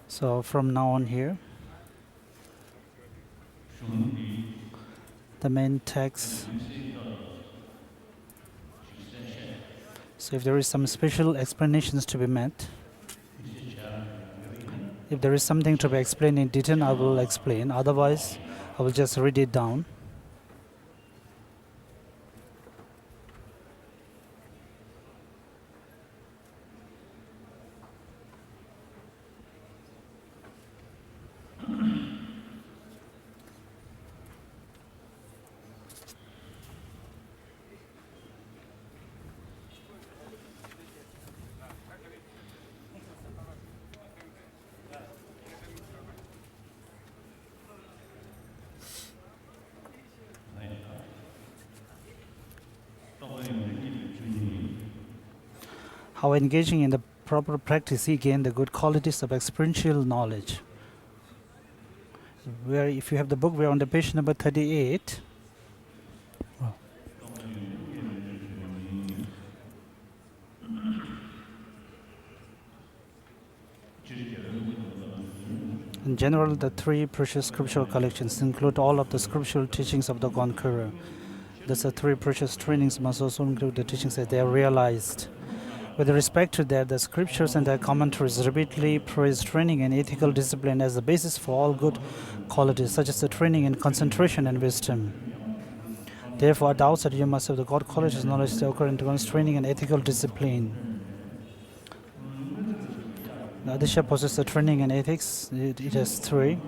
So from now on here, the main text. So if there is some special explanations to be met, if there is something to be explained in detail, I will explain. Otherwise, I will just read it down. How engaging in the proper practice he gained the good qualities of experiential knowledge. Where, if you have the book, we are on the page number 38. In general, the three precious scriptural collections include all of the scriptural teachings of the conqueror. Thus, the three precious trainings must also include the teachings that they are realized. With respect to that, the scriptures and their commentaries repeatedly praise training and ethical discipline as the basis for all good qualities, such as the training in concentration and wisdom. Therefore, at the outset, you must have the God qualities knowledge to occur into one's training and ethical discipline. The Adisha possesses the training and ethics. It has three.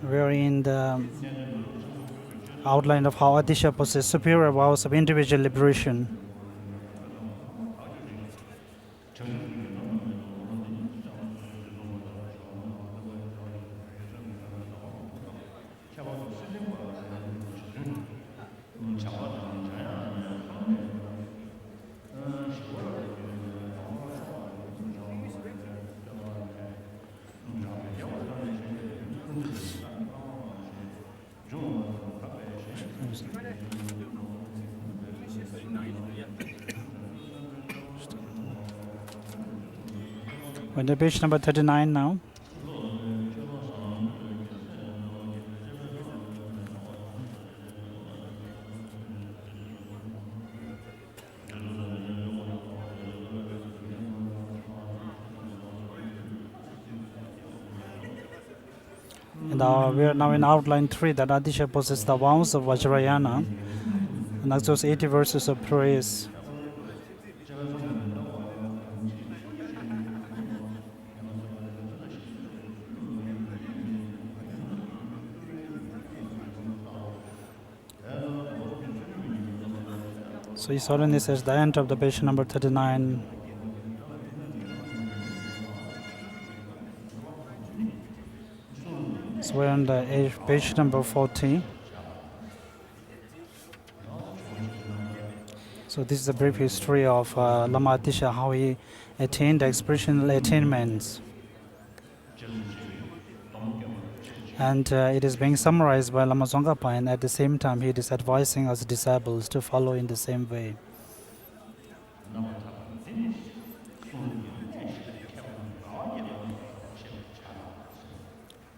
We are in the outline of how Adisha possesses superior vows of individual liberation. We're on the page number 39 now. And we are now in outline 3 that Adisha possesses the vows of Vajrayana, and that's those 80 verses of praise. So His Holiness says the end of the page number 39. So we're on the page number 40. So this is a brief history of Lama Adisha, how he attained expressional attainments. And it is being summarized by Lama Tsongkhapa, and at the same time he is advising us disciples to follow in the same way.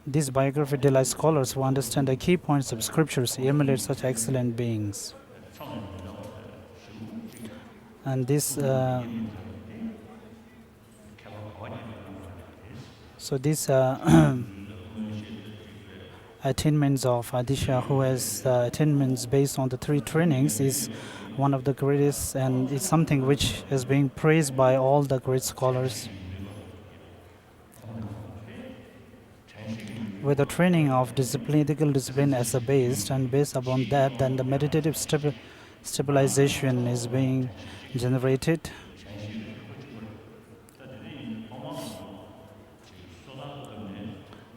This biography delights scholars who understand the key points of scriptures, emulate such excellent beings. And this, so these attainments of Adisha, who has attainments based on the 3 trainings, is one of the greatest, and it's something which is being praised by all the great scholars. With the training of discipline, ethical discipline as a base, and based upon that, then the meditative stabilization is being generated.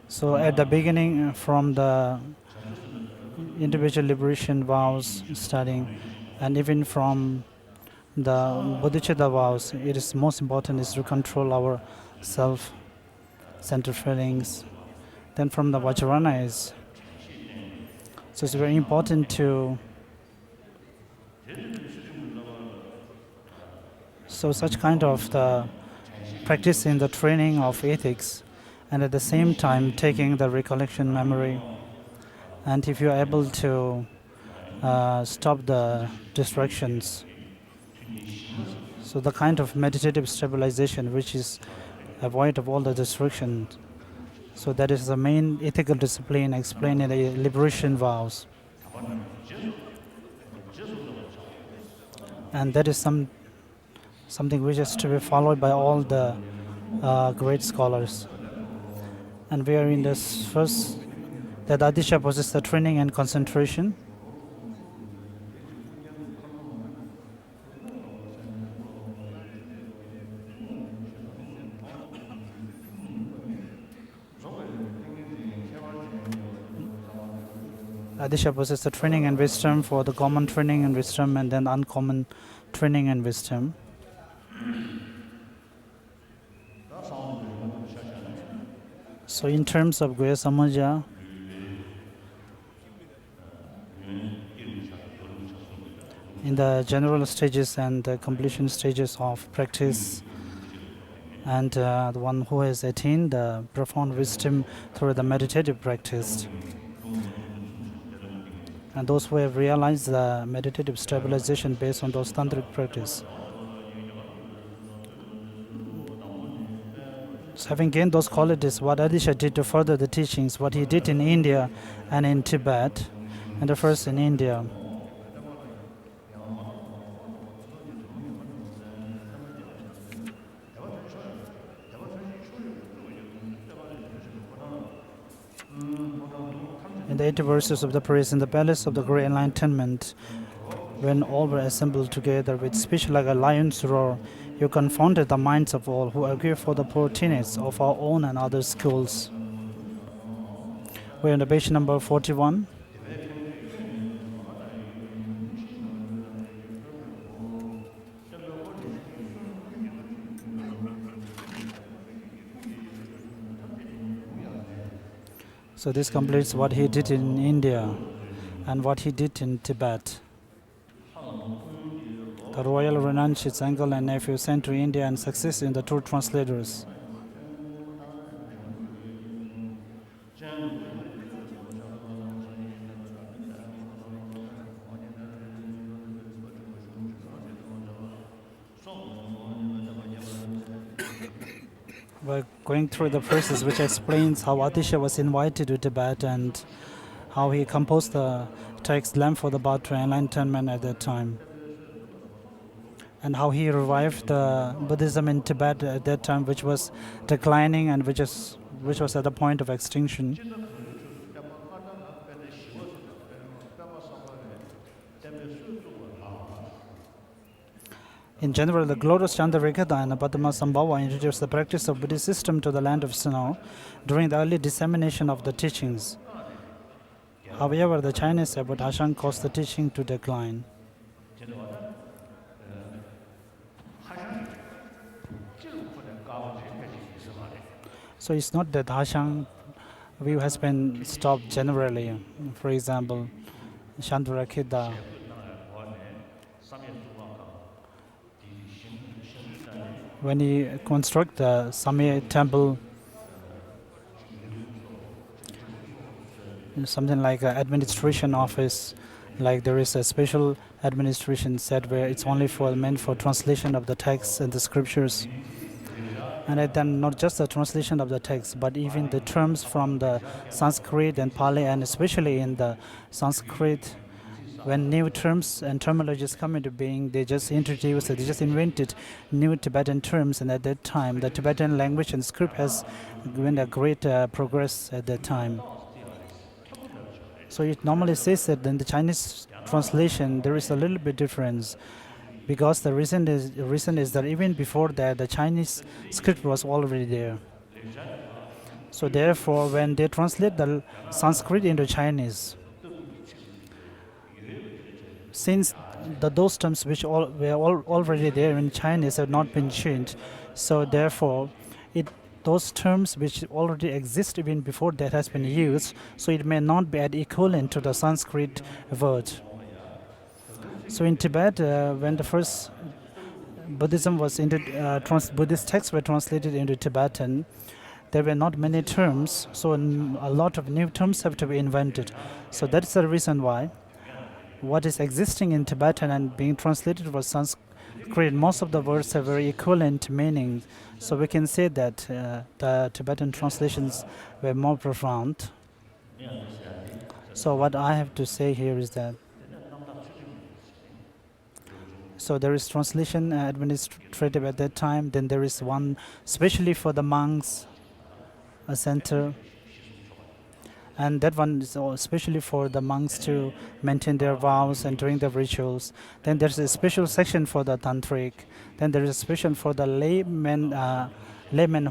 So at the beginning, from the individual liberation vows studying, and even from the bodhicitta vows, it is most important is to control our self-centered feelings. Then from the Vajrayana is, so it's very important to So such kind of the practice in the training of ethics, and at the same time taking the recollection memory. And if you are able to stop the distractions, so the kind of meditative stabilization which is avoid of all the distractions. So that is the main ethical discipline explained in the liberation vows. And that is something which is to be followed by all the great scholars. And we are in this first, that Adisha possesses the training and concentration. Adisha possesses the training and wisdom for the common training and wisdom, and then uncommon training and wisdom. So in terms of Guya Samaja, in the general stages and the completion stages of practice, and the one who has attained the profound wisdom through the meditative practice, and those who have realized the meditative stabilization based on those tantric practice. So having gained those qualities, what Adisha did to further the teachings, what he did in India and in Tibet, and the first in India. In the 80 verses of the praise in the palace of the great enlightenment, when all were assembled together with speech like a lion's roar, you confounded the minds of all who agree for the poor tenets of our own and other schools. We're on the page number 41. So this completes what he did in India and what he did in Tibet. The royal renounce its uncle and nephew sent to India and success in the two translators. We're going through the process which explains how Atisha was invited to Tibet and how he composed the text Lamp for the Path to Enlightenment at that time, and how he revived the Buddhism in Tibet at that time, which was declining and which was at the point of extinction. In general, the glorious Chandarikata and Padma Sambhava introduced the practice of Buddhist system to the land of snow during the early dissemination of the teachings. However, the Chinese effort Hashang caused the teaching to decline. So it's not that Hashang view has been stopped generally. For example, Chandarakita. When he construct the Samye temple, something like an administration office, like there is a special administration set where it's only meant for translation of the texts and the scriptures. And then not just the translation of the text, but even the terms from the Sanskrit and Pali, and especially in the Sanskrit, when new terms and terminologies come into being, they just invented new Tibetan terms, and at that time, the Tibetan language and script has given a great progress at that time. So it normally says that in the Chinese translation, there is a little bit difference, because the reason is that even before that, the Chinese script was already there. So therefore, when they translate the Sanskrit into Chinese, since those terms which were already there in Chinese have not been changed, so therefore, those terms which already exist even before that has been used, so it may not be equivalent to the Sanskrit word. So in Tibet, when the first Buddhist texts were translated into Tibetan, there were not many terms, so a lot of new terms have to be invented. So that's the reason why what is existing in Tibetan and being translated for Sanskrit, most of the words have very equivalent meanings. So we can say that the Tibetan translations were more profound. So what I have to say here is that so there is translation administrative at that time. Then there is one especially for the monks, a center, and that one is especially for the monks to maintain their vows and during the rituals. Then there's a special section for the tantric. Then there is a special for the laymen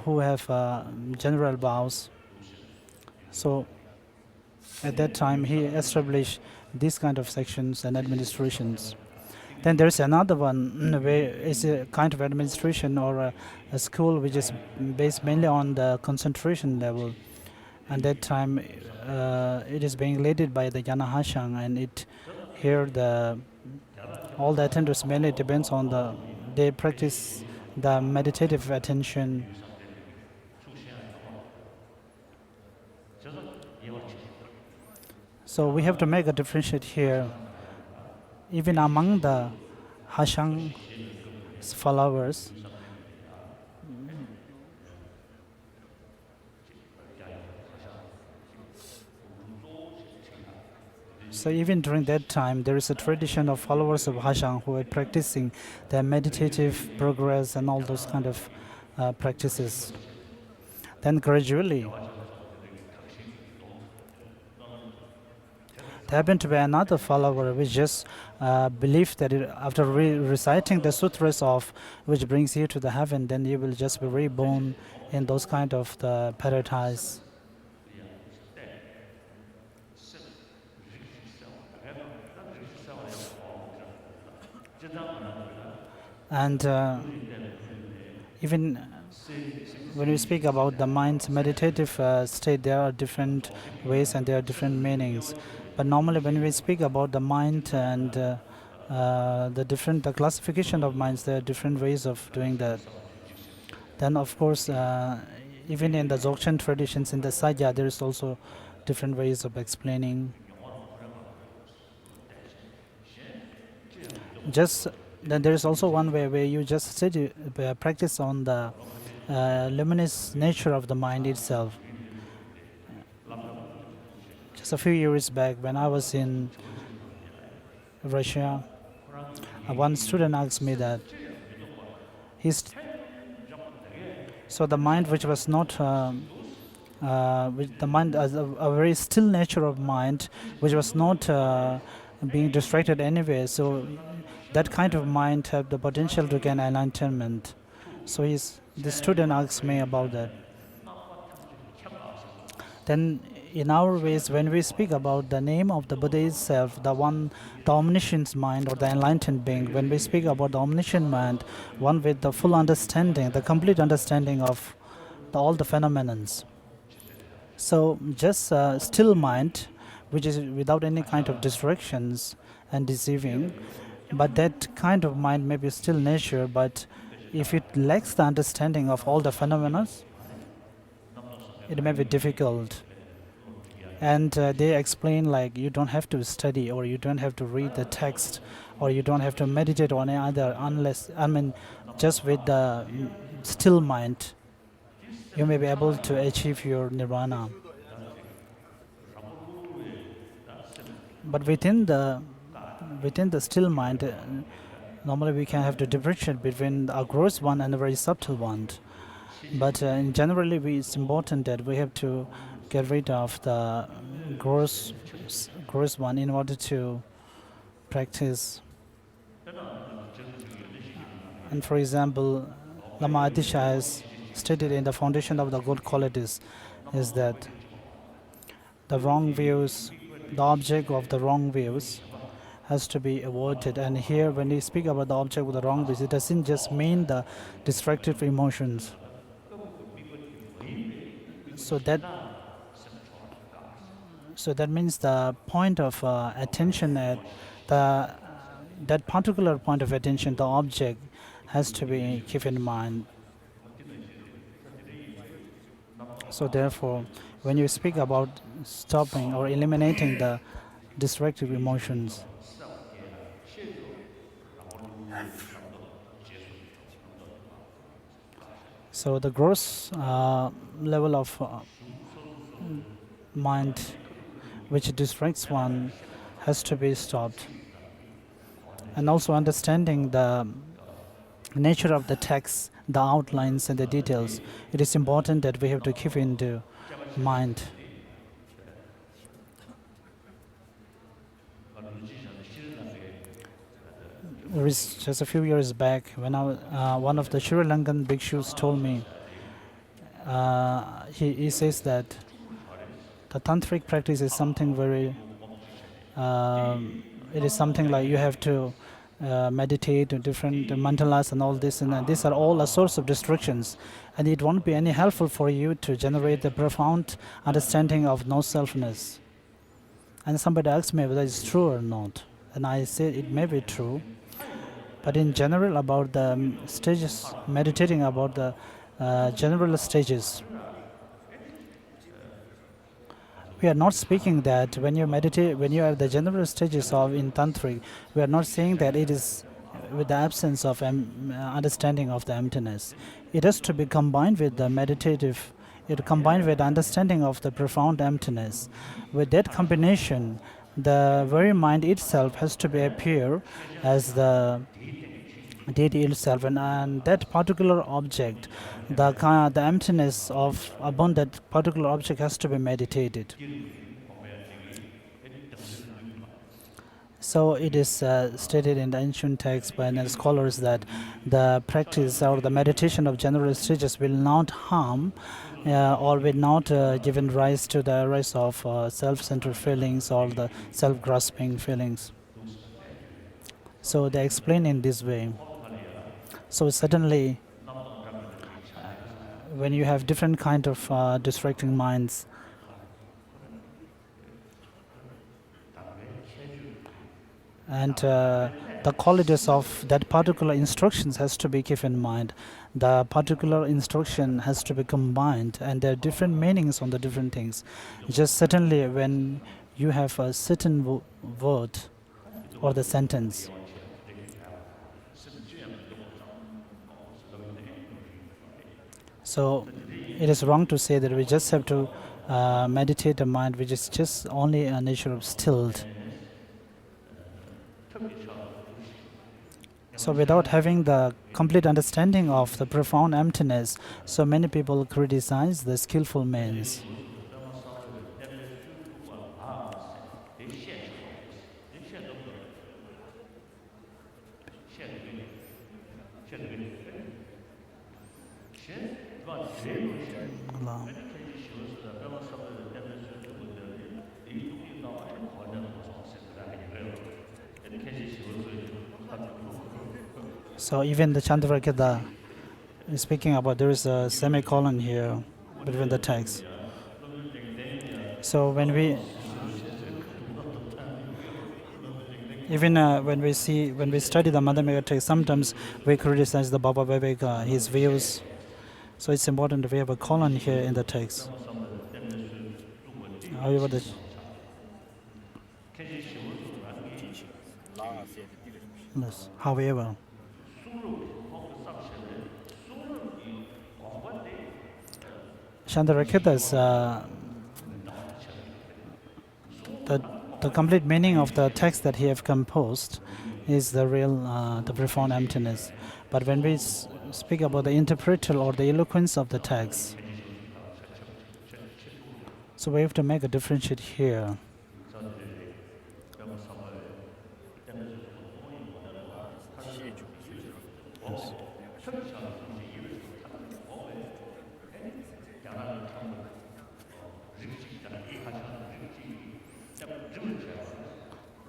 who have general vows. So at that time he established these kind of sections and administrations. Then there's another one where it's a kind of administration or a school which is based mainly on the concentration level. And that time it is being led by the Yanahashang, and it here all the attenders mainly depends on they practice the meditative attention. So we have to make a differentiate here. Even among the Hashang followers, so even during that time, there is a tradition of followers of Hashang who are practicing their meditative progress and all those kind of practices. Then gradually, there happened to be another follower which just believed that after reciting the sutras of which brings you to the heaven, then you will just be reborn in those kind of the paradise. And even when we speak about the mind's meditative state, there are different ways and there are different meanings. But normally when we speak about the mind and the classification of minds, there are different ways of doing that. Then of course, even in the Dzogchen traditions, in the Sajya, there is also different ways of explaining. Then there is also one way where you just study, practice on the luminous nature of the mind itself. Just a few years back, when I was in Russia, one student asked me that so the mind which was not the mind as a very still nature of mind, which was not being distracted anyway. So that kind of mind have the potential to gain enlightenment. So the student asked me about that. Then in our ways, when we speak about the name of the Buddha itself, the omniscient mind or the enlightened being, when we speak about the omniscient mind, one with the full understanding, the complete understanding of all the phenomenons. So just still mind, which is without any kind of distractions and deceiving, but that kind of mind may be still nature, but if it lacks the understanding of all the phenomena, it may be difficult. And they explain like you don't have to study or you don't have to read the text or you don't have to meditate on any other just with the still mind, you may be able to achieve your nirvana. But within the still mind, normally we can have to differentiate between a gross one and a very subtle one. But in generally, it's important that we have to get rid of the gross one in order to practice. And for example, Lama Adisha has stated in the foundation of the good qualities is that the wrong views, the object of the wrong views has to be avoided. And here when we speak about the object of the wrong views, it doesn't just mean the destructive emotions. So that means the point of attention at that particular point of attention, the object, has to be kept in mind. So therefore, when you speak about stopping or eliminating the destructive emotions, so the gross level of mind which distracts one has to be stopped. And also understanding the nature of the text, the outlines and the details, it is important that we have to keep into mind. Just a few years back, when one of the Sri Lankan bhikshus told me, he says that the tantric practice is something very, it is something like you have to meditate on different mandalas and all this, and these are all a source of distractions, and it won't be any helpful for you to generate the profound understanding of no selfness. And somebody asked me whether it's true or not, and I said it may be true, but in general about the stages, meditating about the general stages, we are not speaking that when you meditate, when you are the general stages of in tantric, we are not saying that it is with the absence of understanding of the emptiness. It has to be combined with the meditative, it combined with understanding of the profound emptiness. With that combination, the very mind itself has to be appear as the deity itself, and that particular object, the emptiness of upon that particular object has to be meditated. So it is stated in the ancient texts by the scholars that the practice or the meditation of general stages will not harm or will not give rise to the rise of self-centered feelings or the self-grasping feelings. So they explain in this way. So certainly, when you have different kind of distracting minds, and the qualities of that particular instructions has to be kept in mind. The particular instruction has to be combined, and there are different meanings on the different things. Just certainly when you have a certain word or the sentence, so it is wrong to say that we just have to meditate a mind which is just only a nature of stilled. So without having the complete understanding of the profound emptiness, so many people criticize the skillful means. So even the Chandrakeda is speaking about there is a semicolon here between the text. So when we even when we study the Madhyamika text, sometimes we criticize the Baba Viveka, his views. So it's important that we have a colon here in the text. However, however, Chandrakita's the complete meaning of the text that he have composed is the real, the profound emptiness. But when we speak about the interpretal or the eloquence of the text, so we have to make a differentiate here.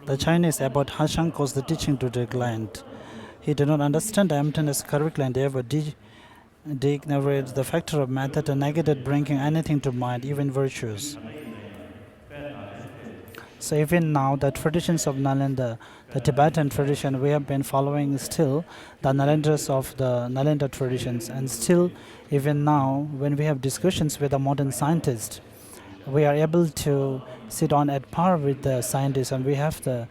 The Chinese about Hashang caused the teaching to decline. He did not understand the emptiness correctly and therefore ignorated the factor of method and negated bringing anything to mind, even virtues. So even now, the traditions of Nalanda, the Tibetan tradition, we have been following still the Nalandas of the Nalanda traditions, and still, even now, when we have discussions with a modern scientist, we are able to sit on at par with the scientists, and we have the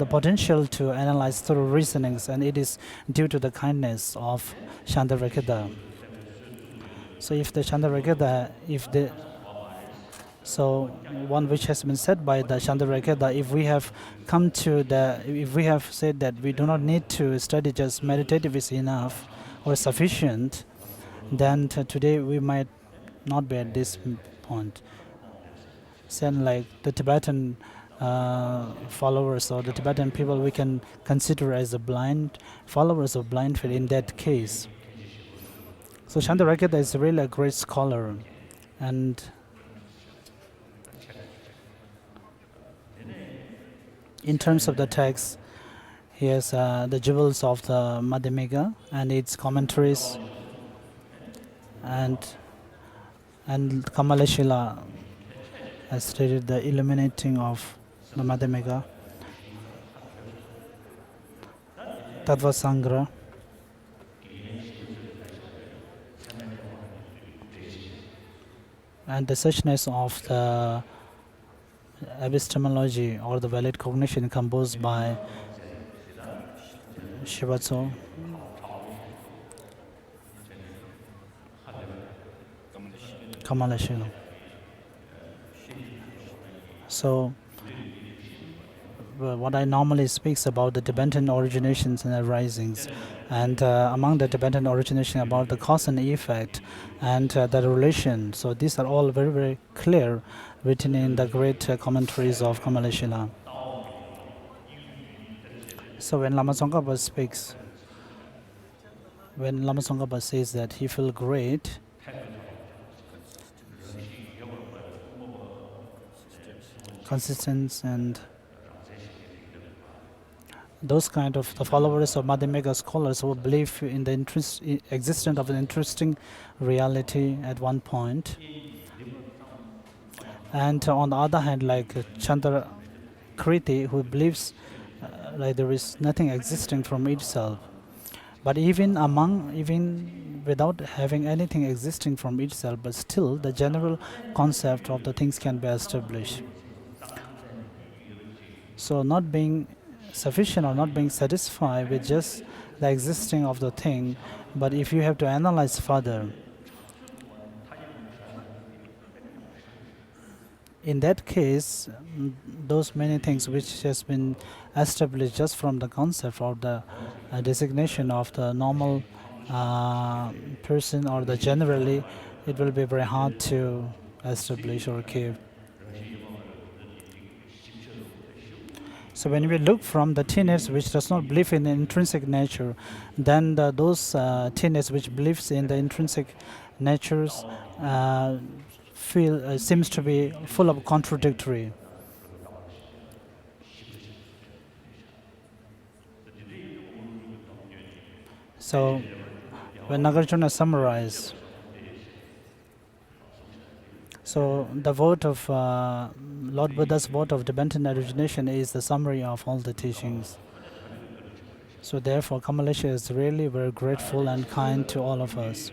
potential to analyze through reasonings, and it is due to the kindness of Shandarakita. So if the Shandarakita, if the so one which has been said by the Shandarakita, if we have said that we do not need to study, just meditative is enough or sufficient, then today we might not be at this point. Then like the Tibetan followers or the Tibetan people, we can consider as the blind followers of blind faith in that case. So Shandarakita is really a great scholar, and in terms of the text, he has the jewels of the Madhyamika and its commentaries, and Kamalashila has stated the illuminating of the Madhyamika, Tattva Sangra, and the suchness of the epistemology or the valid cognition composed by Shivatsu, Kamalashila. So what I normally speaks about the Tibetan originations and arisings, and among the Tibetan origination about the cause and effect and the relation. So these are all very, very clear, written in the great commentaries of Kamalashila. So when Lama Tsongkhapa speaks, when Lama Tsongkhapa says that he feels great, consistent, and those kind of the followers of Madhyamika scholars who believe in the existence of an interesting reality at one point, and on the other hand, like Chandra Kriti, who believes like there is nothing existing from itself. But even without having anything existing from itself, but still the general concept of the things can be established. So not being sufficient or not being satisfied with just the existing of the thing, but if you have to analyze further, in that case, those many things which has been established just from the concept or the designation of the normal person or the generally, it will be very hard to establish or keep. So when we look from the teenage which does not believe in the intrinsic nature, then those teenage which believes in the intrinsic natures seems to be full of contradictory. So when Nagarjuna summarized, so the vote of Lord Buddha's vote of Tibetan origination is the summary of all the teachings. So therefore, Kamalasha is really very grateful and kind to all of us.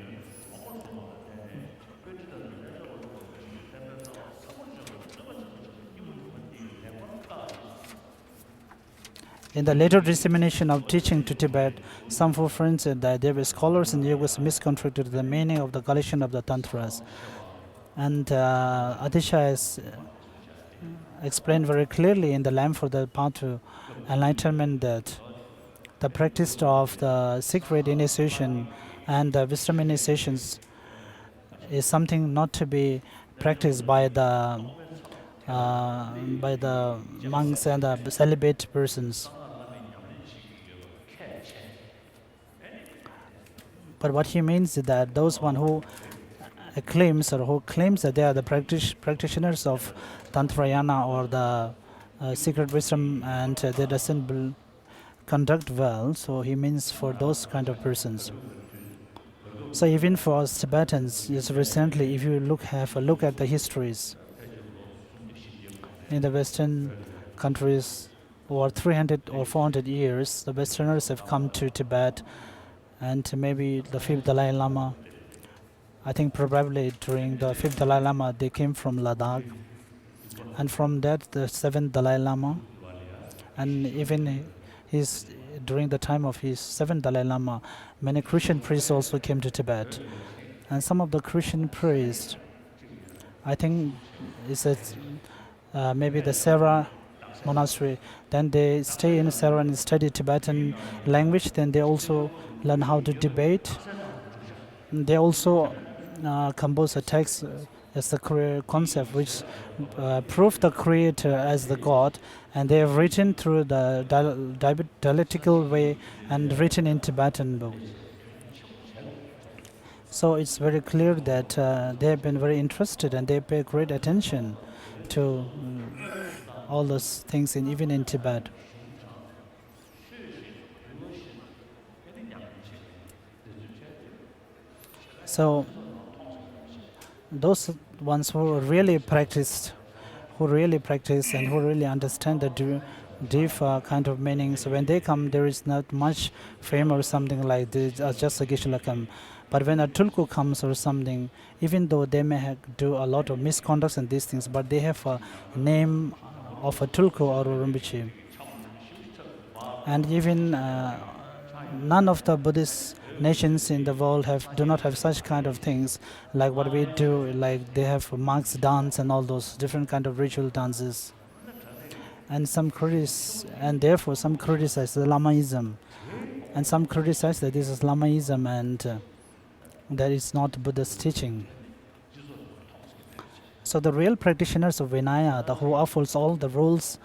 In the later dissemination of teaching to Tibet, some four friends said that there were scholars and yogas misconstructed the meaning of the collection of the tantras. And Atisha has explained very clearly in the Lamp for the Path to Enlightenment that the practice of the secret initiation and the wisdom initiations is something not to be practiced by the monks and the celibate persons. But what he means is that those one who claims that they are the practitioners of Tantrayana or the secret wisdom and they doesn't conduct well, so he means for those kind of persons. So even for us Tibetans, just recently, if you have a look at the histories, in the Western countries over 300 or 400 years, the Westerners have come to Tibet, and maybe the fifth Dalai Lama, I think probably during the fifth Dalai Lama, they came from Ladakh, and from that the seventh Dalai Lama, and even his during the time of his seventh Dalai Lama, many Christian priests also came to Tibet, and some of the Christian priests, I think, is it maybe the Sera monastery. Then they stay in Sera and study Tibetan language. Then they also learn how to debate. They also compose a text as the concept which prove the creator as the god, and they have written through the dialectical way and written in Tibetan book. So it's very clear that they have been very interested and they pay great attention to all those things even in Tibet. So those ones who really practice and who really understand the deep kind of meanings, when they come, there is not much fame or something like this, just a Geshe come. But when a tulku comes or something, even though they may do a lot of misconducts and these things, but they have a name of a tulku or a Rinpoche. And even none of the Buddhist nations in the world do not have such kind of things like what we do. Like they have monks dance and all those different kind of ritual dances. And therefore some criticize the Lamaism, and some criticize that this is Lamaism and that is not Buddha's teaching. So the real practitioners of Vinaya, the who upholds all the rules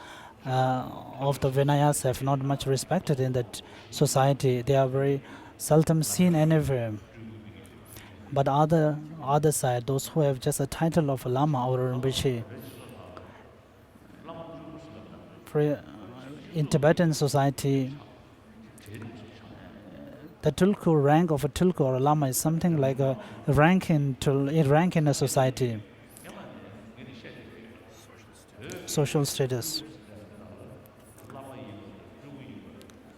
of the Vinayas, have not much respected in that society. They are very seldom seen anywhere. But other side, those who have just a title of a Lama or a Rinpoche, in Tibetan society, the tulku rank of a tulku or a Lama is something like a rank in a society, social status.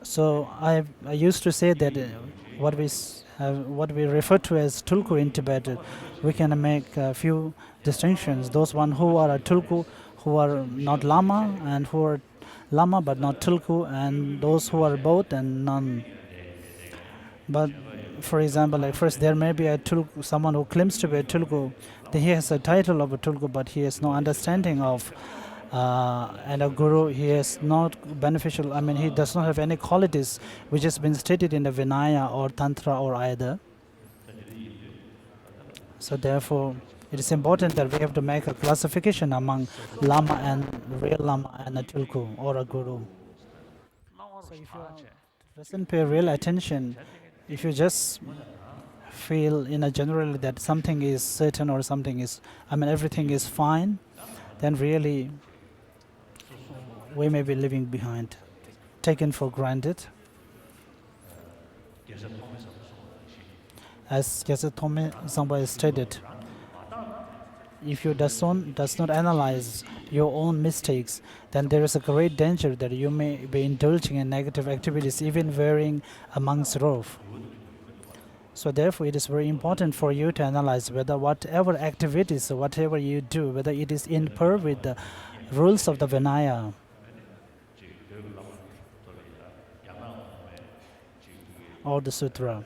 So I used to say that what we refer to as tulku in Tibet, we can make a few distinctions. Those one who are a tulku, who are not Lama, and who are Lama but not tulku, and those who are both and none. But for example, like first there may be a tulku, someone who claims to be a tulku. He has a title of a tulku, but he has no understanding of. And a guru, he is not beneficial. I mean, he does not have any qualities which has been stated in the Vinaya or Tantra or either. So therefore, it is important that we have to make a classification among Lama and real Lama and a tulku or a guru. So if you doesn't pay real attention, if you just feel in a generally that something is certain or something is, everything is fine, then really we may be living behind, taken for granted. As Gyatso Tome Sangpa stated, if you does not analyze your own mistakes, then there is a great danger that you may be indulging in negative activities, even wearing a monk's robe. So therefore, it is very important for you to analyze whether whatever activities or whatever you do, whether it is in par with the rules of the Vinaya. Or the sutra.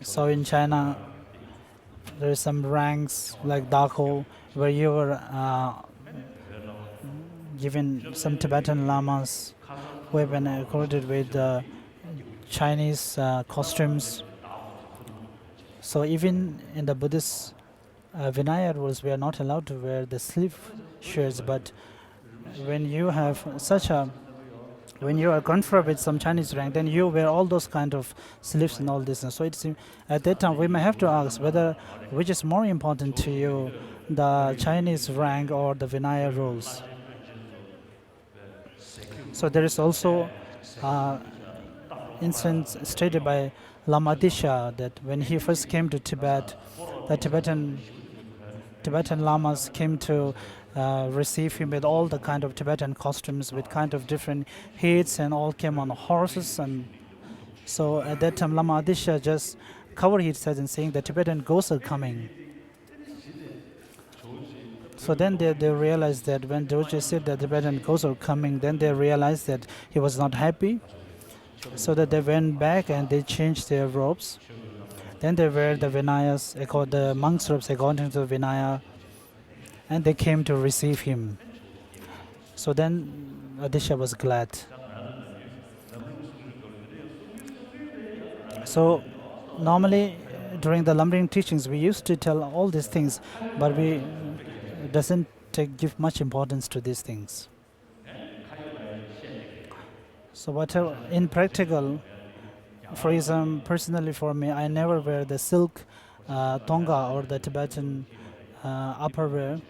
So in China, there are some ranks like Dako, where you were given some Tibetan lamas who have been accorded with Chinese costumes. So even in the Buddhist Vinaya rules, we are not allowed to wear the sleeve shirts, but when you have when you are conferred with some Chinese rank, then you wear all those kind of sleeves and all this. And so it's at that time we may have to ask which is more important to you, the Chinese rank or the Vinaya rules. So there is also instance stated by Lama Disha, that when he first came to Tibet, the Tibetan lamas came to receive him with all the kind of Tibetan costumes, with kind of different heads, and all came on horses. And so at that time, Lama Adisha just covered his head and saying the Tibetan ghosts are coming. So then they realized that when Dorje said that the Tibetan ghosts are coming, then they realized that he was not happy. So that they went back and they changed their robes. Then they wear the Vinayas, the monks' robes according to the Vinaya, and they came to receive him. So then Adisha was glad. So normally during the Lamrim teachings we used to tell all these things, but we doesn't give much importance to these things. So whatever in practical, for example, personally for me, I never wear the silk tonga or the Tibetan upperwear.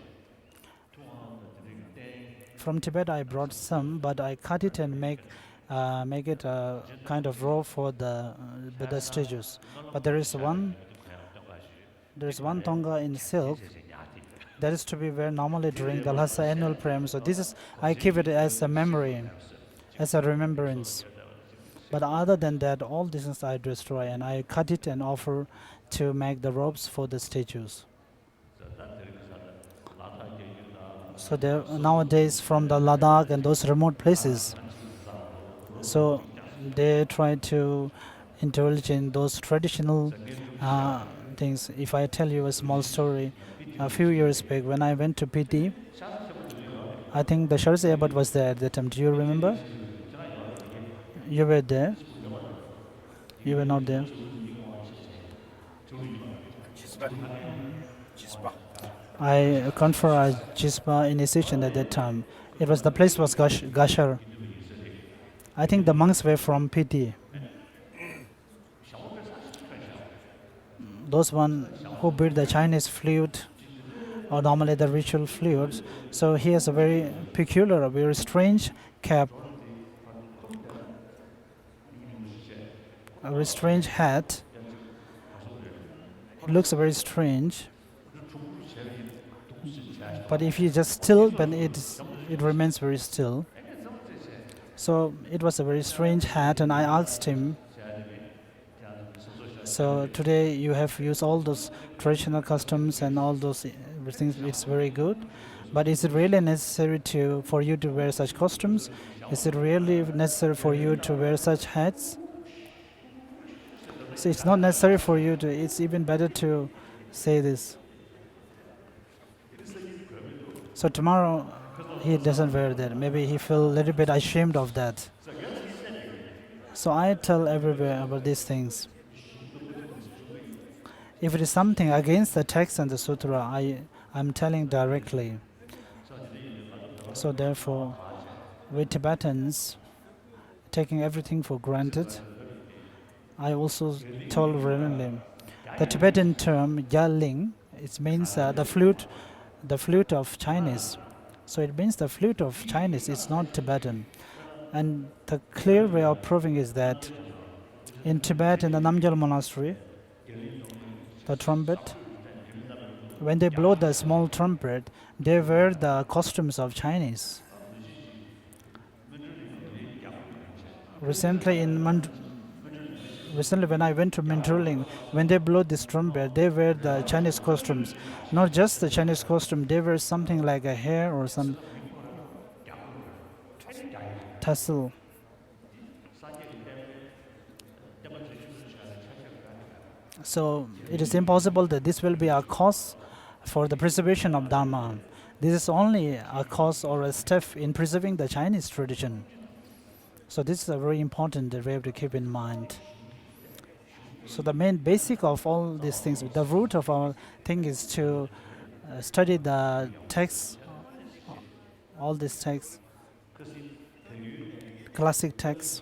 From Tibet I brought some, but I cut it and make it a kind of robe for the Buddha statues. But there is one tonga in silk that is to be worn normally during the Lhasa annual prayer. So this is, I keep it as a memory, as a remembrance. But other than that, all these things I destroy and I cut it and offer to make the robes for the statues. So there nowadays from the Ladakh and those remote places, so they try to indulge in those traditional things. If I tell you a small story, a few years back when I went to PT, I think the Sharsi Abbot was there at that time. Do you remember? You were there? You were not there? I confer a Jispa initiation at that time. It was, the place was Gashar. I think the monks were from PT. Those one who beat the Chinese flute, or normally the ritual flutes. So he has a very peculiar, a very strange cap, a very strange hat. It looks very strange. But if you just still, then it remains very still. So it was a very strange hat, and I asked him, so today you have used all those traditional customs and all those things, it's very good, but is it really necessary for you to wear such costumes? Is it really necessary for you to wear such hats? So it's not necessary for you to, it's even better to say this. So tomorrow he doesn't wear that. Maybe he feel a little bit ashamed of that. So I tell everywhere about these things. If it is something against the text and the sutra, I'm telling directly. So therefore, we Tibetans, taking everything for granted, I also told willingly. The Tibetan term yaling, it means the flute of Chinese. So it means the flute of Chinese, it's not Tibetan. And the clear way of proving is that in Tibet, in the Namgyal monastery, the trumpet, when they blow the small trumpet, they wear the costumes of Chinese. Recently when I went to Minturling, when they blow this trumpet, they wear the Chinese costumes. Not just the Chinese costume, they wear something like a hair or some tassel. So it is impossible that this will be a cause for the preservation of Dharma. This is only a cause or a step in preserving the Chinese tradition. So this is a very important that we have to keep in mind. So the main basic of all these things, the root of our thing is to study the texts, all these texts, classic texts.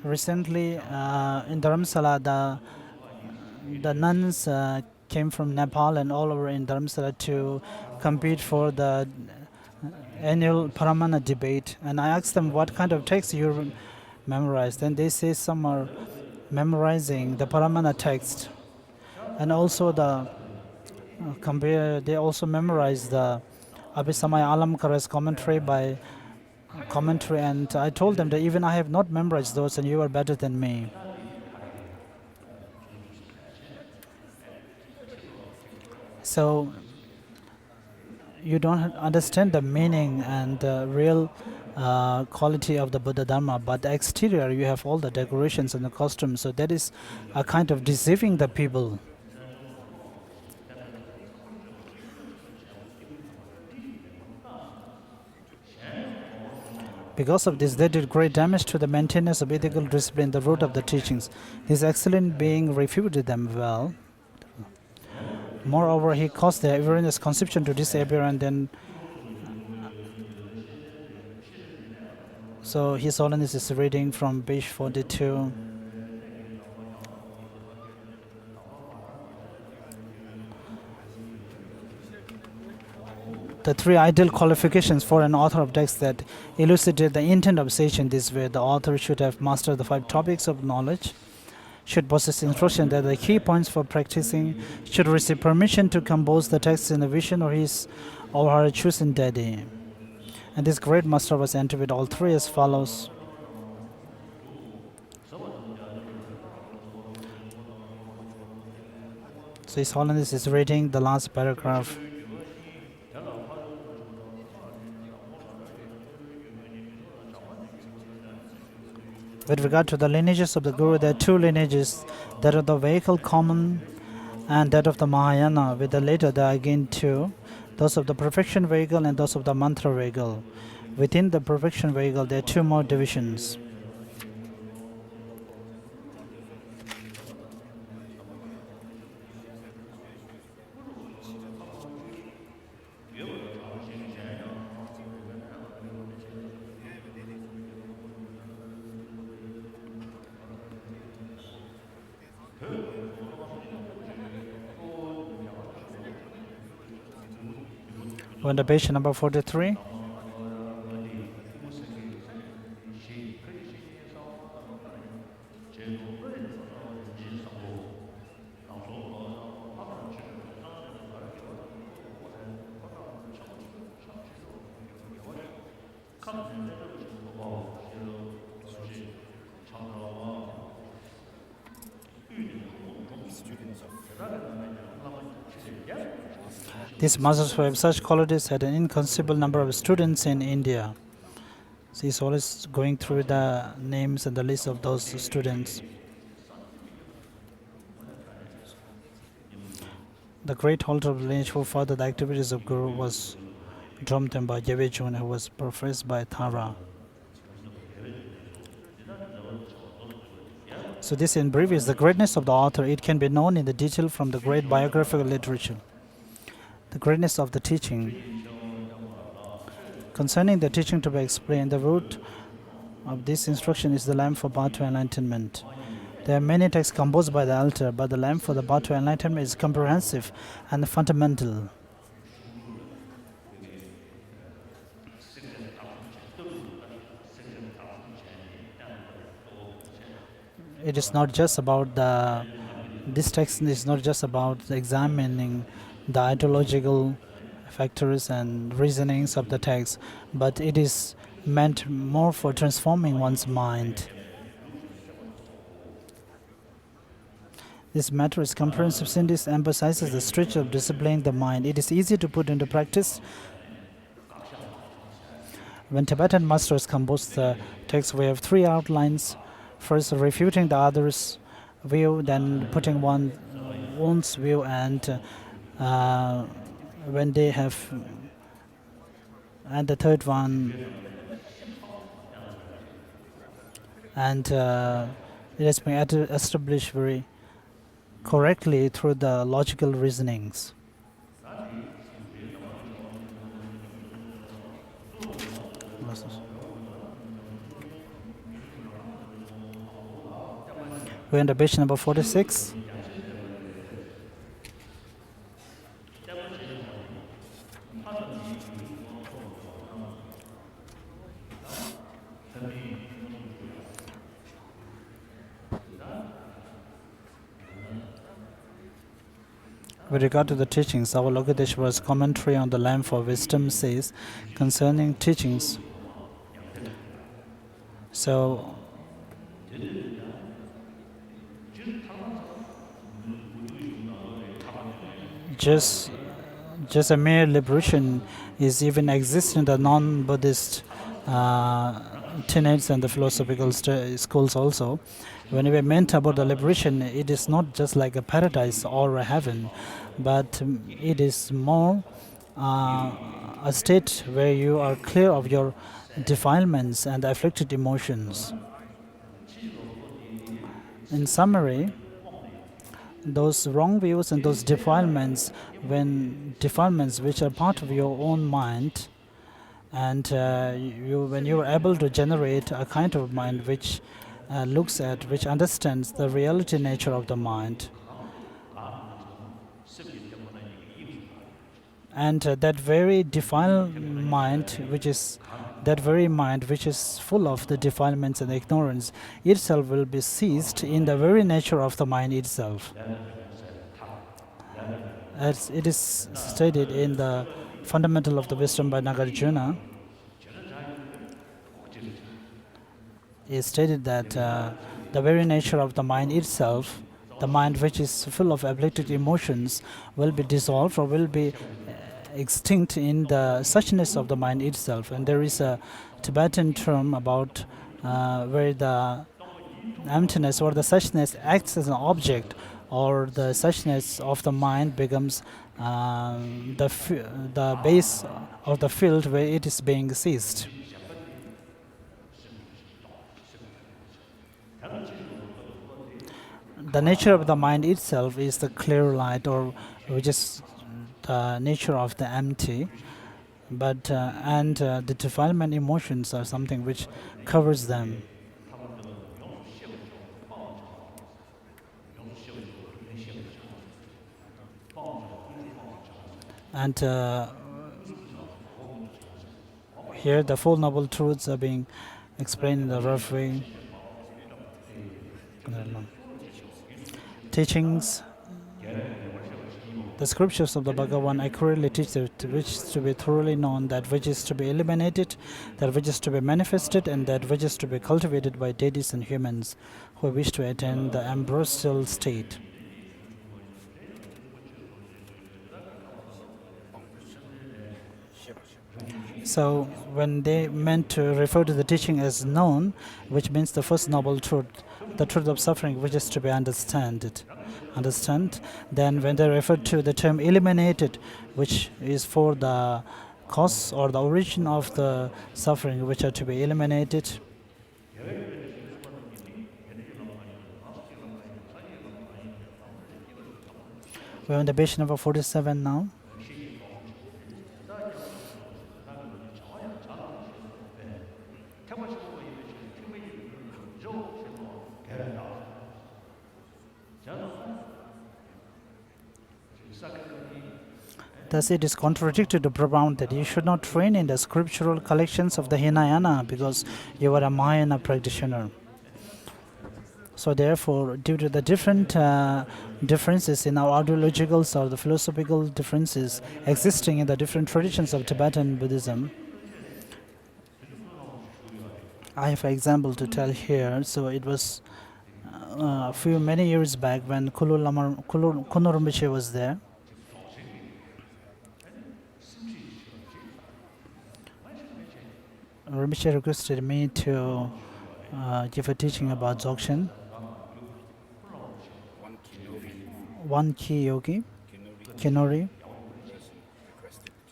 Recently in Dharamsala, the nuns came from Nepal and all over in Dharamsala to compete for the annual Paramana debate. And I asked them what kind of text you memorized. Then they say some are memorizing the Paramana text, and also they also memorize the Abhisamaya Alamkara's commentary, and I told them that even I have not memorized those, and you are better than me. So you don't understand the meaning and the real quality of the Buddha Dharma, but the exterior you have all the decorations and the costumes, so that is a kind of deceiving the people. Because of this, they did great damage to the maintenance of ethical discipline, the root of the teachings. His excellent being refuted them well. Moreover, he caused their erroneous conception to disappear, and then so His Holiness is reading from page 42. The three ideal qualifications for an author of text that elucidate the intent of sage in this way: the author should have mastered the 5 topics of knowledge, should possess instruction that the key points for practicing, should receive permission to compose the text in a vision or his or her chosen deity. And this great master was entered with all 3 as follows. So His Holiness is reading the last paragraph. With regard to the lineages of the Guru, there are 2 lineages, that of the vehicle common and that of the Mahayana. With the latter, there are again 2, those of the perfection vehicle and those of the mantra vehicle. Within the perfection vehicle, there are 2 more divisions. On the page number 43. These masters who have such qualities had an inconceivable number of students in India. So he's always going through the names and the list of those students. The great holder of lineage who furthered the activities of Guru was Dromtemba Yevechun, who was professed by Thara. So this in brief is the greatness of the author. It can be known in the detail from the great biographical literature. The greatness of the teaching. Concerning the teaching to be explained, the root of this instruction is the lamp for path to enlightenment. There are many texts composed by the elder, but the lamp for the path to enlightenment is comprehensive and fundamental. It is not just about this text is not just about examining the ideological factors and reasonings of the text, but it is meant more for transforming one's mind. This matter is comprehensive since this emphasizes the stretch of disciplining the mind. It is easy to put into practice. When Tibetan masters compose the text, we have 3 outlines. First, refuting the other's view, then putting one's view, and when they have, and the third one, and it has been established very correctly through the logical reasonings. We're on the page number 46. With regard to the teachings, our Lokiteshvara's commentary on the Lamp for Wisdom says concerning teachings. So, just a mere liberation is even exists in the non-Buddhist tenets and the philosophical schools also. When we meant about the liberation, it is not just like a paradise or a heaven, but it is more a state where you are clear of your defilements and afflicted emotions. In summary, those wrong views and those defilements, which are part of your own mind, and when you are able to generate a kind of mind which which understands the reality nature of the mind, and that very defiled mind, which is full of the defilements and ignorance, itself will be seized in the very nature of the mind itself. As it is stated in the Fundamental of the Wisdom by Nagarjuna, is stated that the very nature of the mind itself, the mind which is full of afflicted emotions, will be dissolved or will be extinct in the suchness of the mind itself. And there is a Tibetan term about where the emptiness or the suchness acts as an object, or the suchness of the mind becomes the base of the field where it is being seized. The nature of the mind itself is the clear light, or which is the nature of the empty, but the defilement emotions are something which covers them. And here the Four Noble Truths are being explained in the rough way. Teachings. The scriptures of the Bhagavan accurately teach that which is to be thoroughly known, that which is to be eliminated, that which is to be manifested, and that which is to be cultivated by deities and humans who wish to attain the ambrosial state. So when they meant to refer to the teaching as known, which means the first noble truth, the truth of suffering, which is to be understood. Then when they refer to the term eliminated, which is for the cause or the origin of the suffering, which are to be eliminated. We're on the page number 47 now. Thus it is contradicted to propound that you should not train in the scriptural collections of the Hinayana because you are a Mahayana practitioner. So therefore, due to the different differences in our ideological or the philosophical differences existing in the different traditions of Tibetan Buddhism, I have an example to tell here. So it was many years back when Kuno Rinpoche was there. Rinpoche requested me to give a teaching about Dzogchen. One key yogi, Kinori,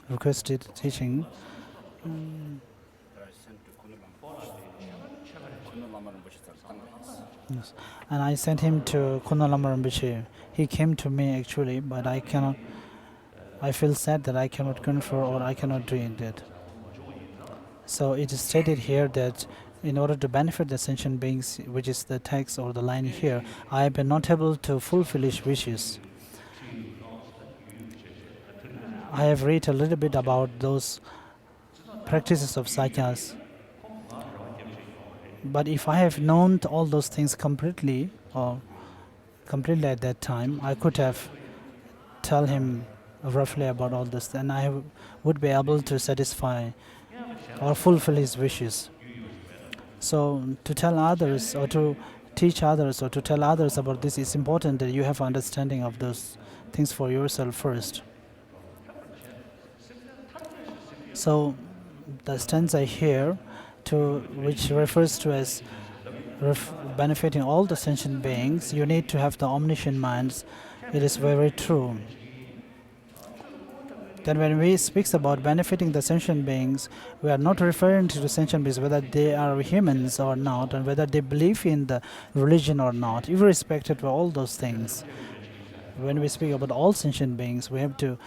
requested teaching. Yes. And I sent him to Kuno Lama Rinpoche. He came to me actually, but I feel sad that I cannot confer or I cannot do it. So it is stated here that in order to benefit the sentient beings, which is the text or the line here, I have been not able to fulfill his wishes. I have read a little bit about those practices of Sakyas. But if I have known all those things completely at that time, I could have tell him roughly about all this, then I would be able to satisfy or fulfill his wishes. So to tell others or to teach others or to tell others about this, it's important that you have understanding of those things for yourself first. So the stanza here, which refers to as benefiting all the sentient beings, you need to have the omniscient minds. It is very true. Then when we speak about benefiting the sentient beings, we are not referring to the sentient beings whether they are humans or not, and whether they believe in the religion or not, irrespective of all those things. When we speak about all sentient beings, we have to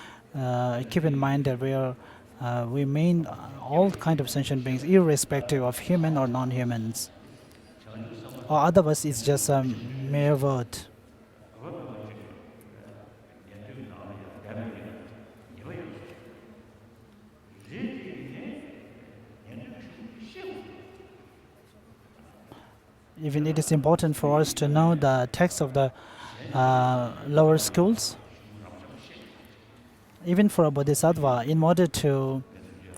keep in mind that we mean all kind of sentient beings, irrespective of human or non-humans. Or otherwise, it's just a mere word. Even it is important for us to know the text of the lower schools. Even for a bodhisattva, in order to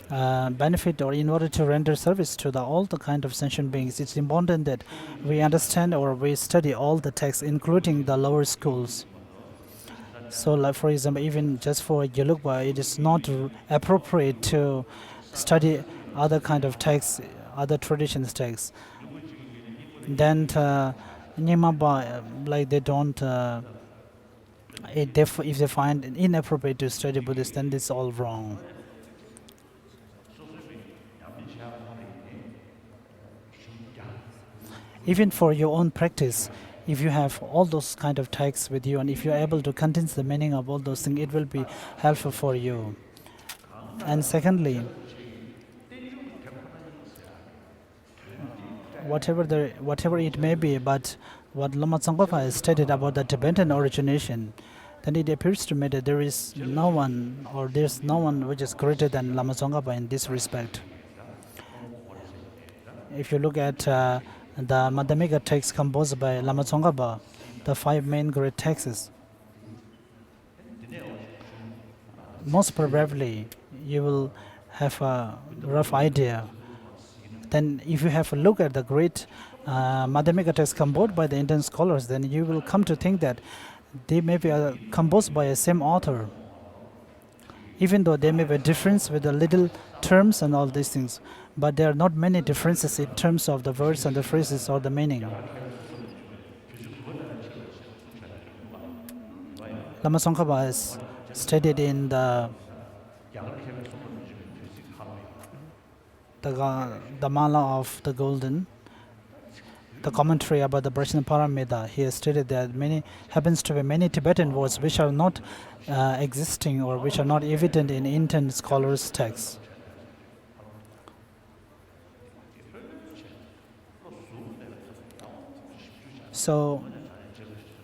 benefit or in order to render service to all the kind of sentient beings, it's important that we understand or we study all the texts, including the lower schools. So, like for example, even just for Gelugpa, it is not appropriate to study other kind of texts, other traditions texts. Then Nimaba, like they don't. If they find it inappropriate to study Buddhist, then it's all wrong. Even for your own practice, if you have all those kind of texts with you and if you're able to condense the meaning of all those things, it will be helpful for you. And secondly, whatever it may be, but what Lama Tsongkhapa has stated about the Tibetan origination, then it appears to me that there's no one which is greater than Lama Tsongkhapa in this respect. If you look at the Madhyamika text composed by Lama Tsongkhapa, the 5 main great texts, most probably you will have a rough idea. Then if you have a look at the great Madhyamika texts composed by the Indian scholars, then you will come to think that they may be composed by a same author. Even though there may be a difference with the little terms and all these things, but there are not many differences in terms of the words and the phrases or the meaning. Lama Tsongkhapa has stated in the Mala of the Golden, the commentary about the Prajnaparamita, he has stated that happens to be many Tibetan words which are not existing or which are not evident in Indian scholars' texts. So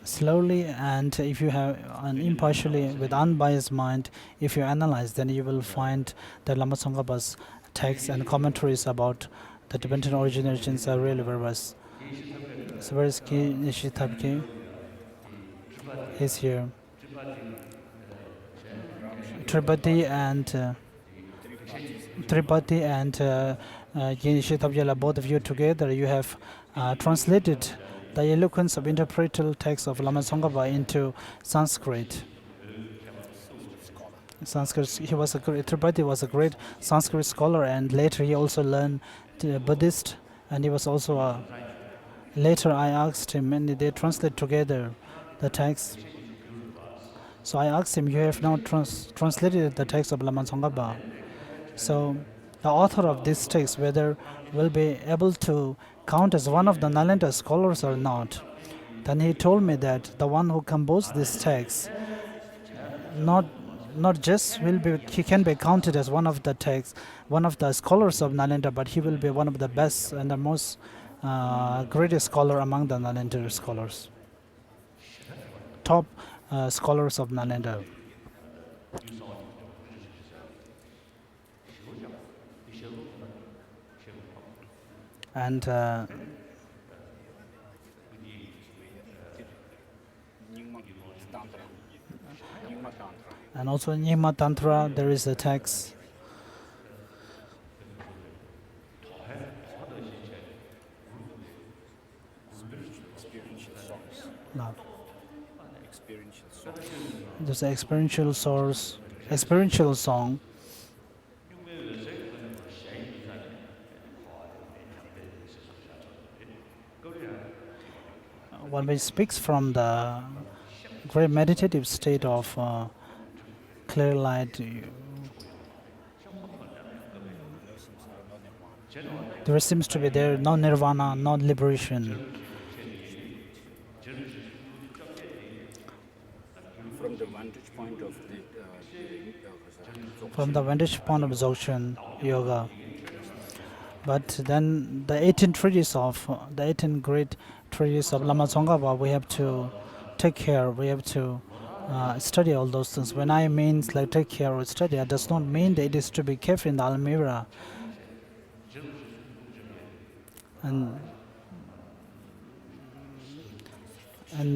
slowly, and if you have impartially, with unbiased mind, if you analyze, then you will find that Lama Tsongkhapa's texts and commentaries about the Tibetan originations are really verbose. So where is Ki Nishithabki? He's here. Tripati and Ki Nishithabki, both of you together, you have translated the eloquence of interpretal text of Lama Tsongkhapa into Sanskrit. Tripati was a great Sanskrit scholar, and later he also learned Buddhist, and he was also later I asked him, and they translate together the text. So I asked him, you have now translated the text of Lama Tsongkhapa. So the author of this text, whether will be able to count as one of the Nalanda scholars or not. Then he told me that the one who composed this text, not just he can be counted as one of the scholars of Nalanda, but he will be one of the best and the most greatest scholar among the Nalanda scholars, top scholars of Nalanda. And And also in Yima Tantra, there is a text. No. There's an experiential source, experiential song. One which speaks from the great meditative state of clear light. There seems to be there no nirvana, no liberation. From the vantage point of From the vantage point of Dzogchen yoga. But then the 18 treaties of the 18 great treaties of Lama Tsongkhapa, we have to take care. We have to study all those things. When I mean like take care or study, it does not mean that it is to be kept in the Almira. And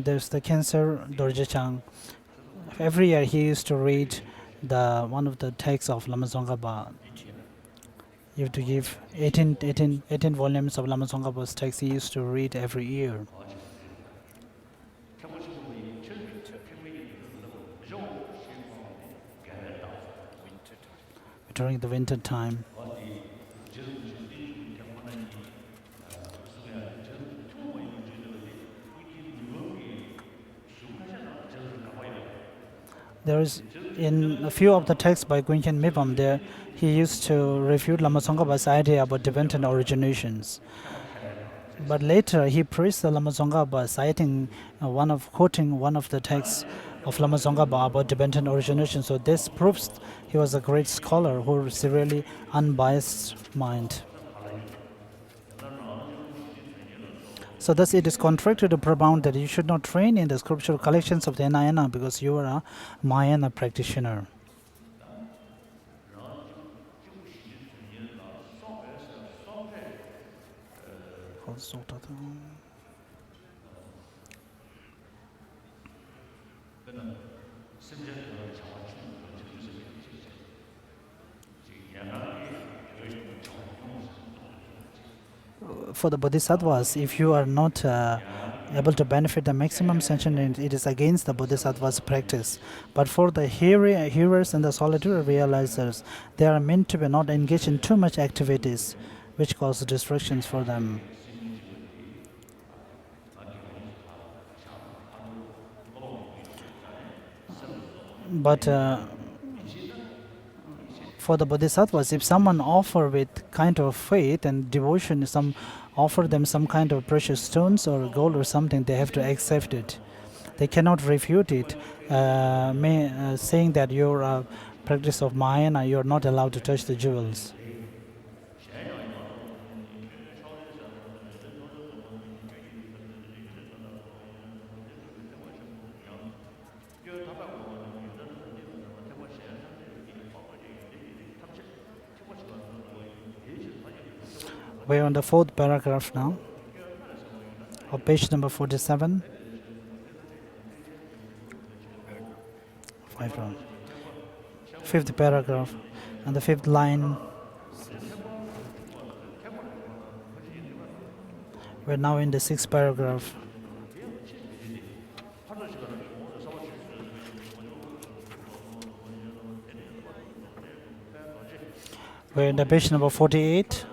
there's the cancer Dorje Chang. Every year he used to read the one of the texts of Lama Tsongkhapa. You have to give 18 volumes of Lama Tsongkhapa's text he used to read every year. During the winter time. There is in a few of the texts by Gwenchen Mipam there, he used to refute Lama Tsongkhapa's idea about dependent originations. But later he praised the Lama Tsongkhapa, citing quoting one of the texts of Lama Tsongkhapa about dependent origination. So this proves he was a great scholar who has a really unbiased mind. So thus it is contrary to the propound that you should not train in the scriptural collections of the Hinayana because you are a Mahayana practitioner. For the bodhisattvas, if you are not able to benefit the maximum sentient, it is against the bodhisattva's practice. But for the hearers and the solitary realizers, they are meant to be not engaged in too much activities which cause distractions for them. But for the bodhisattvas, if someone offer with kind of faith and devotion, offer them some kind of precious stones or gold or something, they have to accept it. They cannot refute it, saying that you're a practice of Mahayana, you're not allowed to touch the jewels. We're on the 4th paragraph now, of page number 47. 5th paragraph, and the 5th line. We're now in the 6th paragraph. We're in the page number 48.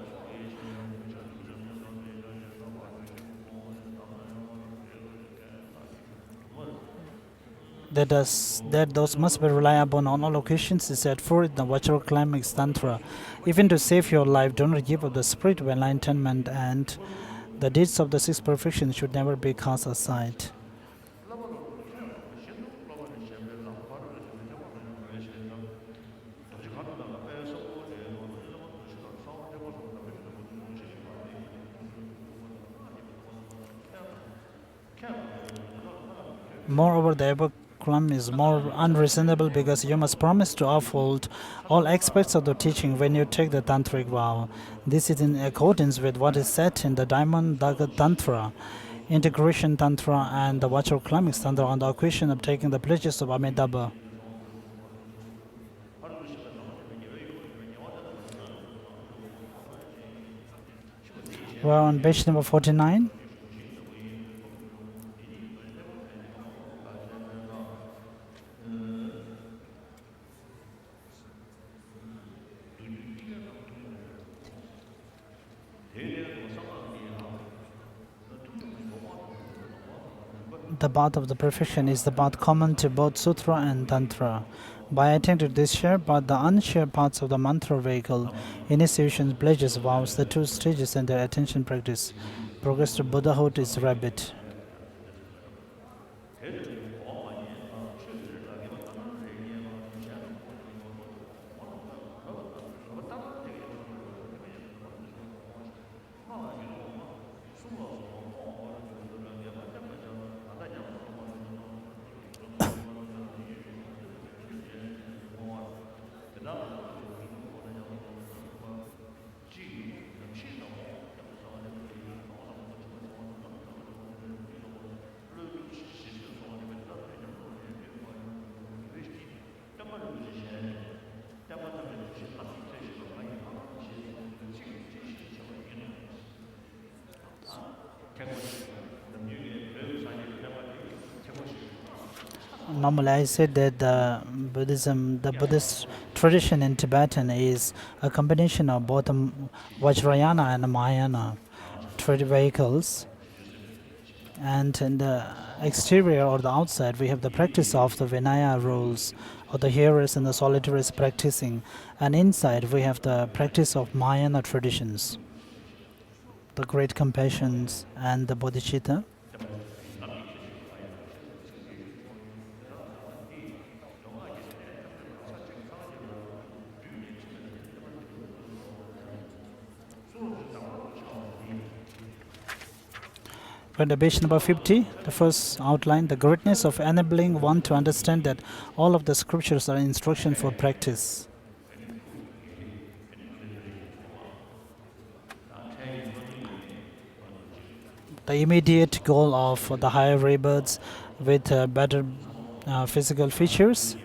That those must be relied upon on all occasions is set forth in the Vajra Climax Tantra. Even to save your life, do not give up the spirit of enlightenment, and the deeds of the 6 perfections should never be cast aside. Moreover, the above column is more unreasonable because you must promise to uphold all aspects of the teaching when you take the tantric vow. This is in accordance with what is said in the Diamond Daga Tantra, Integration Tantra, and the Vajra Climax Tantra on the occasion of taking the pledges of Amitabha. We're on page number 49. The path of the perfection is the path common to both Sutra and Tantra. By attending to this shared path, the unshared paths of the mantra vehicle, initiation, pledges, vows, the two stages and their attention practice, progress to Buddhahood is rapid. Normally, I said that the Buddhist tradition in Tibetan is a combination of both Vajrayana and Mahayana trade vehicles. And in the exterior or the outside, we have the practice of the Vinaya rules, or the hearers and the solitaries practicing. And inside, we have the practice of Mahayana traditions, the great compassions and the bodhicitta. On the page number 50, the first outline, the greatness of enabling one to understand that all of the scriptures are instruction for practice. The immediate goal of the higher rebirths with better physical features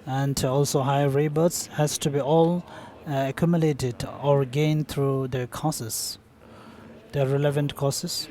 and also higher rebirths has to be all accumulated or gained through their causes, their relevant causes.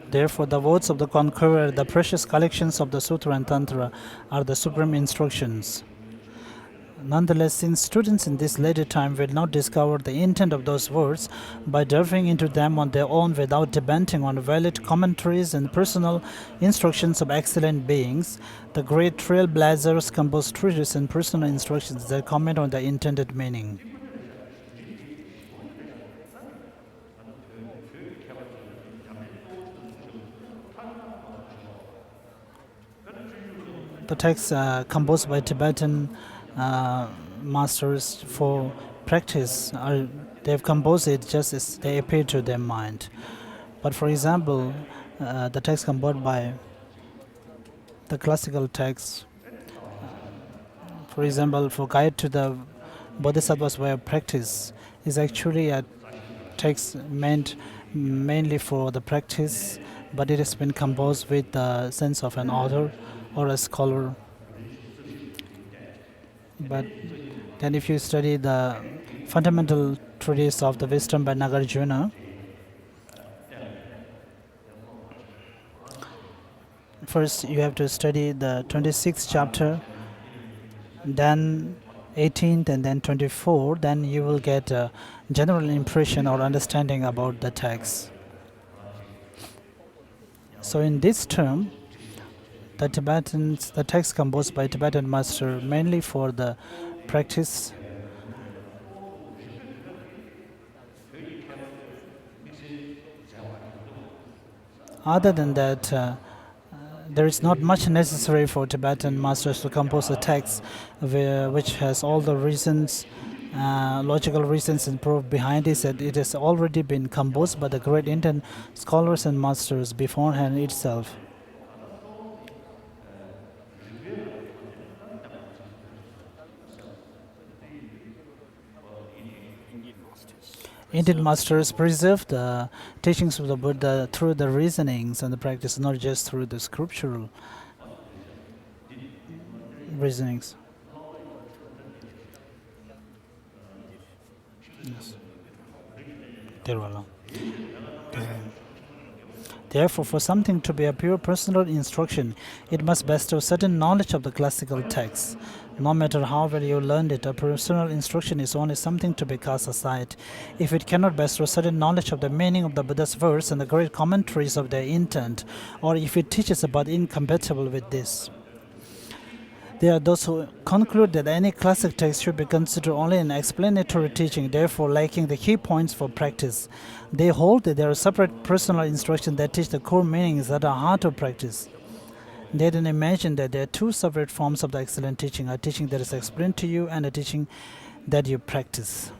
Therefore, the words of the conqueror, the precious collections of the Sutra and Tantra, are the supreme instructions. Nonetheless, since students in this later time will not discover the intent of those words by delving into them on their own without depending on valid commentaries and personal instructions of excellent beings, the great trailblazers compose treatises and personal instructions that comment on the intended meaning. The texts composed by Tibetan masters for practice they have composed it just as they appear to their mind. But for example, the text composed by the classical texts, for example, for Guide to the Bodhisattva's Way of Practice, is actually a text meant mainly for the practice, but it has been composed with the sense of an author or a scholar. But then if you study the fundamental treatise of the wisdom by Nagarjuna, first you have to study the 26th chapter, then 18th and then 24, then you will get a general impression or understanding about the text. So in this term, the text composed by Tibetan master mainly for the practice. Other than that, there is not much necessary for Tibetan masters to compose a text which has all the reasons, logical reasons and proof behind it, that it has already been composed by the great Indian scholars and masters beforehand itself. Indian masters preserve the teachings of the Buddha through the reasonings and the practice, not just through the scriptural reasonings. Yes. Therefore, for something to be a pure personal instruction, it must bestow certain knowledge of the classical texts. No matter how well you learned it, a personal instruction is only something to be cast aside if it cannot bestow certain knowledge of the meaning of the Buddha's verse and the great commentaries of their intent, or if it teaches about incompatible with this. There are those who conclude that any classic text should be considered only an explanatory teaching, therefore lacking the key points for practice. They hold that there are separate personal instructions that teach the core meanings that are hard to practice. They then imagine that there are two separate forms of the excellent teaching, a teaching that is explained to you and a teaching that you practice.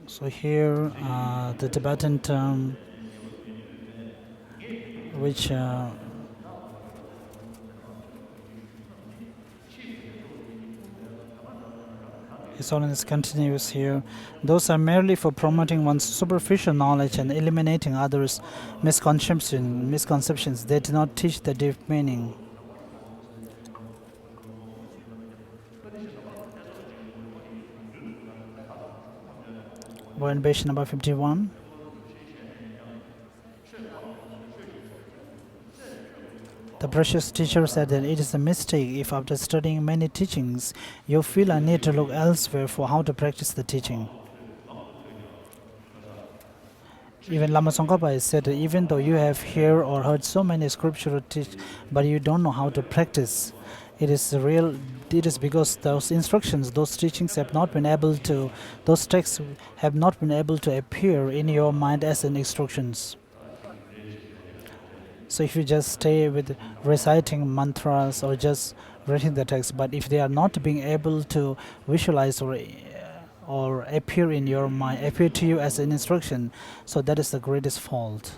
So here, the Tibetan term, which His Holiness continues here, those are merely for promoting one's superficial knowledge and eliminating others' misconceptions. They do not teach the deep meaning. We're in page number 51. The precious teacher said that it is a mistake if after studying many teachings, you feel a need to look elsewhere for how to practice the teaching. Even Lama Tsongkhapa said that even though you have heard or heard so many scriptural teachings, but you don't know how to practice, it is because those instructions, those teachings have not been able to, those texts have not been able to appear in your mind as in instructions. So if you just stay with reciting mantras or just reading the text, but if they are not being able to visualize or appear in your mind, appear to you as an instruction, so that is the greatest fault.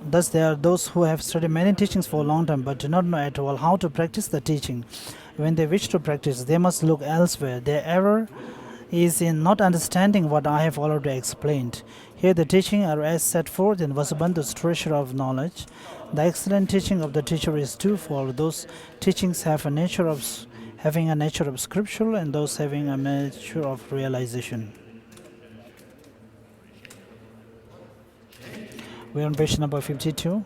Thus, there are those who have studied many teachings for a long time but do not know at all how to practice the teaching. When they wish to practice, they must look elsewhere. Their error is in not understanding what I have already explained. Here the teaching are as set forth in Vasubandhu's treasure of knowledge. The excellent teaching of the teacher is twofold. Those teachings have a nature of having a nature of scriptural and those having a nature of realization. We are on page number 52.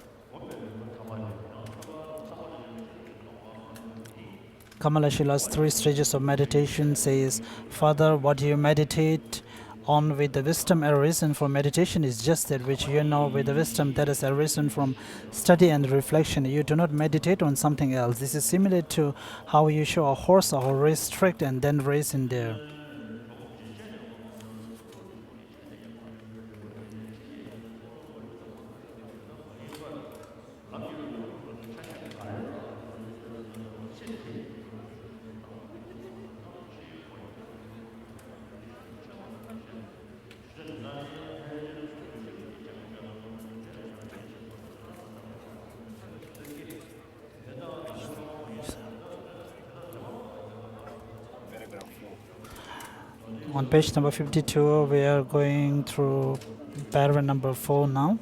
Kamalashila's 3 stages of meditation says, Father, what you meditate on with the wisdom arisen from meditation is just that which you know with the wisdom that is arisen from study and reflection. You do not meditate on something else. This is similar to how you show a horse or race track and then race in there. On page number 52, we are going through paragraph number 4 now.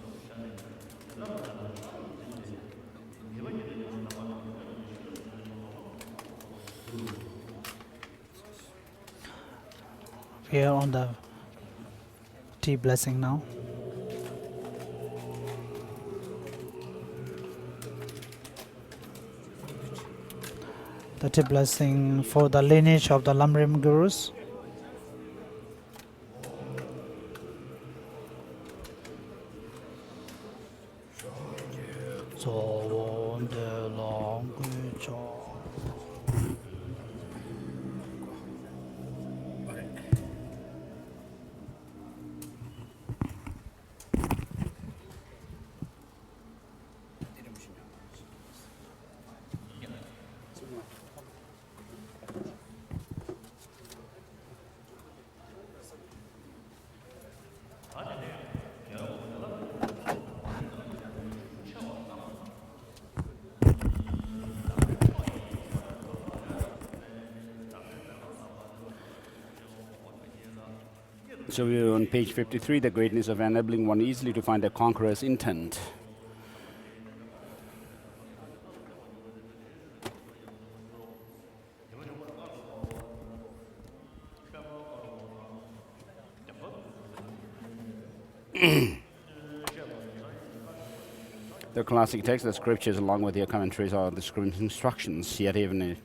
We are on the tea blessing now. The tea blessing for the lineage of the Lamrim Gurus. So we're on page 53, the greatness of enabling one easily to find the conqueror's intent. The classic text, the scriptures, along with their commentaries, are the scripture instructions. Yet even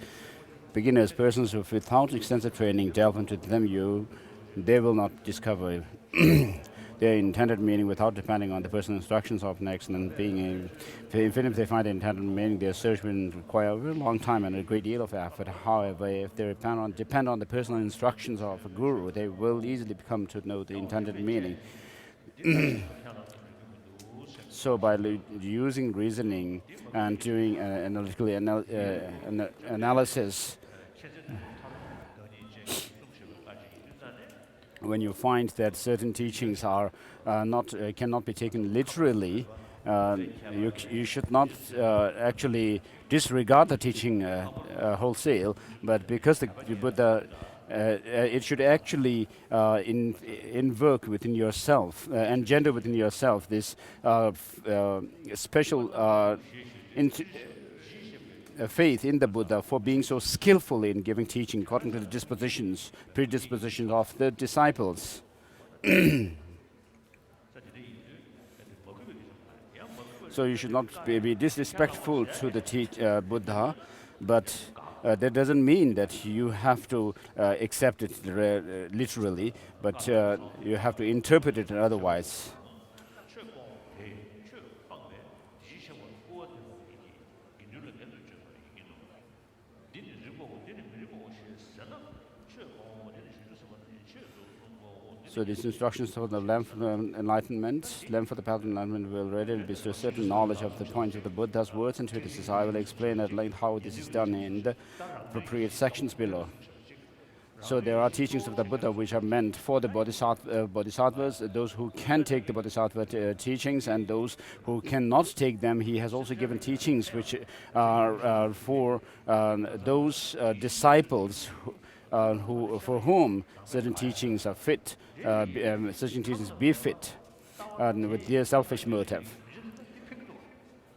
beginners, persons who without extensive training delve into them, they will not discover their intended meaning without depending on the personal instructions of next and being even if they find the intended meaning, their search will require a very long time and a great deal of effort. However, if they depend on the personal instructions of a guru, they will easily come to know the intended meaning. So by using reasoning and doing analytical analysis, when you find that certain teachings are cannot be taken literally, you should not actually disregard the teaching wholesale, but because the Buddha it should actually invoke within yourself, engender within yourself this special faith in the Buddha for being so skillful in giving teaching according to the predispositions of the disciples. So you should not be disrespectful to the Buddha, but that doesn't mean that you have to accept it literally, but you have to interpret it otherwise. So these instructions for the lamp for the enlightenment, lamp for the path of enlightenment will readily be to a certain knowledge of the point of the Buddha's words and treatises. I will explain at length how this is done in the appropriate sections below. So there are teachings of the Buddha which are meant for the bodhisattvas, those who can take the bodhisattva teachings and those who cannot take them. He has also given teachings which are for those disciples for whom certain teachings are fit, certain teachings be fit, with their selfish motive.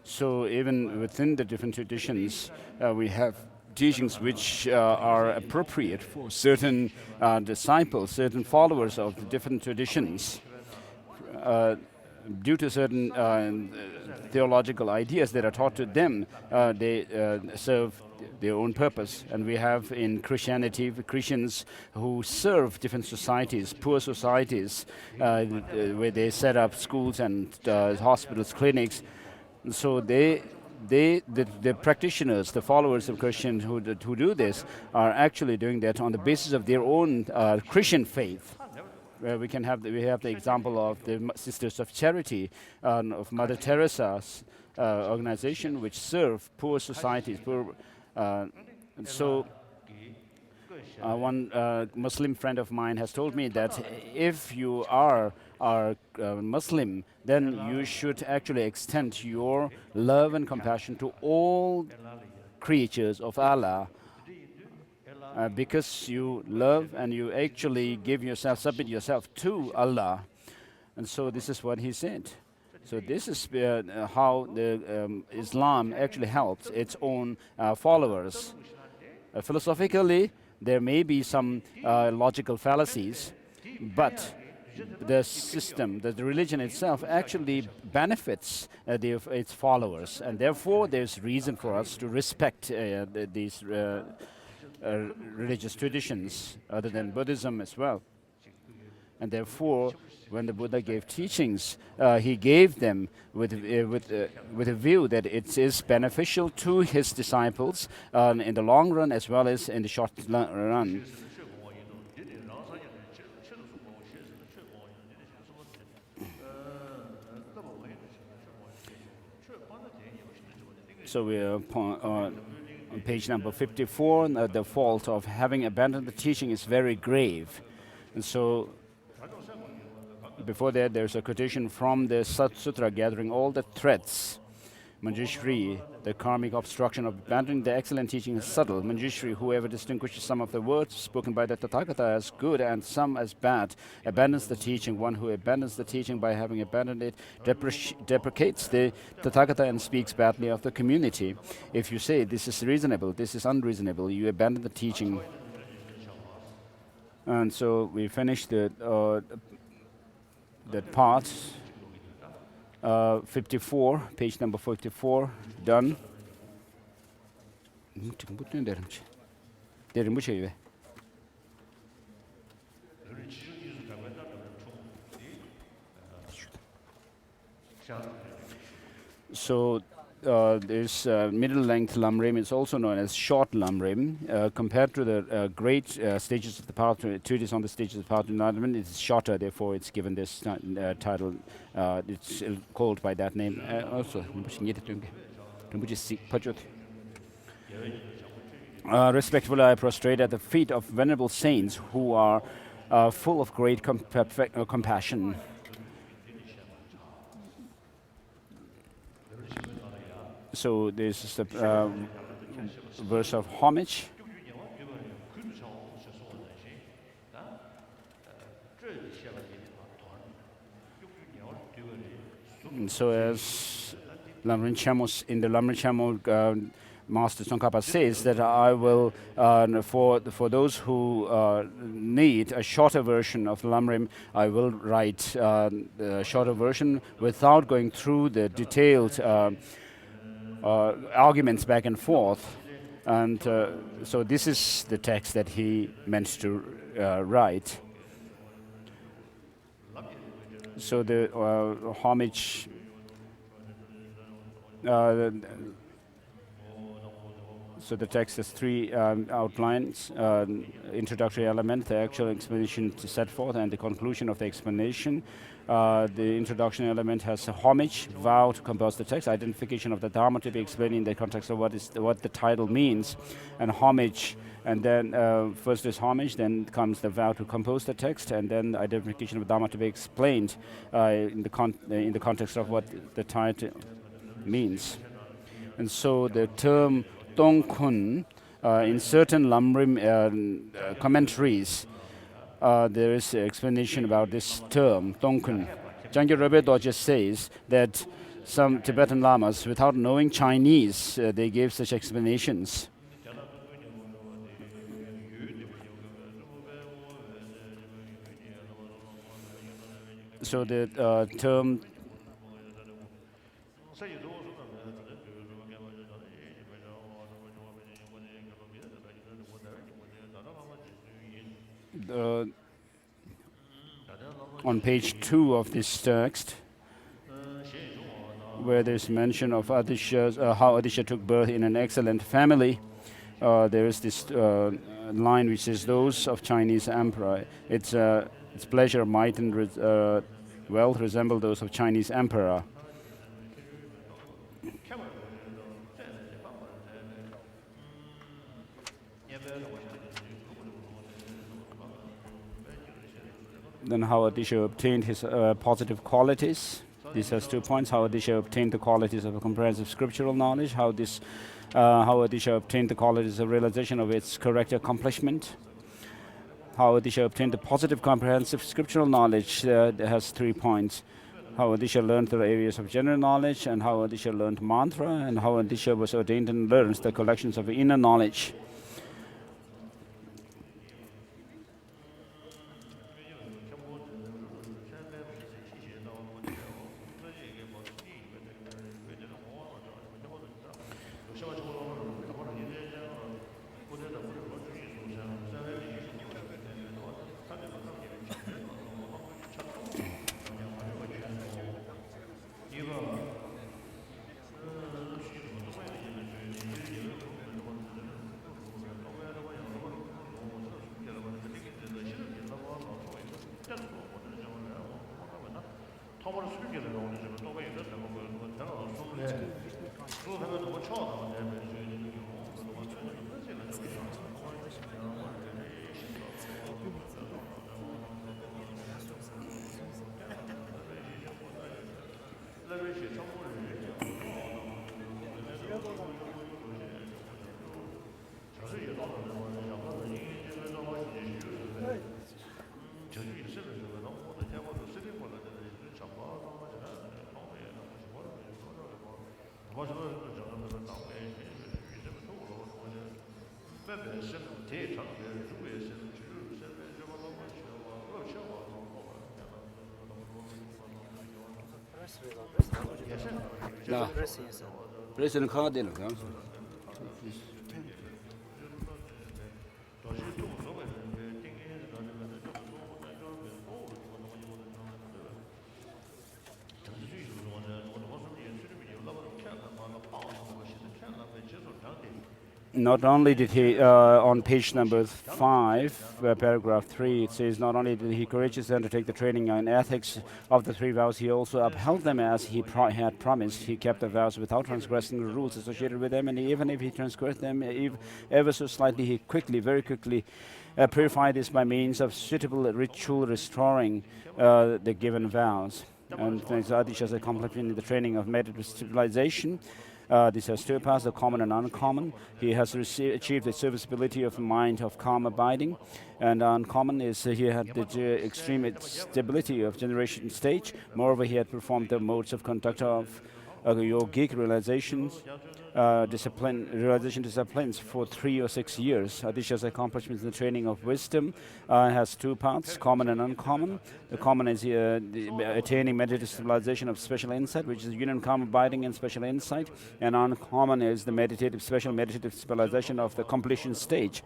So even within the different traditions, we have teachings which are appropriate for certain disciples, certain followers of the different traditions. Due to certain theological ideas that are taught to them, they serve their own purpose. And we have in Christianity Christians who serve different societies, poor societies, where they set up schools and hospitals, clinics. So the practitioners, the followers of Christians who do this, are actually doing that on the basis of their own Christian faith. We have the example of the Sisters of Charity, of Mother Teresa's organization, which serve poor societies. One Muslim friend of mine has told me that if you are Muslim, then you should actually extend your love and compassion to all creatures of Allah, because you love and you actually submit yourself to Allah. And so this is what he said. So this is how the Islam actually helps its own followers. Philosophically, there may be some logical fallacies, but the system, the religion itself actually benefits its followers, and therefore there's reason for us to respect these religious traditions, other than Buddhism as well. And therefore, when the Buddha gave teachings, he gave them with a view that it is beneficial to his disciples in the long run as well as in the short run. So we are on page number 54. The fault of having abandoned the teaching is very grave. And so before that, there's a quotation from the Sutra gathering all the threads. Manjushri, the karmic obstruction of abandoning the excellent teaching is subtle. Manjushri, whoever distinguishes some of the words spoken by the Tathagata as good and some as bad, abandons the teaching. One who abandons the teaching by having abandoned it deprecates the Tathagata and speaks badly of the community. If you say this is reasonable, this is unreasonable, you abandon the teaching. And so we finished that part. 54, page number 54, done. So this middle-length Lamrim is also known as short Lamrim. Compared to the great stages of the path, treatise on the stages of the path to enlightenment, it's shorter, therefore it's given this title. It's called by that name. Respectfully, I prostrate at the feet of venerable saints who are full of great compassion. So this is the verse of homage. And so as Lamrim Chamos, in the Lamrim Chamo, Master Tsongkhapa says that I will, for those who need a shorter version of Lamrim, I will write the shorter version without going through the detailed arguments back and forth. And so this is the text that he meant to write. So the homage, so the text has three outlines: introductory element, the actual explanation to set forth, and the conclusion of the explanation. The introduction element has a homage, vow to compose the text, identification of the Dharma to be explained in the context of what the title means, and homage. And then first is homage, then comes the vow to compose the text, and then identification of Dharma to be explained in the context of what the title means. And so the term Tongkhun, in certain Lamrim commentaries, there is an explanation about this term, Tongkhun. Jangchup Lamrim just says that some Tibetan Lamas, without knowing Chinese, they gave such explanations. So the term on page 2 of this text, where there's mention of how Adisha took birth in an excellent family, there is this line which says, "Those of Chinese emperor, its pleasure, might, and wealth resemble those of Chinese emperor." Then how Adisha obtained his positive qualities. This has 2 points: how Adisha obtained the qualities of a comprehensive scriptural knowledge, how Adisha obtained the qualities of realization of its correct accomplishment. How Adisha obtained the positive comprehensive scriptural knowledge has 3 points: how Adisha learned the areas of general knowledge, and how Adisha learned mantra, and how Adisha was ordained and learns the collections of inner knowledge. No. President Cardinal. Not only did he, on page number 5, paragraph 3, it says, not only did he courageously undertake the training in ethics of the 3 vows, he also upheld them as he had promised. He kept the vows without transgressing the rules associated with them, and even if he transgressed them ever so slightly, he very quickly purified this by means of suitable ritual restoring the given vows. And thanks to Adisha's accomplishment in the training of meditative civilization, this has two paths, the common and uncommon. He has achieved the serviceability of mind of calm abiding, and uncommon is he had the extreme stability of generation stage. Moreover, he had performed the modes of conduct of yogic realization disciplines for 3 or 6 years. Adisha's accomplishments in the training of wisdom has two parts, common and uncommon. The common is attaining meditative civilization of special insight, which is union, calm abiding, and special insight. And uncommon is the special meditative civilization of the completion stage.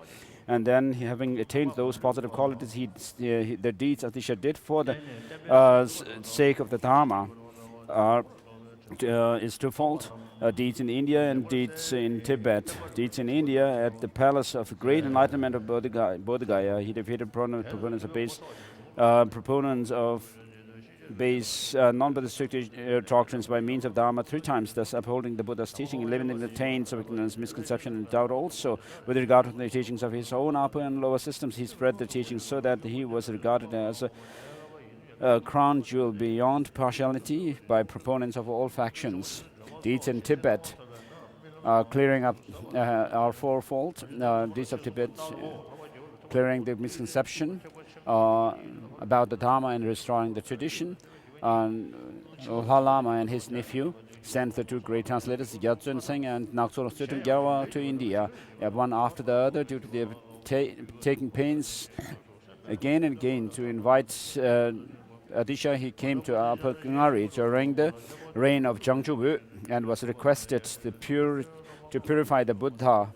And then, having attained those positive qualities, the deeds Adisha did for the sake of the Dharma is twofold. Deeds in India and deeds in Tibet. Deeds in India, at the palace of great enlightenment of Bodh Gaya, he defeated proponents of base non-Buddhist doctrines by means of Dharma 3 times, thus upholding the Buddha's teaching, eliminating the taints of ignorance, misconception, and doubt. Also, with regard to the teachings of his own upper and lower systems, he spread the teachings so that he was regarded as a crown jewel beyond partiality by proponents of all factions. Deeds in Tibet, clearing up our fourfold. Deeds of Tibet, clearing the misconception about the Dharma and restoring the tradition. Lama and his nephew sent the 2 great translators, Yatsun Singh and Naksul Gyalwa, to India, one after the other, due to their taking pains again and again to invite Adisha. He came to Upper Ngari during the reign of Jangchup and was requested to purify the Buddha,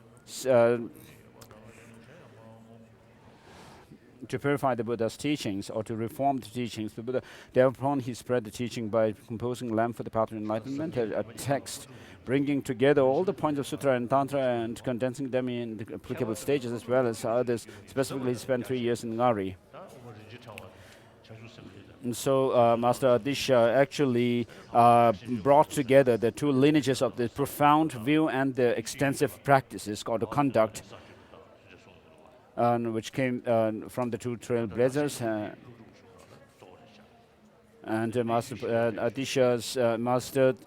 to purify the Buddha's teachings, or to reform the teachings. The Buddha, thereupon, he spread the teaching by composing a lamp for the path of enlightenment, a text bringing together all the points of Sutra and Tantra and condensing them in the applicable stages as well as others. Specifically, he spent 3 years in Ngari. And so Master Adisha actually brought together the 2 lineages of the profound view and the extensive practices called the conduct, which came from the 2 trailblazers. And Master Adisha's mastered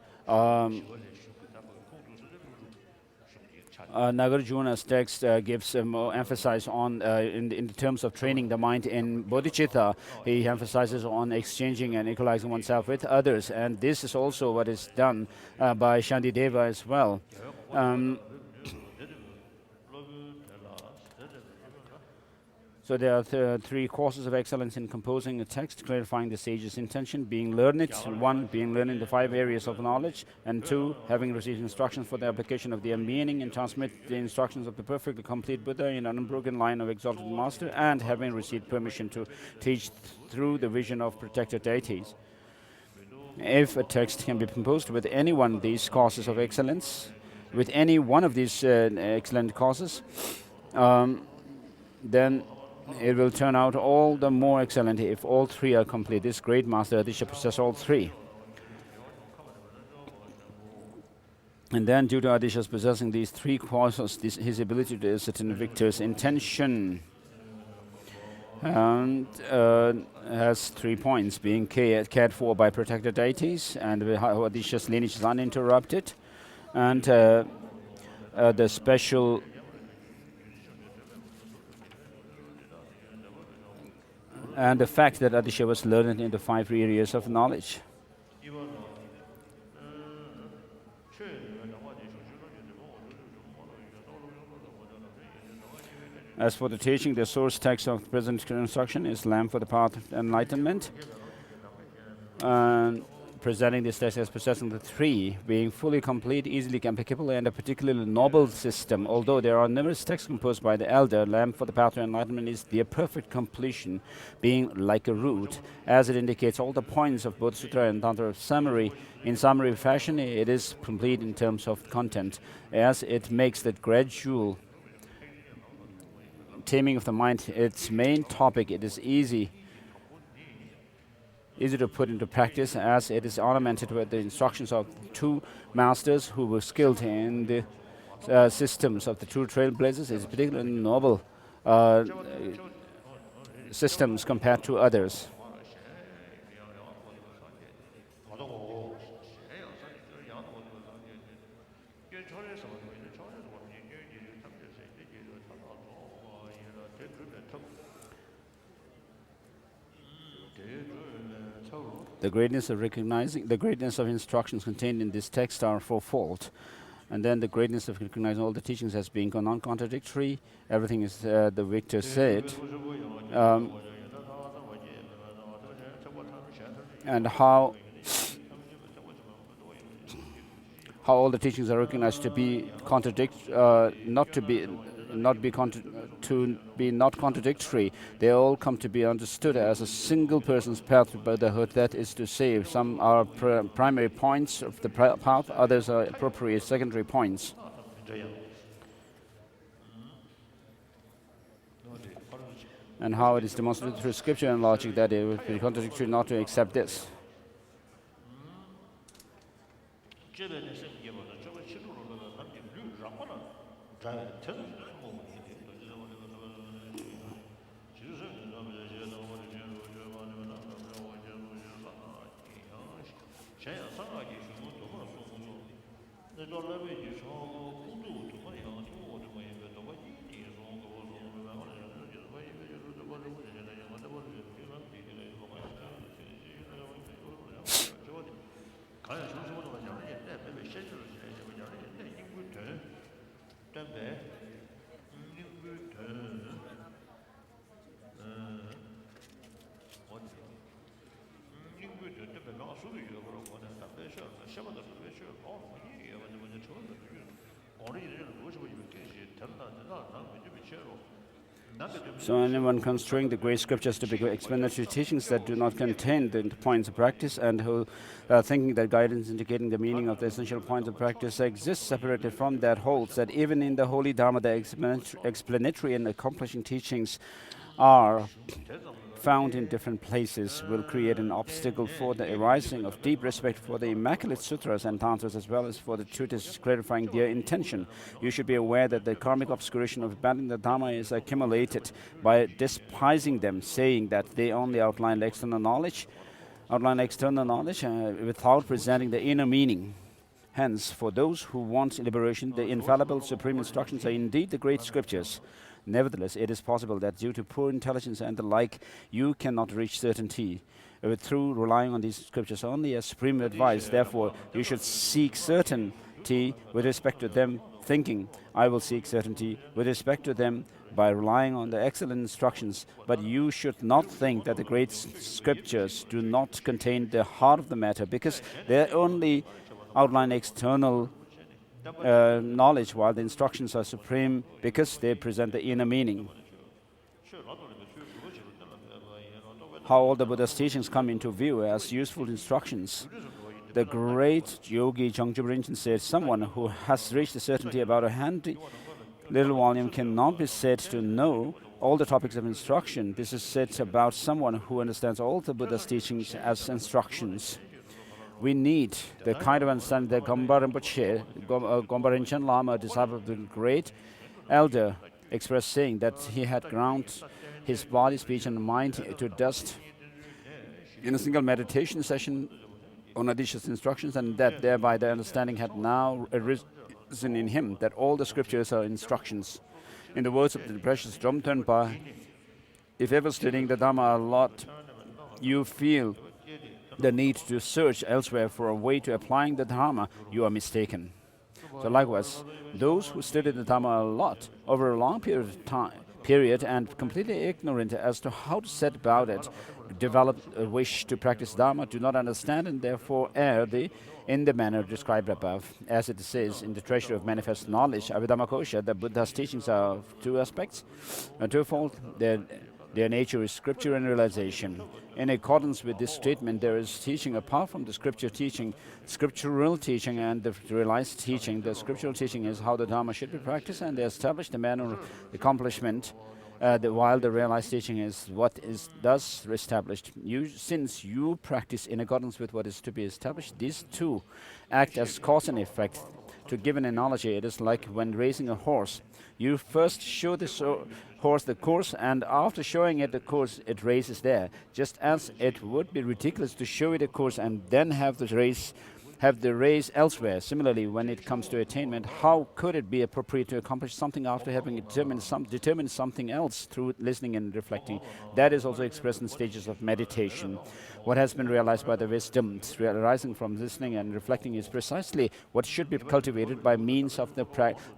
Nagarjuna's text gives more emphasis on, in terms of training the mind in bodhicitta. He emphasizes on exchanging and equalizing oneself with others, and this is also what is done by Shantideva as well. So there are 3 courses of excellence in composing a text, clarifying the sage's intention, being learned, 1, being learned in the 5 areas of knowledge, and 2, having received instructions for the application of their meaning and transmit the instructions of the perfectly complete Buddha in an unbroken line of exalted master, and having received permission to teach through the vision of protected deities. If a text can be composed with any one of these courses of excellence, with any one of these excellent courses, then it will turn out all the more excellent if all 3 are complete. This great master Adisha possesses all 3. And then, due to Adisha's possessing these 3 courses, his ability to ascertain victor's intention and has 3 points, being cared for by protected deities, and Adisha's lineage is uninterrupted. and the special and the fact that Adisha was learned in the 5 areas of knowledge. As for the teaching, the source text of the present instruction is Lamb for the Path of Enlightenment. And presenting this text as possessing the 3, being fully complete, easily applicable, and a particularly noble system. Although there are numerous texts composed by the elder, Lamb for the Path to Enlightenment is their perfect completion, being like a root, as it indicates all the points of both Sutra and Tantra summary. In summary fashion, it is complete in terms of content, as it makes that gradual taming of the mind its main topic. It is easy to put into practice, as it is ornamented with the instructions of 2 masters who were skilled in the systems of the 2 trailblazers. It's particularly noble systems compared to others. The greatness of recognizing, the greatness of instructions contained in this text are fourfold. And then the greatness of recognizing all the teachings as being non-contradictory. Everything is, the victor said. And how all the teachings are recognized to be not contradictory. They all come to be understood as a single person's path to Buddhahood, that is to say, some are primary points of the path, others are appropriate secondary points. And how it is demonstrated through scripture and logic that it would be contradictory not to accept this. So anyone construing the great scriptures to be explanatory teachings that do not contain the points of practice, and who thinking that guidance indicating the meaning of the essential points of practice exists separated from that, holds that even in the holy Dharma the explanatory and accomplishing teachings are found in different places, will create an obstacle for the arising of deep respect for the immaculate sutras and tantras, as well as for the treatises clarifying their intention. You should be aware that the karmic obscuration of abandoning the Dharma is accumulated by despising them, saying that they only outline external knowledge without presenting the inner meaning. Hence, for those who want liberation, the infallible supreme instructions are indeed the great scriptures. Nevertheless, it is possible that due to poor intelligence and the like, you cannot reach certainty through relying on these scriptures only as supreme advice. Therefore, you should seek certainty with respect to them, thinking, I will seek certainty with respect to them by relying on the excellent instructions. But you should not think that the great scriptures do not contain the heart of the matter, because they only outline external knowledge, while the instructions are supreme because they present the inner meaning. How all the Buddha's teachings come into view as useful instructions. The great yogi Jangchup Lamrim said, someone who has reached the certainty about a handy little volume cannot be said to know all the topics of instruction. This is said about someone who understands all the Buddha's teachings as instructions. We need the kind of understanding that Gompa Rinpoche, Gompa Rinchen Lama, a disciple of the great elder, expressed, saying that he had ground his body, speech and mind to dust in a single meditation session unadicious instructions, and that thereby the understanding had now arisen in him that all the scriptures are instructions. In the words of the precious Dromtenpa, if ever studying the Dhamma a lot, you feel the need to search elsewhere for a way to applying the Dhamma, you are mistaken. So likewise, those who study the Dhamma a lot over a long period and completely ignorant as to how to set about it, develop a wish to practice Dharma, do not understand and therefore err in the manner described above. As it says in the Treasury of Manifest Knowledge, Abhidhammakosha, the Buddha's teachings are of two aspects, twofold. Their nature is scripture and realization. In accordance with this statement, there is teaching apart from the scripture teaching, scriptural teaching and the realized teaching. The scriptural teaching is how the Dharma should be practiced, and they establish the manner of accomplishment, while the realized teaching is what is thus established. Since you practice in accordance with what is to be established, these two act as cause and effect. To give an analogy, it is like when racing a horse. You first show the horse the course, and after showing it the course, it races there. Just as it would be ridiculous to show it a course and then have the race elsewhere. Similarly, when it comes to attainment, how could it be appropriate to accomplish something after having determined something else through listening and reflecting? That is also expressed in stages of meditation. What has been realized by the wisdom arising from listening and reflecting is precisely what should be cultivated by means of the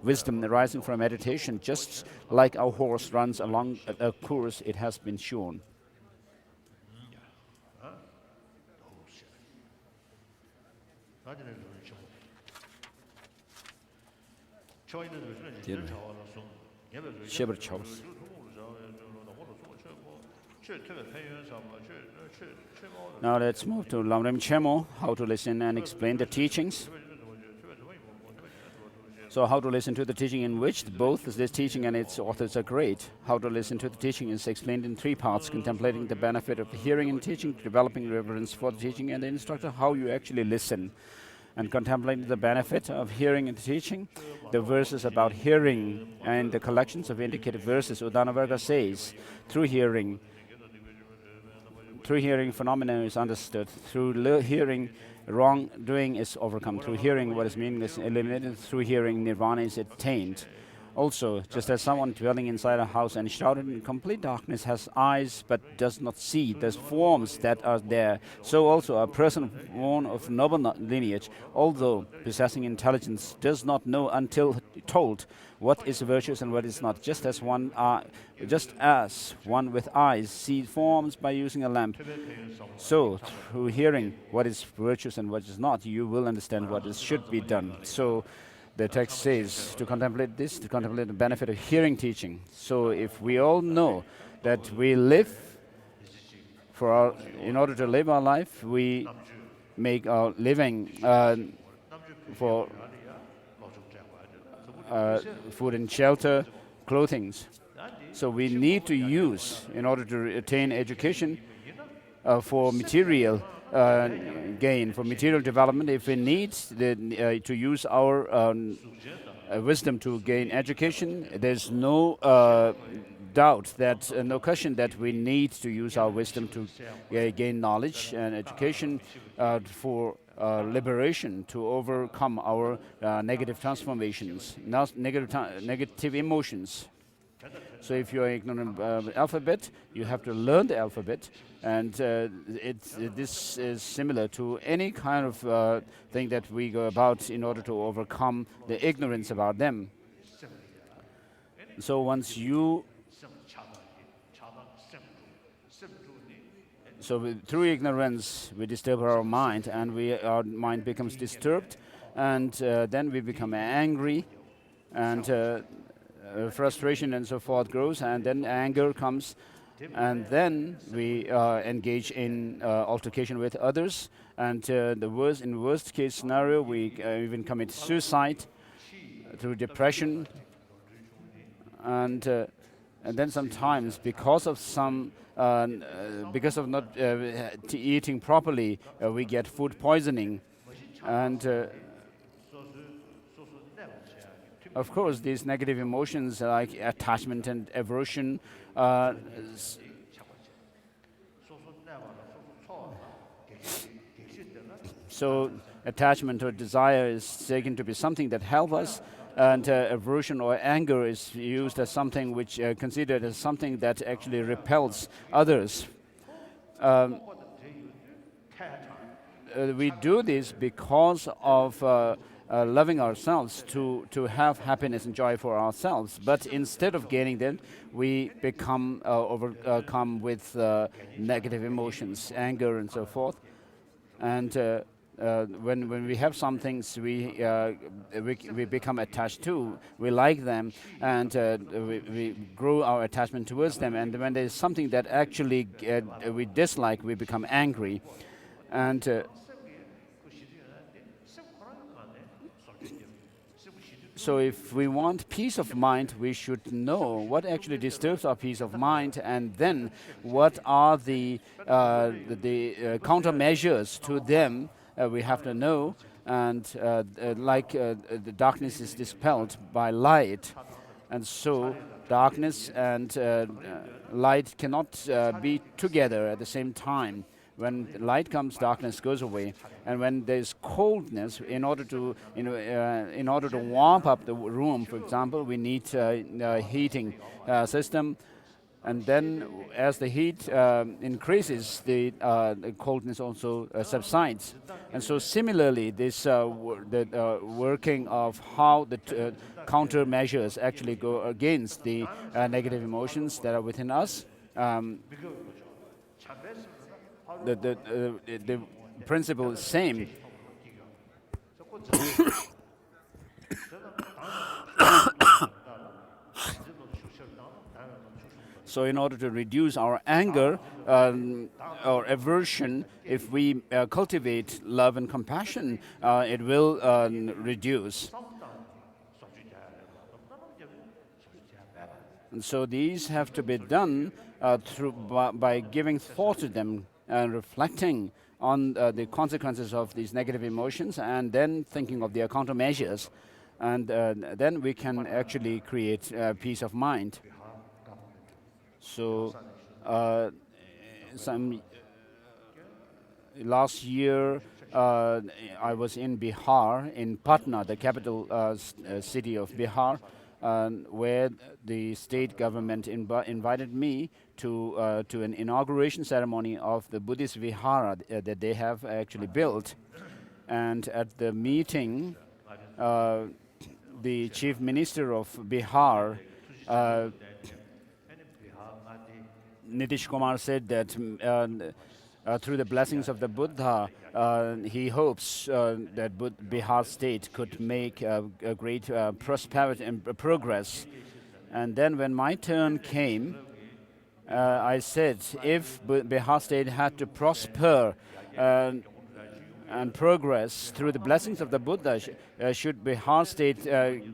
wisdom arising from meditation, just like our horse runs along a course it has been shown. Now let's move to Lamrim Chemo, how to listen and explain the teachings. So how to listen to the teaching in which both this teaching and its authors are great. How to listen to the teaching is explained in three parts: contemplating the benefit of the hearing and teaching, developing reverence for the teaching and the instructor, how you actually listen. And contemplating the benefit of hearing and teaching, the verses about hearing and the collections of indicative verses, Udanavarga says, through hearing phenomena is understood. Through hearing, wrongdoing is overcome. Through hearing, what is meaningless is eliminated. Through hearing, nirvana is attained. Also, just as someone dwelling inside a house and shrouded in complete darkness has eyes but does not see the forms that are there, so also a person born of noble lineage, although possessing intelligence, does not know until told what is virtuous and what is not. Just as one with eyes sees forms by using a lamp, so through hearing what is virtuous and what is not, you will understand what should be done. So the text says to contemplate this, to contemplate the benefit of hearing teaching. So if we all know that we live in order to live our life, we make our living for food and shelter, clothing. So we need to use, in order to attain education, for material gain, for material development. If we need to use our wisdom to gain education, there's no doubt that, no question that we need to use our wisdom to gain knowledge and education for liberation, to overcome our negative transformations, negative emotions. So if you are ignorant of the alphabet, you have to learn the alphabet, and this is similar to any kind of thing that we go about in order to overcome the ignorance about them. So through ignorance, we disturb our mind, and our mind becomes disturbed, and then we become angry, and frustration and so forth grows, and then anger comes, and then we engage in altercation with others, and in worst case scenario, we even commit suicide through depression, and then sometimes because of not eating properly, we get food poisoning, and of course, these negative emotions like attachment and aversion So attachment or desire is taken to be something that helps us, and aversion or anger is used as something which considered as something that actually repels others. We do this because of loving ourselves, to have happiness and joy for ourselves. But instead of gaining them, we become overcome with negative emotions, anger, and so forth. And when we have some things we become attached to, we like them, and we grow our attachment towards them. And when there is something that actually we dislike, we become angry. And so if we want peace of mind, we should know what actually disturbs our peace of mind, and then what are the countermeasures to them. We have to know, and the darkness is dispelled by light, and so darkness and light cannot be together at the same time. When light comes, darkness goes away, and when there's coldness, in order to warm up the room, for example, we need a heating system, and then as the heat increases, the coldness also subsides. And so similarly, this working of how the countermeasures actually go against the negative emotions that are within us. The principle is same. So in order to reduce our anger or aversion, if we cultivate love and compassion, it will reduce. And so these have to be done by giving thought to them and reflecting on the consequences of these negative emotions, and then thinking of their countermeasures. And then we can actually create peace of mind. So last year, I was in Bihar, in Patna, the capital city of Bihar, where the state government invited me to an inauguration ceremony of the Buddhist vihara that they have actually built. And at the meeting, the chief minister of Bihar, Nitish Kumar, said that through the blessings of the Buddha, he hopes that Bihar state could make a great prosperity and progress. And then when my turn came, I said, if Bihar state had to prosper and progress through the blessings of the Buddha, should Bihar state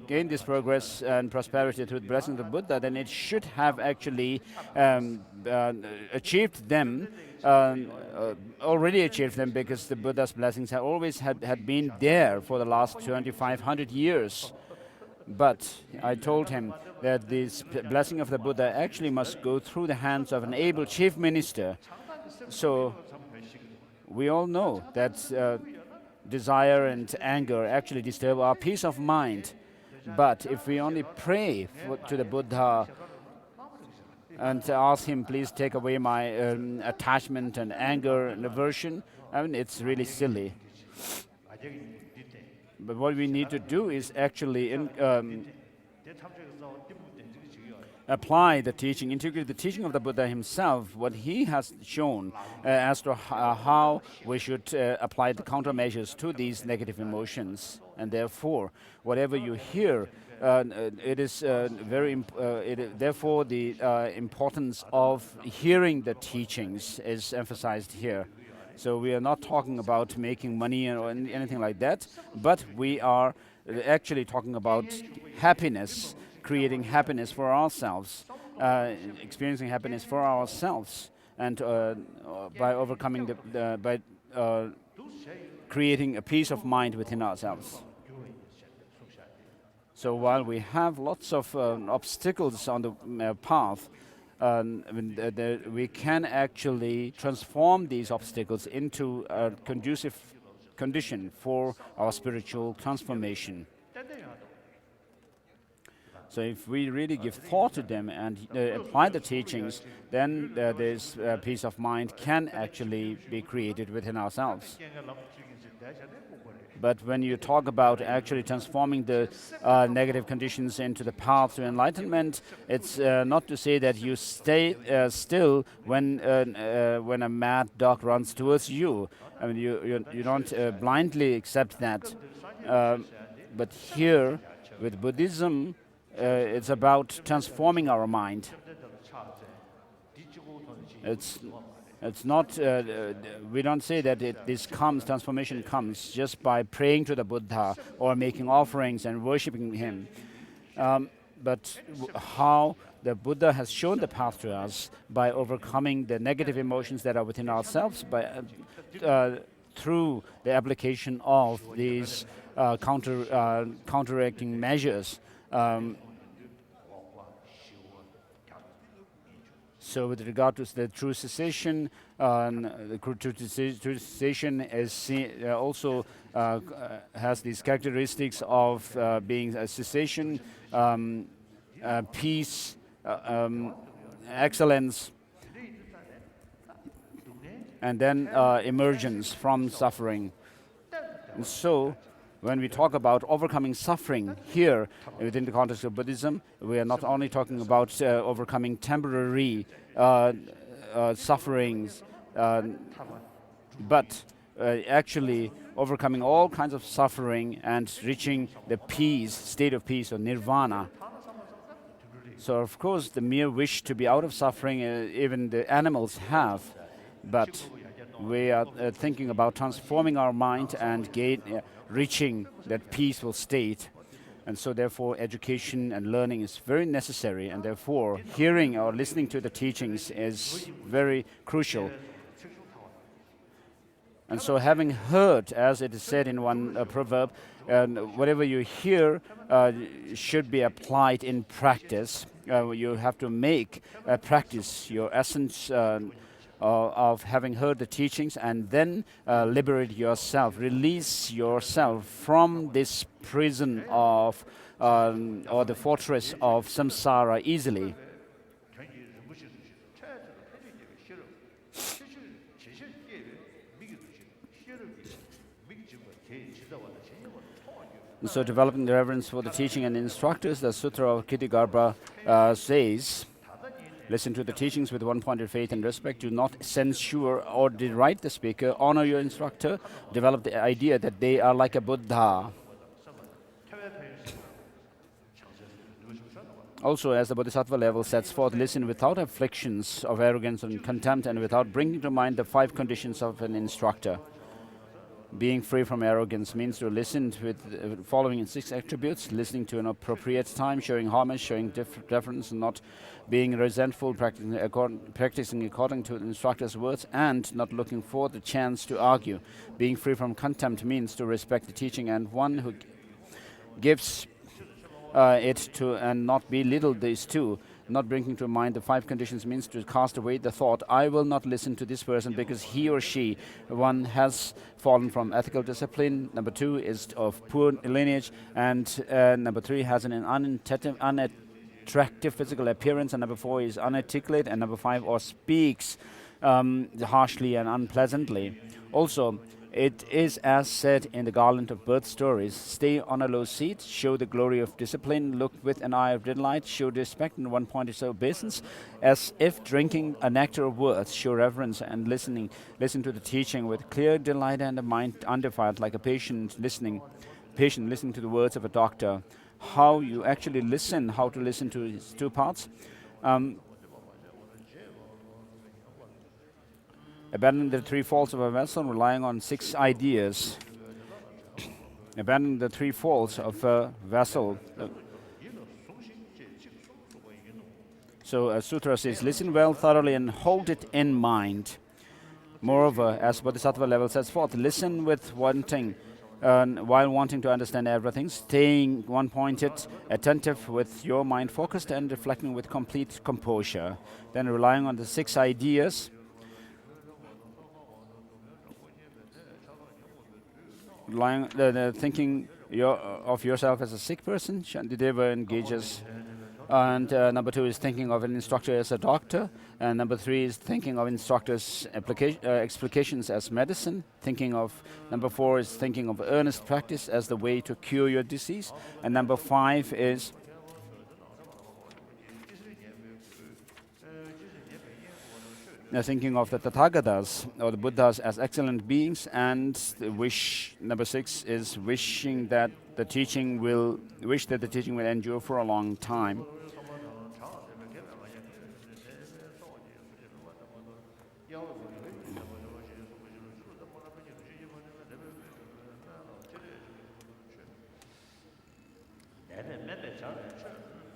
gain this progress and prosperity through the blessings of the Buddha, then it should have actually achieved them, already achieved them, because the Buddha's blessings have always had been there for the last 2,500 years. But I told him that this blessing of the Buddha actually must go through the hands of an able chief minister. So we all know that desire and anger actually disturb our peace of mind. But if we only pray to the Buddha and ask him, please take away my attachment and anger and aversion, I mean, it's really silly. But what we need to do is actually apply the teaching, integrate the teaching of the Buddha himself, what he has shown as to how we should apply the countermeasures to these negative emotions. And therefore, whatever you hear, it is therefore the importance of hearing the teachings is emphasized here. So we are not talking about making money or anything like that, but we are actually talking about happiness, creating happiness for ourselves, experiencing happiness for ourselves, and by overcoming by creating a peace of mind within ourselves. So while we have lots of obstacles on the path, we can actually transform these obstacles into conducive condition for our spiritual transformation. So if we really give thought to them and apply the teachings, then this peace of mind can actually be created within ourselves. But when you talk about actually transforming the negative conditions into the path to enlightenment, it's not to say that you stay still when a mad dog runs towards you. I mean, you don't blindly accept that. But here, with Buddhism, it's about transforming our mind. It's not, we don't say that transformation comes just by praying to the Buddha or making offerings and worshipping him. But how the Buddha has shown the path to us by overcoming the negative emotions that are within ourselves through the application of these counteracting measures. So with regard to the true cessation, the true cessation is also has these characteristics of being a cessation, peace, excellence, and then emergence from suffering. And so when we talk about overcoming suffering here within the context of Buddhism, we are not only talking about overcoming temporary sufferings, but actually overcoming all kinds of suffering and reaching the peace, state of peace or nirvana. So of course the mere wish to be out of suffering even the animals have, but we are thinking about transforming our mind and reaching that peaceful state. And so therefore education and learning is very necessary, and therefore hearing or listening to the teachings is very crucial. And so having heard, as it is said in one proverb, whatever you hear should be applied in practice. You have to make practice your essence of having heard the teachings, and then liberate yourself, release yourself from this prison of or the fortress of samsara easily. And so developing the reverence for the teaching and instructors, the Sutra of Kittigarbha says, listen to the teachings with one-pointed faith and respect. Do not censure or deride the speaker. Honor your instructor. Develop the idea that they are like a Buddha. Also, as the Bodhisattva level sets forth, listen without afflictions of arrogance and contempt, and without bringing to mind the 5 conditions of an instructor. Being free from arrogance means to listen with following in 6 attributes: listening to an appropriate time, showing homage, showing deference, and not being resentful, practicing according to the instructor's words, and not looking for the chance to argue. Being free from contempt means to respect the teaching and one who gives it to, and not belittle these two. Not bringing to mind the 5 conditions means to cast away the thought, I will not listen to this person because he or she, one, has fallen from ethical discipline, number 2 is of poor lineage, and number 3 has an unattractive physical appearance, and number 4 is unarticulate, and number 5 or speaks harshly and unpleasantly. Also, it is as said in the Garland of Birth Stories, stay on a low seat, show the glory of discipline, look with an eye of delight, show respect and one-pointed obeisance, as if drinking a nectar of words, show reverence and listen to the teaching with clear delight and a mind undefiled, like a patient listening to the words of a doctor. How you actually listen, how to listen to its 2 parts. Abandoning the 3 faults of a vessel, relying on 6 ideas. Abandoning the 3 faults of a vessel. So a sutra says, listen well, thoroughly, and hold it in mind. Moreover, as Bodhisattva level sets forth, listen with while wanting to understand everything, staying one-pointed, attentive with your mind focused, and reflecting with complete composure. Then relying on the 6 ideas. Thinking of yourself as a sick person, Shantideva engages. And number 2 is thinking of an instructor as a doctor. And number 3 is thinking of instructors' explications as medicine. Number 4 is thinking of earnest practice as the way to cure your disease. And number 5 is thinking of the Tathagatas or the Buddhas as excellent beings, and number 6 is wishing that the teaching will endure for a long time.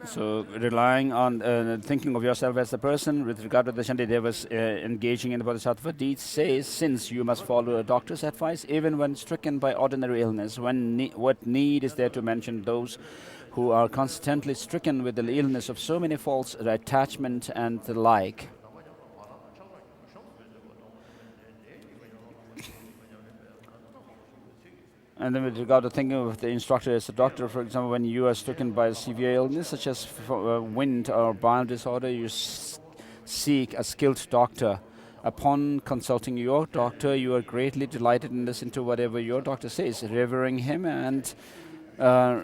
So relying on thinking of yourself as a person with regard to the Shantidevas engaging in the Bodhisattva deeds says, since you must follow a doctor's advice even when stricken by ordinary illness, what need is there to mention those who are constantly stricken with the illness of so many faults, attachment and the like. And then with regard to thinking of the instructor as a doctor, for example, when you are stricken by a severe illness such as wind or bile disorder, you seek a skilled doctor. Upon consulting your doctor, you are greatly delighted and listen to whatever your doctor says, revering him and her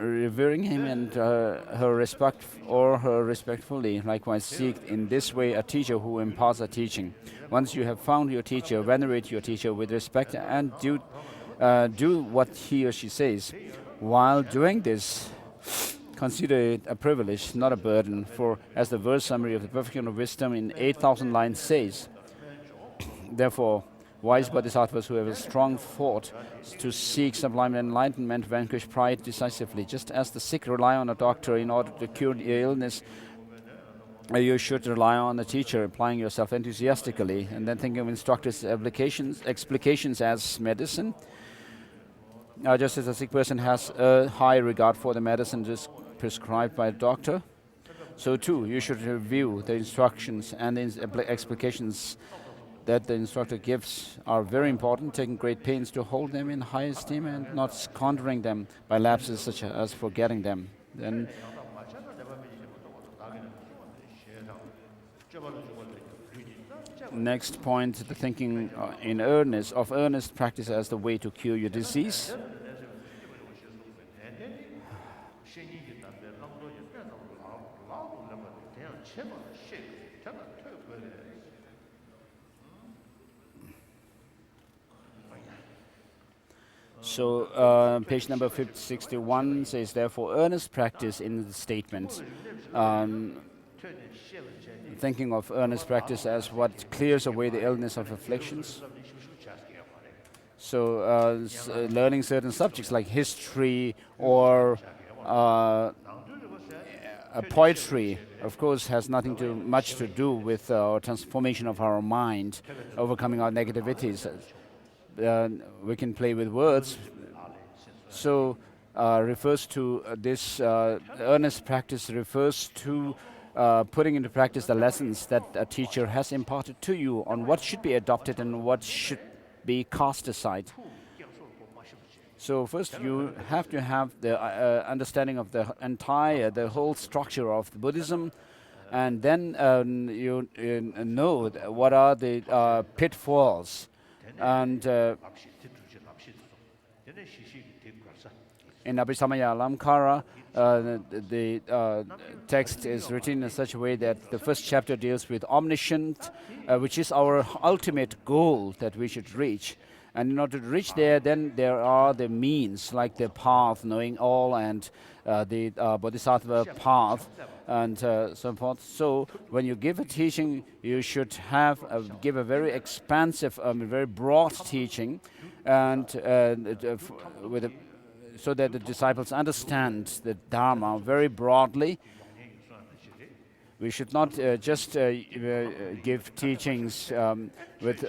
respectfully. Likewise, seek in this way a teacher who imparts a teaching. Once you have found your teacher, venerate your teacher with respect and do what he or she says. While doing this, consider it a privilege, not a burden, for as the verse summary of the Perfection of Wisdom in 8,000 lines says, therefore, wise bodhisattvas who have a strong thought to seek sublime enlightenment vanquish pride decisively. Just as the sick rely on a doctor in order to cure the illness, you should rely on a teacher, applying yourself enthusiastically, and then think of instructors' explications as medicine. Just as a sick person has a high regard for the medicine prescribed by a doctor, so too you should review the instructions and explications that the instructor gives are very important, taking great pains to hold them in high esteem and not squandering them by lapses such as forgetting them. Then next point, the thinking of earnest practice as the way to cure your disease. So page number 61 says, therefore, earnest practice in the statement. Thinking of earnest practice as what clears away the illness of afflictions. So learning certain subjects like history or poetry, of course, has nothing much to do with transformation of our mind, overcoming our negativities. We can play with words. So refers to this earnest practice refers to putting into practice the lessons that a teacher has imparted to you on what should be adopted and what should be cast aside. So first you have to have the understanding of the whole structure of the Buddhism, and then you know what are the pitfalls. And in Abhisamaya Alamkara, the text is written in such a way that the first chapter deals with omniscient, which is our ultimate goal that we should reach. And in order to reach there, then there are the means, like the path, knowing all, and the bodhisattva path, and so forth. So when you give a teaching, you should give a very expansive, very broad teaching, and so that the disciples understand the Dharma very broadly. We should not just give teachings with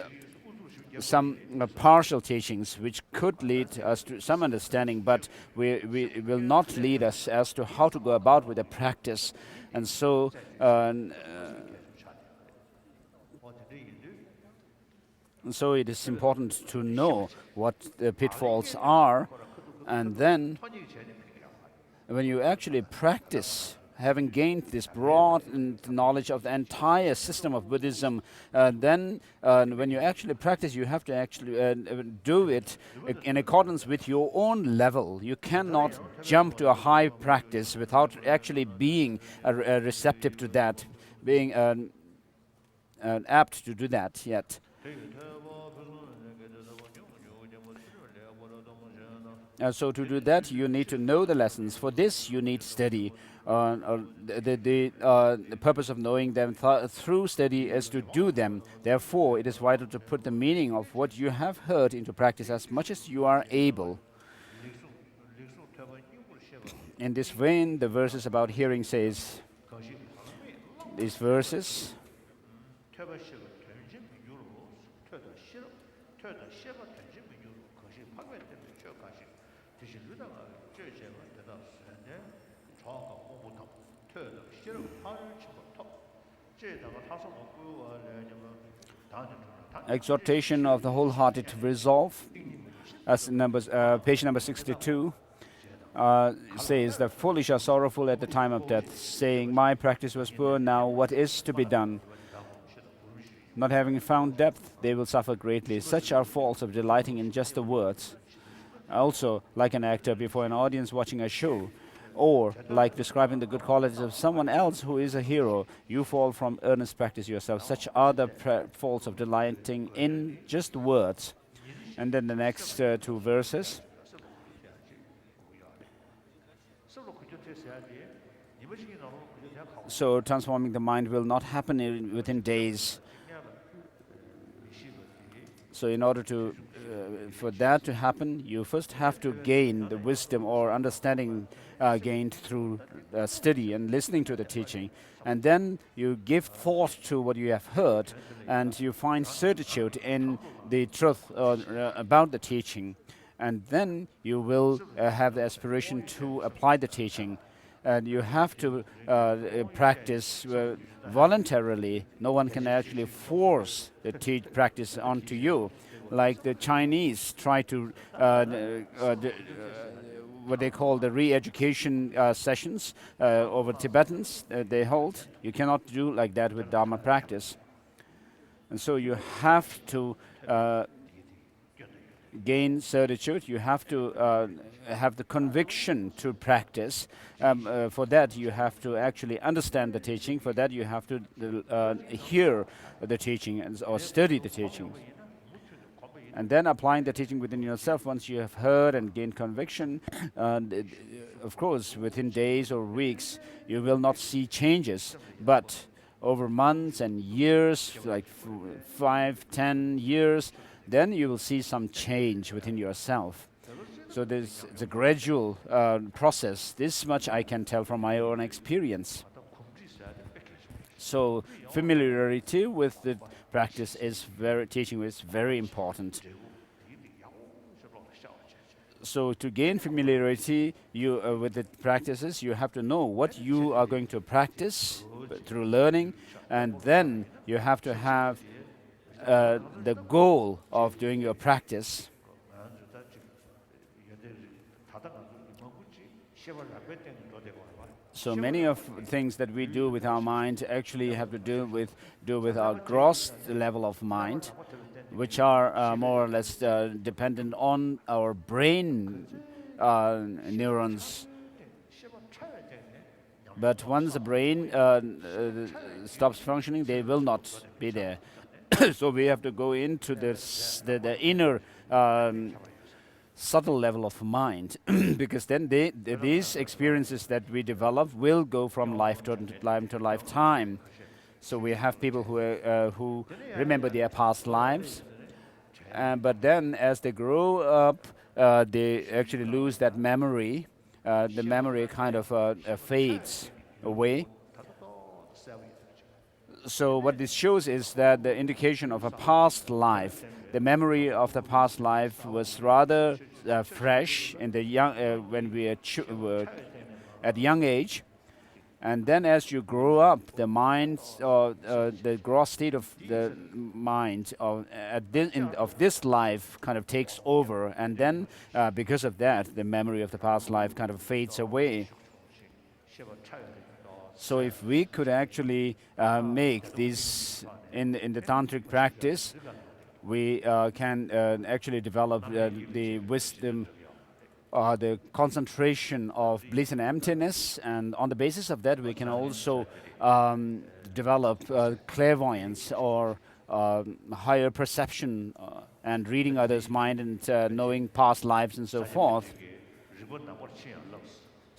some partial teachings, which could lead us to some understanding, but we will not lead us as to how to go about with the practice. And so So it is important to know what the pitfalls are, and then when you actually practice, having gained this broad knowledge of the entire system of Buddhism, then when you actually practice, you have to actually do it in accordance with your own level. You cannot jump to a high practice without actually being receptive to that, being apt to do that yet. So to do that, you need to know the lessons. For this, you need study. The purpose of knowing them through study is to do them. Therefore, it is vital to put the meaning of what you have heard into practice as much as you are able. In this vein, the verses about hearing says, these verses, exhortation of the wholehearted resolve, as page number 62, says, the foolish are sorrowful at the time of death, saying, my practice was poor, now what is to be done? Not having found depth, they will suffer greatly. Such are faults of delighting in just the words. Also, like an actor before an audience watching a show, or like describing the good qualities of someone else who is a hero, you fall from earnest practice yourself. Such are the faults of delighting in just words. And then the next two verses. So transforming the mind will not happen within days. So in order to, for that to happen, you first have to gain the wisdom or understanding gained through study and listening to the teaching. And then you give thought to what you have heard, and you find certitude in the truth about the teaching. And then you will have the aspiration to apply the teaching. And you have to practice voluntarily. No one can actually force the practice onto you. Like the Chinese try to, what they call the re-education sessions over Tibetans they hold. You cannot do like that with Dharma practice. And so you have to gain certitude, you have to have the conviction to practice. For that you have to actually understand the teaching. For that you have to hear the teaching or study the teaching. And then applying the teaching within yourself. Once you have heard and gained conviction, of course within days or weeks you will not see changes, but over months and years, like 5-10 years, then you will see some change within yourself. So it's a gradual process. This much I can tell from my own experience. So familiarity with the practice teaching is very important. So to gain familiarity with the practices, you have to know what you are going to practice through learning, and then you have to have the goal of doing your practice. So many of things that we do with our mind actually have to do with our gross level of mind, which are more or less dependent on our brain neurons. But once the brain stops functioning, they will not be there. So we have to go into the inner subtle level of mind, because then these experiences that we develop will go from life to lifetime. So we have people who remember their past lives, but then as they grow up, they actually lose that memory. The memory kind of fades away. So what this shows is that the indication of a past life, the memory of the past life was rather fresh in the young when we were at young age, And then as you grow up, the mind, the gross state of the mind of this life kind of takes over. And then because of that, the memory of the past life kind of fades away. So if we could actually make this in the tantric practice, we can actually develop the wisdom, the concentration of bliss and emptiness, and on the basis of that we can also develop clairvoyance or higher perception and reading others' mind and knowing past lives and so forth.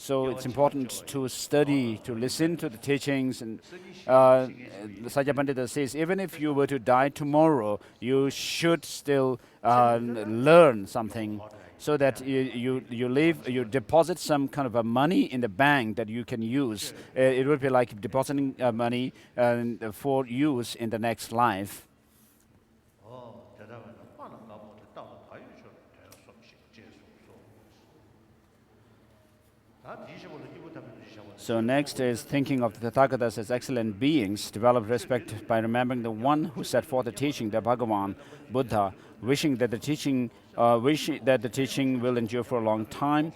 So it's important to study, to listen to the teachings. And Sajja Pandita says, even if you were to die tomorrow, you should still learn something, so that you deposit some kind of a money in the bank that you can use. It would be like depositing money for use in the next life. So next is thinking of the Tathagatas as excellent beings, develop respect by remembering the one who set forth the teaching, the Bhagavan, Buddha, wishing that the teaching will endure for a long time.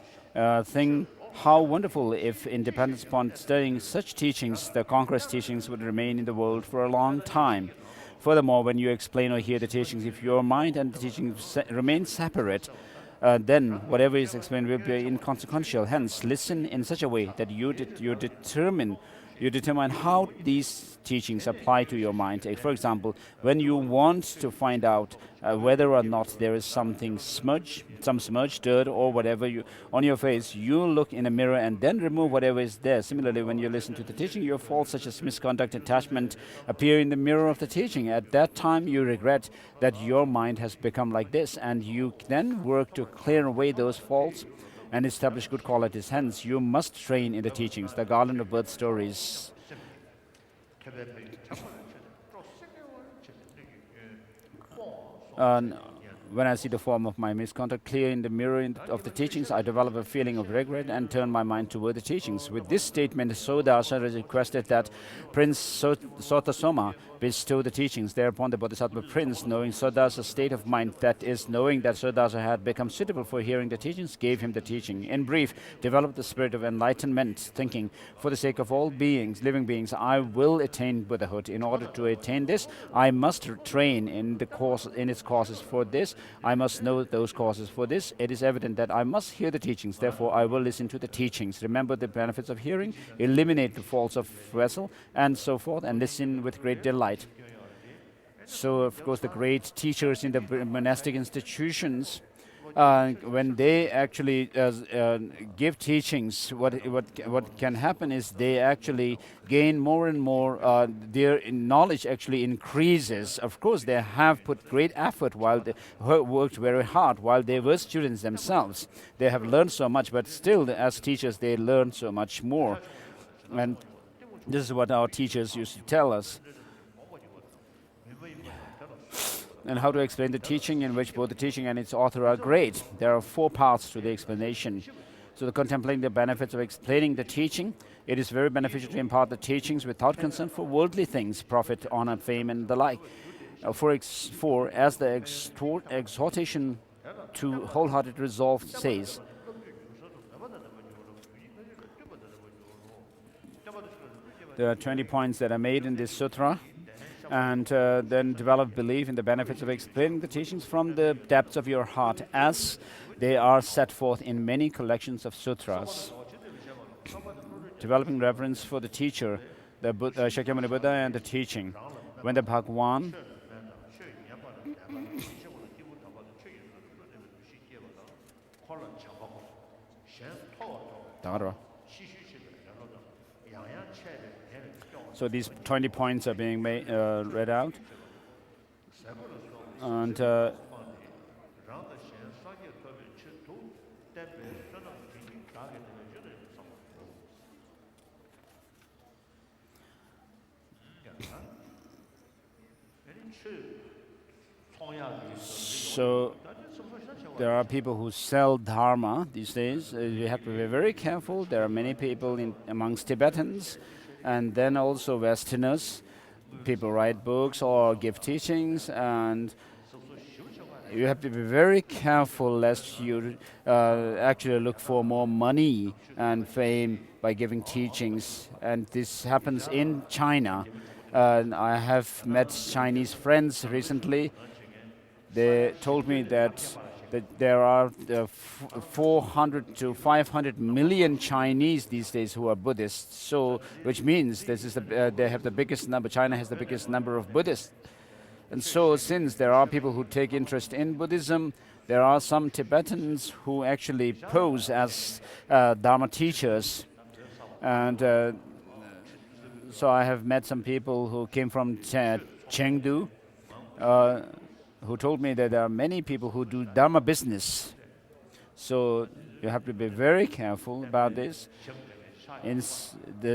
Think how wonderful if, in dependence upon studying such teachings, the conqueror's teachings would remain in the world for a long time. Furthermore, when you explain or hear the teachings, if your mind and the teaching remain separate, then whatever is explained will be inconsequential. Hence, listen in such a way that you determine how these teachings apply to your mind. For example, when you want to find out whether or not there is some smudge, dirt, or whatever on your face, you look in a mirror and then remove whatever is there. Similarly, when you listen to the teaching, your faults such as misconduct, attachment appear in the mirror of the teaching. At that time, you regret that your mind has become like this, and you then work to clear away those faults and establish good qualities. Hence, you must train in the teachings, the garland of birth stories. When I see the form of my misconduct clear in the mirror of the teachings, I develop a feeling of regret and turn my mind toward the teachings. With this statement, Sodasa requested that Prince Sotasoma bestow the teachings. Thereupon the Bodhisattva Prince, knowing Sodasa's state of mind, that is, knowing that Sodasa had become suitable for hearing the teachings, gave him the teaching. In brief, develop the spirit of enlightenment, thinking, for the sake of all beings, living beings, I will attain Buddhahood. In order to attain this, I must train in its courses. For this, I must know those causes. For this, it is evident that I must hear the teachings. Therefore, I will listen to the teachings. Remember the benefits of hearing, eliminate the faults of vessel, and so forth, and listen with great delight. So, of course, the great teachers in the monastic institutions, when they actually give teachings, what can happen is they actually gain more and more. Their knowledge actually increases. Of course, they have put great effort while they worked very hard while they were students themselves. They have learned so much, but still, as teachers, they learn so much more. And this is what our teachers used to tell us. And how to explain the teaching, in which both the teaching and its author are great. There are 4 parts to the explanation. So, contemplating the benefits of explaining the teaching, it is very beneficial to impart the teachings without concern for worldly things, profit, honor, fame, and the like. For as the exhortation to wholehearted resolve says, there are 20 points that are made in this sutra. And then develop belief in the benefits of explaining the teachings from the depths of your heart, as they are set forth in many collections of sutras. Developing reverence for the teacher, the Shakyamuni Buddha, and the teaching. When the Bhagwan So these 20 points are being read out. And So there are people who sell dharma these days. You have to be very careful. There are many people amongst Tibetans, and then also Westerners. People write books or give teachings, and you have to be very careful lest you actually look for more money and fame by giving teachings. And this happens in China. I have met Chinese friends recently. They told me that there are 400 to 500 million Chinese these days who are Buddhists. So, which means this is they have the biggest number. China has the biggest number of Buddhists. And so, since there are people who take interest in Buddhism, there are some Tibetans who actually pose as Dharma teachers. And so I have met some people who came from Chengdu, who told me that there are many people who do Dharma business. So you have to be very careful about this,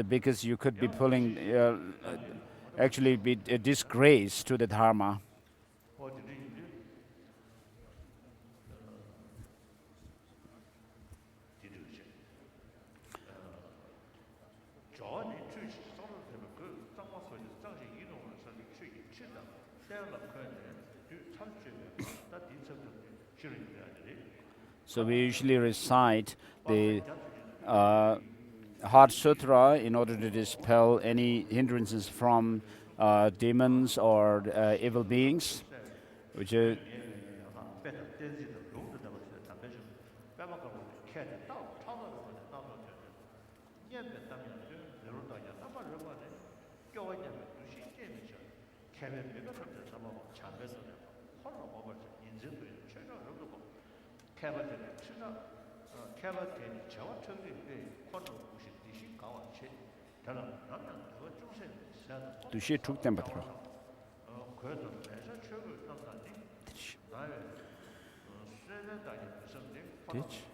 because you could be pulling, actually be a disgrace to the Dharma. So we usually recite the Heart Sutra in order to dispel any hindrances from demons or evil beings, which are 두시에 죽된 바트로. Ditch.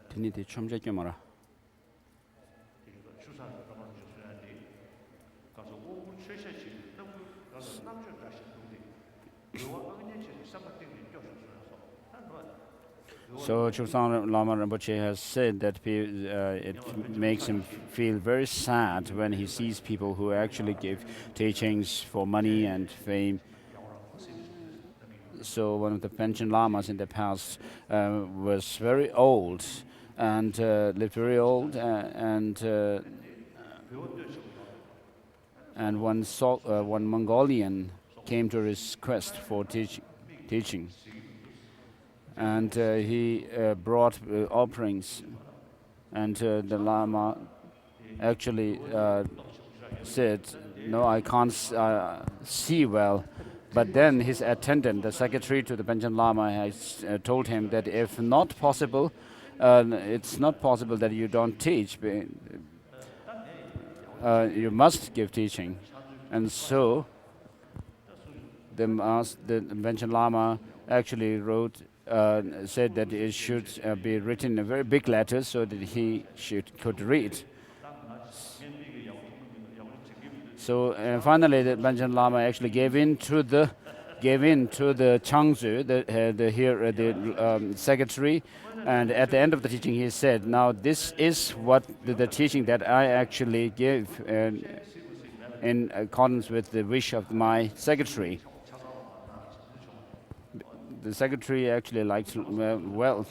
드니디 첨제게 마라. So Jangchup Lamrim has said that it makes him feel very sad when he sees people who actually give teachings for money and fame. So one of the pension lamas in the past was very old and lived very old, and one Mongolian came to his quest for teaching. And he brought offerings, and the Lama actually said, "No, I can't see well." But then his attendant, the secretary to the Panchen Lama, has told him that if not possible, it's not possible that you don't teach. You must give teaching. And so the Panchen Lama actually said that it should be written in very big letters so that he could read. So finally, the Panchen Lama actually gave in to the Changzu, the secretary, and at the end of the teaching, he said, "Now this is what the teaching that I actually give in accordance with the wish of my secretary." The secretary actually liked well,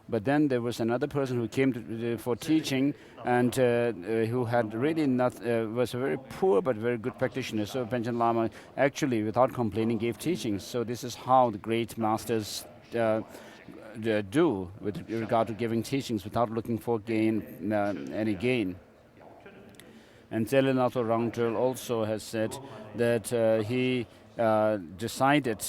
but then there was another person who came for teaching, and who had really was a very poor but very good practitioner. So Panchen Lama actually, without complaining, gave teachings. So this is how the great masters do with regard to giving teachings without looking for any gain. And Zelinato Rangtul also has said that he decided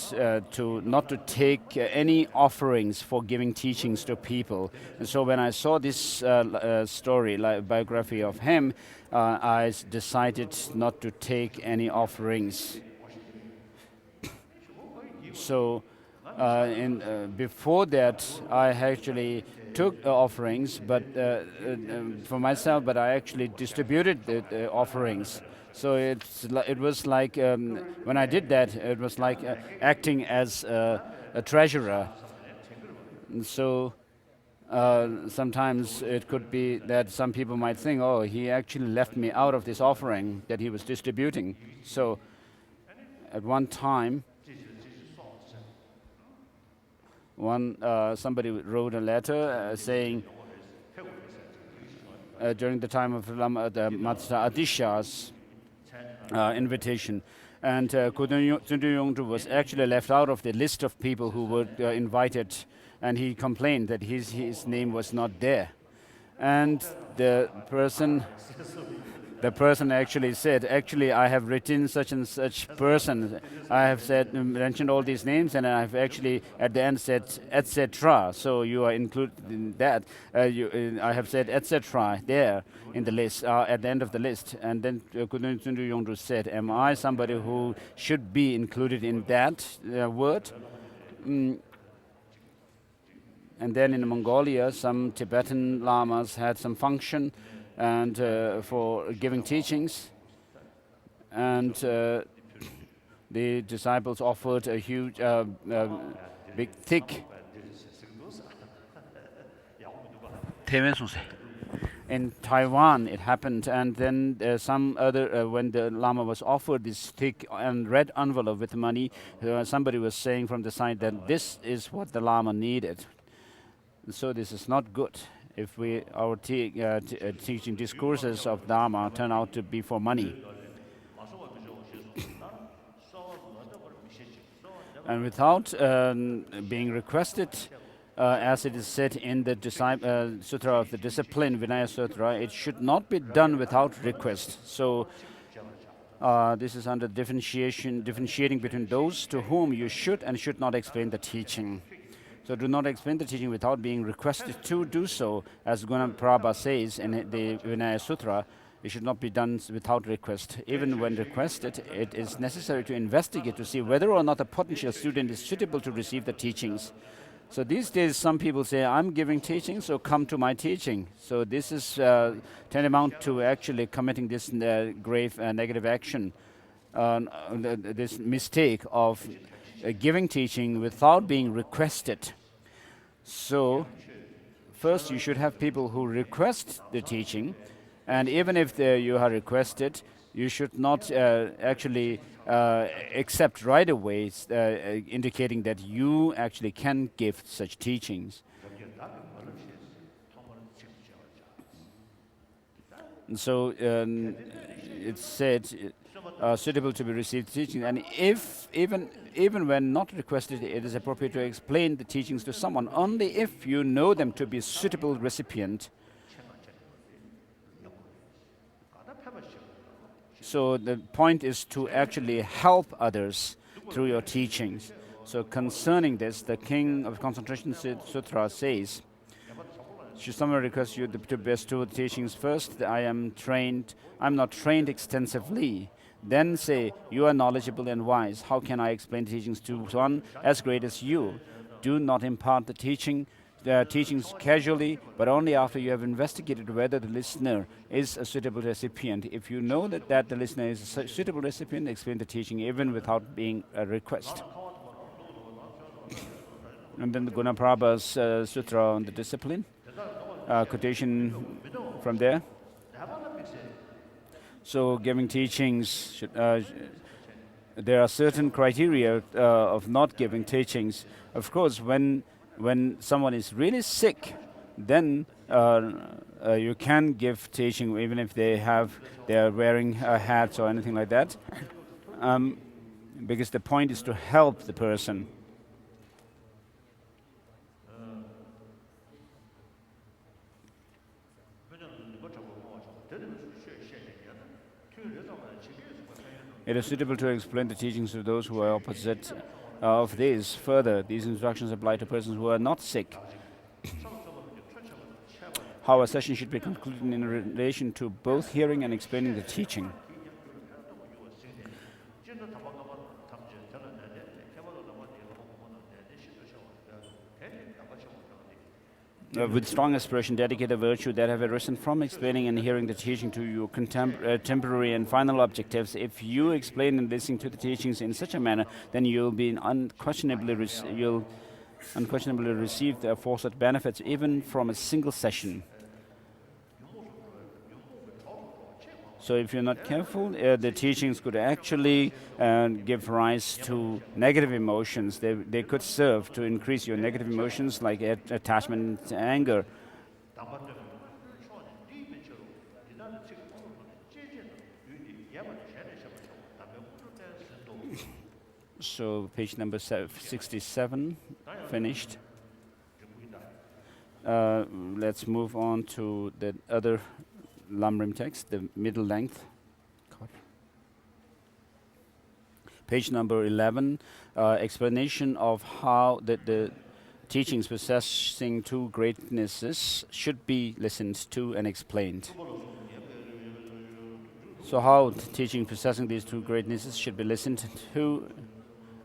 not to take any offerings for giving teachings to people. And so when I saw this biography of him, I decided not to take any offerings. So Before that, I actually took offerings, but for myself, but I actually distributed the offerings. So it was like when I did that, it was like acting as a treasurer. And so sometimes it could be that some people might think, oh, he actually left me out of this offering that he was distributing. So at one time, somebody wrote a letter saying during the time of Lama, the Master Adisha's invitation, and Kudun Yongdu was actually left out of the list of people who were invited, and he complained that his name was not there. And the person actually said, actually, I have written such and such person. I have mentioned all these names, and I have actually at the end said, etc. So you are included in that. I have said, etc. there in the list, at the end of the list. And then Kudun Tsundu Yongdu said, am I somebody who should be included in that word? And then in Mongolia, some Tibetan lamas had some function and for giving teachings, and the disciples offered a huge, big, thick. In Taiwan, it happened, and then some other when the Lama was offered this thick and red envelope with money, somebody was saying from the side that this is what the Lama needed. So this is not good if our teaching discourses of Dharma turn out to be for money. And without being requested, as it is said in the Sutra of the Discipline, Vinaya Sutra, it should not be done without request. So this is under differentiating between those to whom you should and should not explain the teaching. So do not explain the teaching without being requested to do so. As Gunaprabha says in the Vinaya Sutra, it should not be done without request. Even when requested, it is necessary to investigate to see whether or not a potential student is suitable to receive the teachings. So these days, some people say, I'm giving teaching, so come to my teaching. So this is tantamount to actually committing this grave negative action, this mistake of giving teaching without being requested. So first you should have people who request the teaching, and even if you are requested, you should not actually accept right away, indicating that you actually can give such teachings. And so it's said suitable to be received teaching, and if even when not requested, it is appropriate to explain the teachings to someone only if you know them to be a suitable recipient. So the point is to actually help others through your teachings. So concerning this, the King of Concentration Sutra says, should someone request you to bestow the teachings first, I'm not trained extensively. Then say, you are knowledgeable and wise. How can I explain the teachings to one as great as you? Do not impart the teachings casually, but only after you have investigated whether the listener is a suitable recipient. If you know that the listener is a suitable recipient, explain the teaching even without being a request. And then the Gunaprabha's Sutra on the Discipline, quotation from there. So giving teachings, there are certain criteria of not giving teachings. Of course, when someone is really sick, then you can give teaching even if they are wearing hats or anything like that, because the point is to help the person. It is suitable to explain the teachings to those who are opposite of these. Further, these instructions apply to persons who are not sick. How a session should be concluded in relation to both hearing and explaining the teaching. with strong aspiration, dedicate a virtue that have arisen from explaining and hearing the teaching to your temporary and final objectives. If you explain and listen to the teachings in such a manner, then you'll unquestionably receive the aforesaid benefits even from a single session. So if you're not careful, the teachings could actually give rise to negative emotions. They could serve to increase your negative emotions like attachment, anger. So page number 67, finished. Let's move on to the other Lamrim text, the middle length. Page number 11, explanation of how the teachings possessing two greatnesses should be listened to and explained. So how the teaching possessing these two greatnesses should be listened to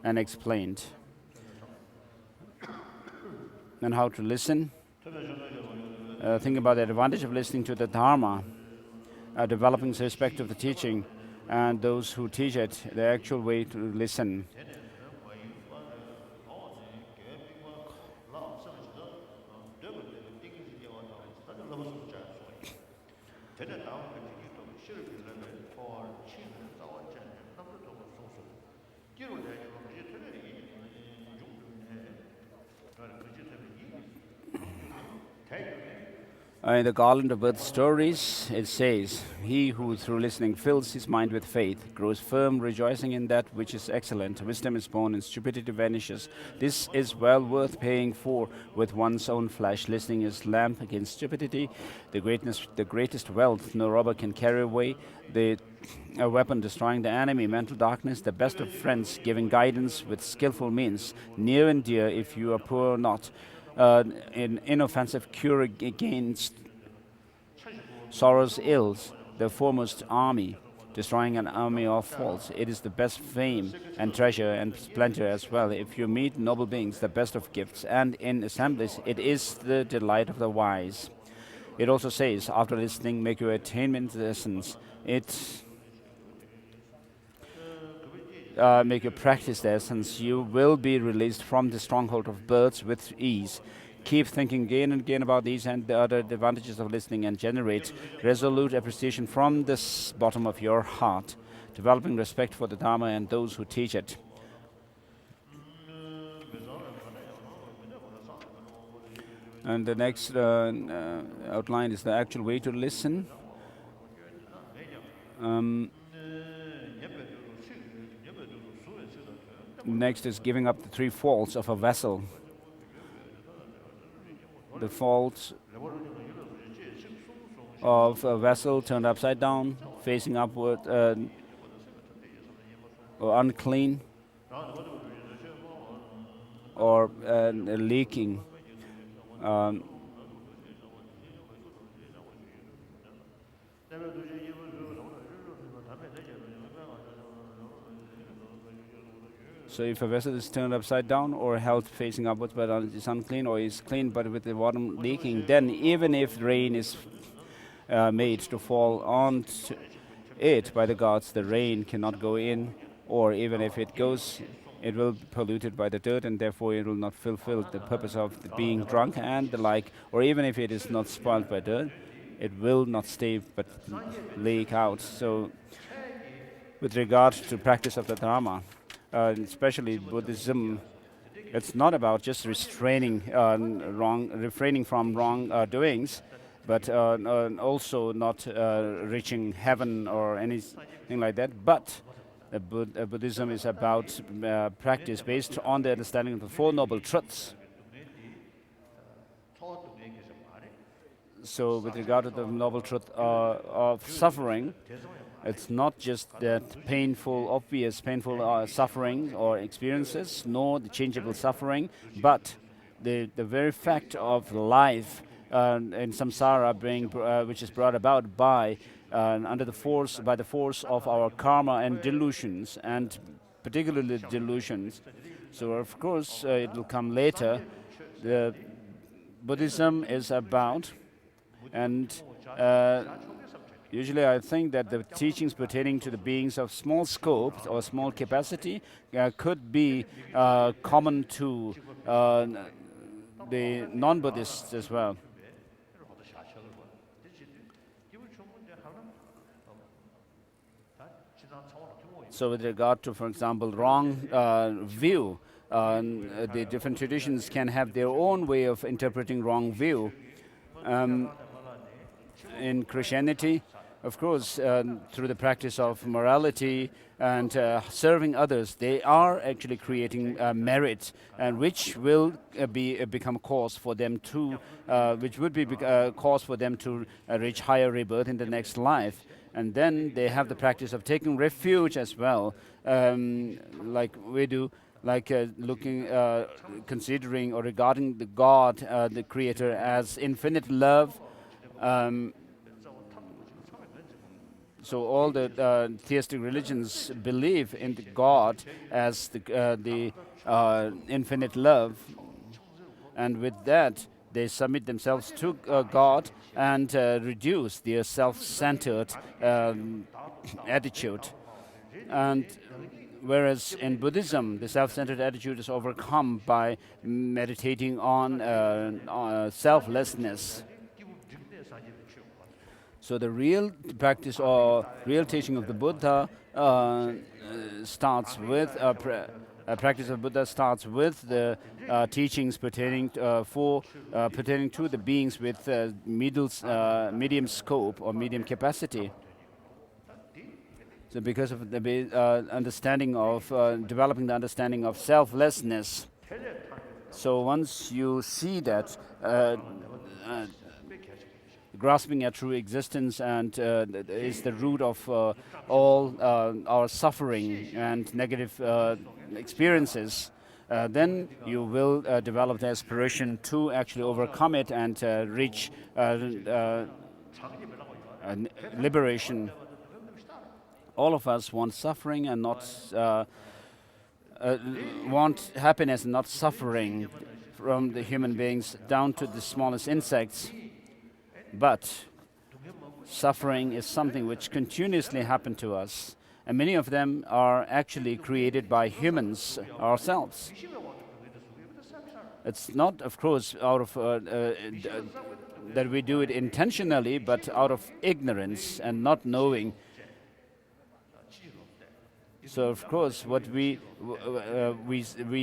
and explained. And how to listen. Think about the advantage of listening to the Dharma, developing respect of the teaching, and those who teach it, the actual way to listen. In the Garland of Birth Stories, it says, "He who through listening fills his mind with faith, grows firm, rejoicing in that which is excellent. Wisdom is born and stupidity vanishes. This is well worth paying for with one's own flesh. Listening is lamp against stupidity, the greatest wealth no robber can carry away, a weapon destroying the enemy, mental darkness, the best of friends, giving guidance with skillful means, near and dear if you are poor or not. An inoffensive cure against sorrow's ills, the foremost army, destroying an army of faults. It is the best fame and treasure and splendor as well. If you meet noble beings, the best of gifts, and in assemblies, it is the delight of the wise." It also says, after listening, make your attainment the essence. Make your practice the essence. You will be released from the stronghold of birds with ease. Keep thinking again and again about these and the other advantages of listening and generate resolute appreciation from the bottom of your heart, developing respect for the Dharma and those who teach it. And the next outline is the actual way to listen. Next is giving up the three faults of a vessel. The faults of a vessel turned upside down, facing upward, or unclean, or leaking. So if a vessel is turned upside down or held facing upwards but is unclean, or is clean but with the bottom leaking, then even if rain is made to fall on it by the gods, the rain cannot go in, or even if it goes, it will be polluted by the dirt, and therefore it will not fulfill the purpose of being drunk and the like. Or even if it is not spoiled by dirt, it will not stay but leak out. So with regard to practice of the Dharma, especially Buddhism, it's not about just refraining from wrong doings, but also not reaching heaven or anything like that. But Buddhism is about practice based on the understanding of the Four Noble Truths. So with regard to the noble truth of suffering, it's not just that obvious painful suffering or experiences, nor the changeable suffering, but the very fact of life in samsara which is brought about by the force of our karma and delusions, and particularly delusions. So of course it will come later. Buddhism is about. And usually I think that the teachings pertaining to the beings of small scope or small capacity could be common to the non-Buddhists as well. So with regard to, for example, wrong view, the different traditions can have their own way of interpreting wrong view. In Christianity, of course, through the practice of morality and serving others, they are actually creating merit, and which will become cause for them to, which would be cause for them to reach higher rebirth in the next life. And then they have the practice of taking refuge as well, like we do, like looking, considering or regarding the God, the Creator, as infinite love. So all the theistic religions believe in the God as the infinite love, and with that they submit themselves to God and reduce their self-centered attitude. And whereas in Buddhism, the self-centered attitude is overcome by meditating on selflessness. So the real practice or real teaching of the Buddha starts with a practice of Buddha starts with the teachings pertaining pertaining to the beings with medium scope or medium capacity. So because of the understanding of developing the understanding of selflessness. So once you see that. Grasping at true existence and is the root of all our suffering and negative experiences, then you will develop the aspiration to actually overcome it and reach liberation. All of us want suffering and not want happiness and not suffering, from the human beings down to the smallest insects. But suffering is something which continuously happens to us, and many of them are actually created by humans ourselves. It's not, of course, out of that we do it intentionally, but out of ignorance and not knowing. So, of course, what we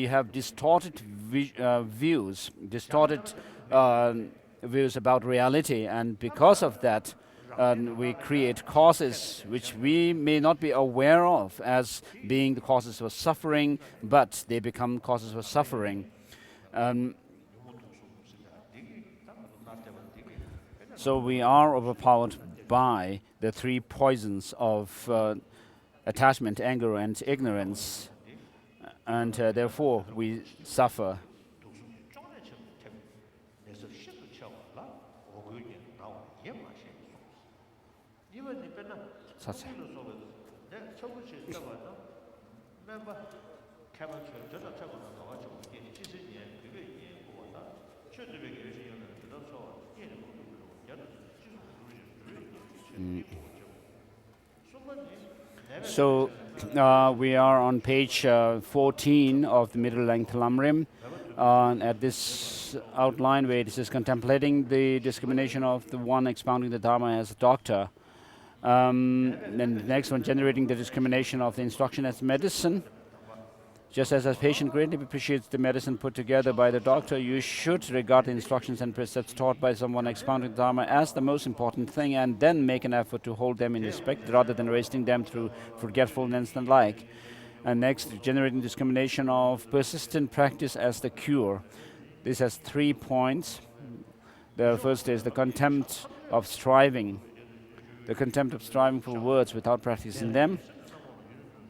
have distorted views, distorted views about reality, and because of that we create causes which we may not be aware of as being the causes of suffering, but they become causes of suffering. So we are overpowered by the three poisons of attachment, anger, and ignorance, and therefore we suffer. So we are on page 14 of the middle-length Lamrim. At this outline where it is contemplating the discrimination of the one expounding the Dharma as a doctor. Then the next one, generating the discrimination of the instruction as medicine. Just as a patient greatly appreciates the medicine put together by the doctor, you should regard the instructions and precepts taught by someone expounding the Dharma as the most important thing, and then make an effort to hold them in respect rather than wasting them through forgetfulness and like. And next, generating discrimination of persistent practice as the cure. This has 3 points. The first is the contempt of striving. The contempt of striving for words without practicing them.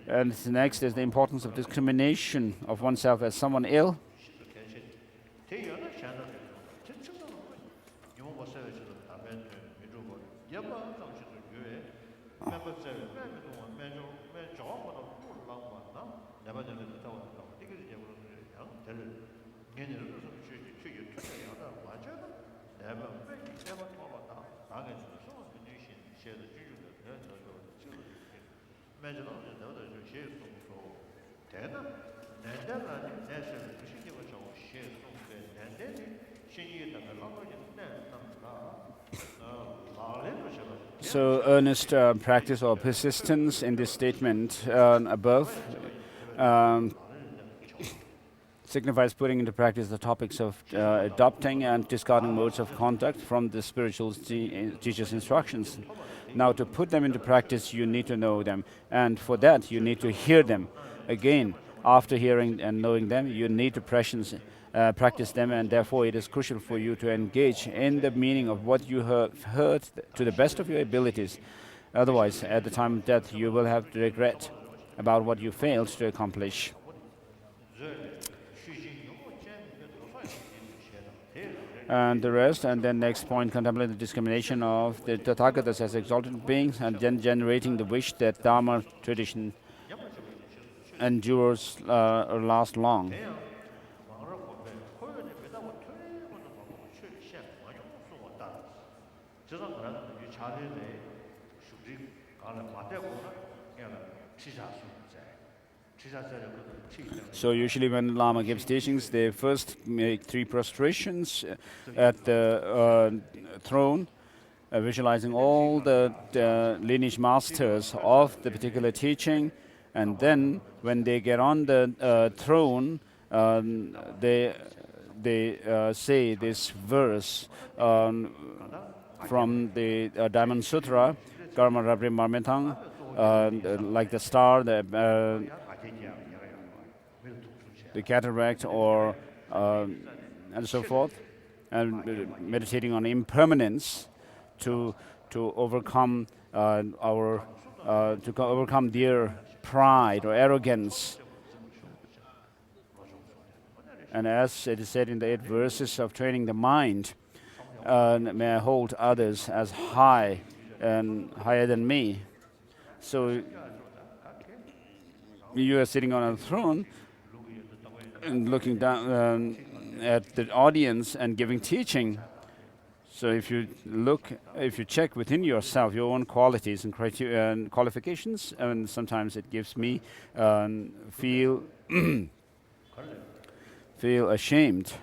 And the next is the importance of discrimination of oneself as someone ill. So earnest practice or persistence in this statement above um, signifies putting into practice the topics of adopting and discarding modes of conduct from the spiritual teacher's instructions. Now, to put them into practice, you need to know them, and for that, you need to hear them. Again, after hearing and knowing them, you need to practice them, and therefore it is crucial for you to engage in the meaning of what you have heard to the best of your abilities. Otherwise, at the time of death, you will have regret about what you failed to accomplish. And the rest, and then next point, contemplate the discrimination of the Tathagatas as exalted beings, and then generating the wish that Dharma tradition endures or lasts long. So usually when Lama gives teachings, they first make 3 prostrations at the throne, visualizing all the lineage masters of the particular teaching, and then when they get on the throne, they say this verse from the Diamond Sutra, Karma Rabri Marmetang, like the star, the cataract, or and so forth, and meditating on impermanence to overcome overcome their pride or arrogance. And as it is said in the 8 verses of training the mind, may I hold others as high and higher than me. So you are sitting on a throne and looking down at the audience and giving teaching. So if you check within yourself your own qualities and criteria and qualifications, and sometimes it gives me feel ashamed.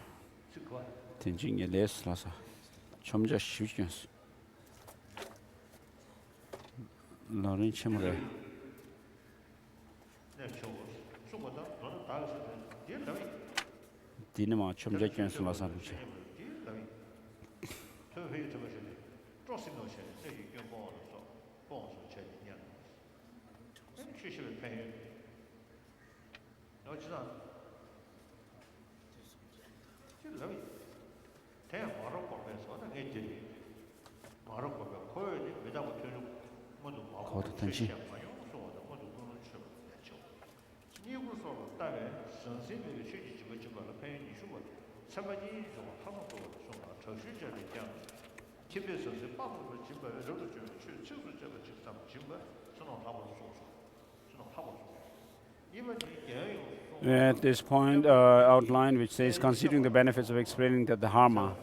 Dinama chomja kyan sulasa luche. At this point, outline which says considering the benefits of explaining the Dharma.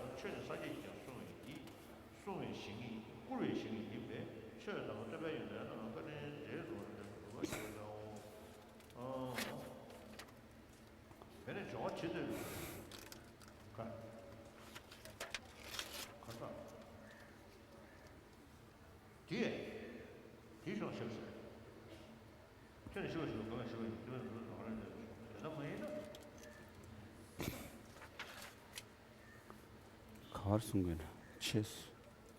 순간 체스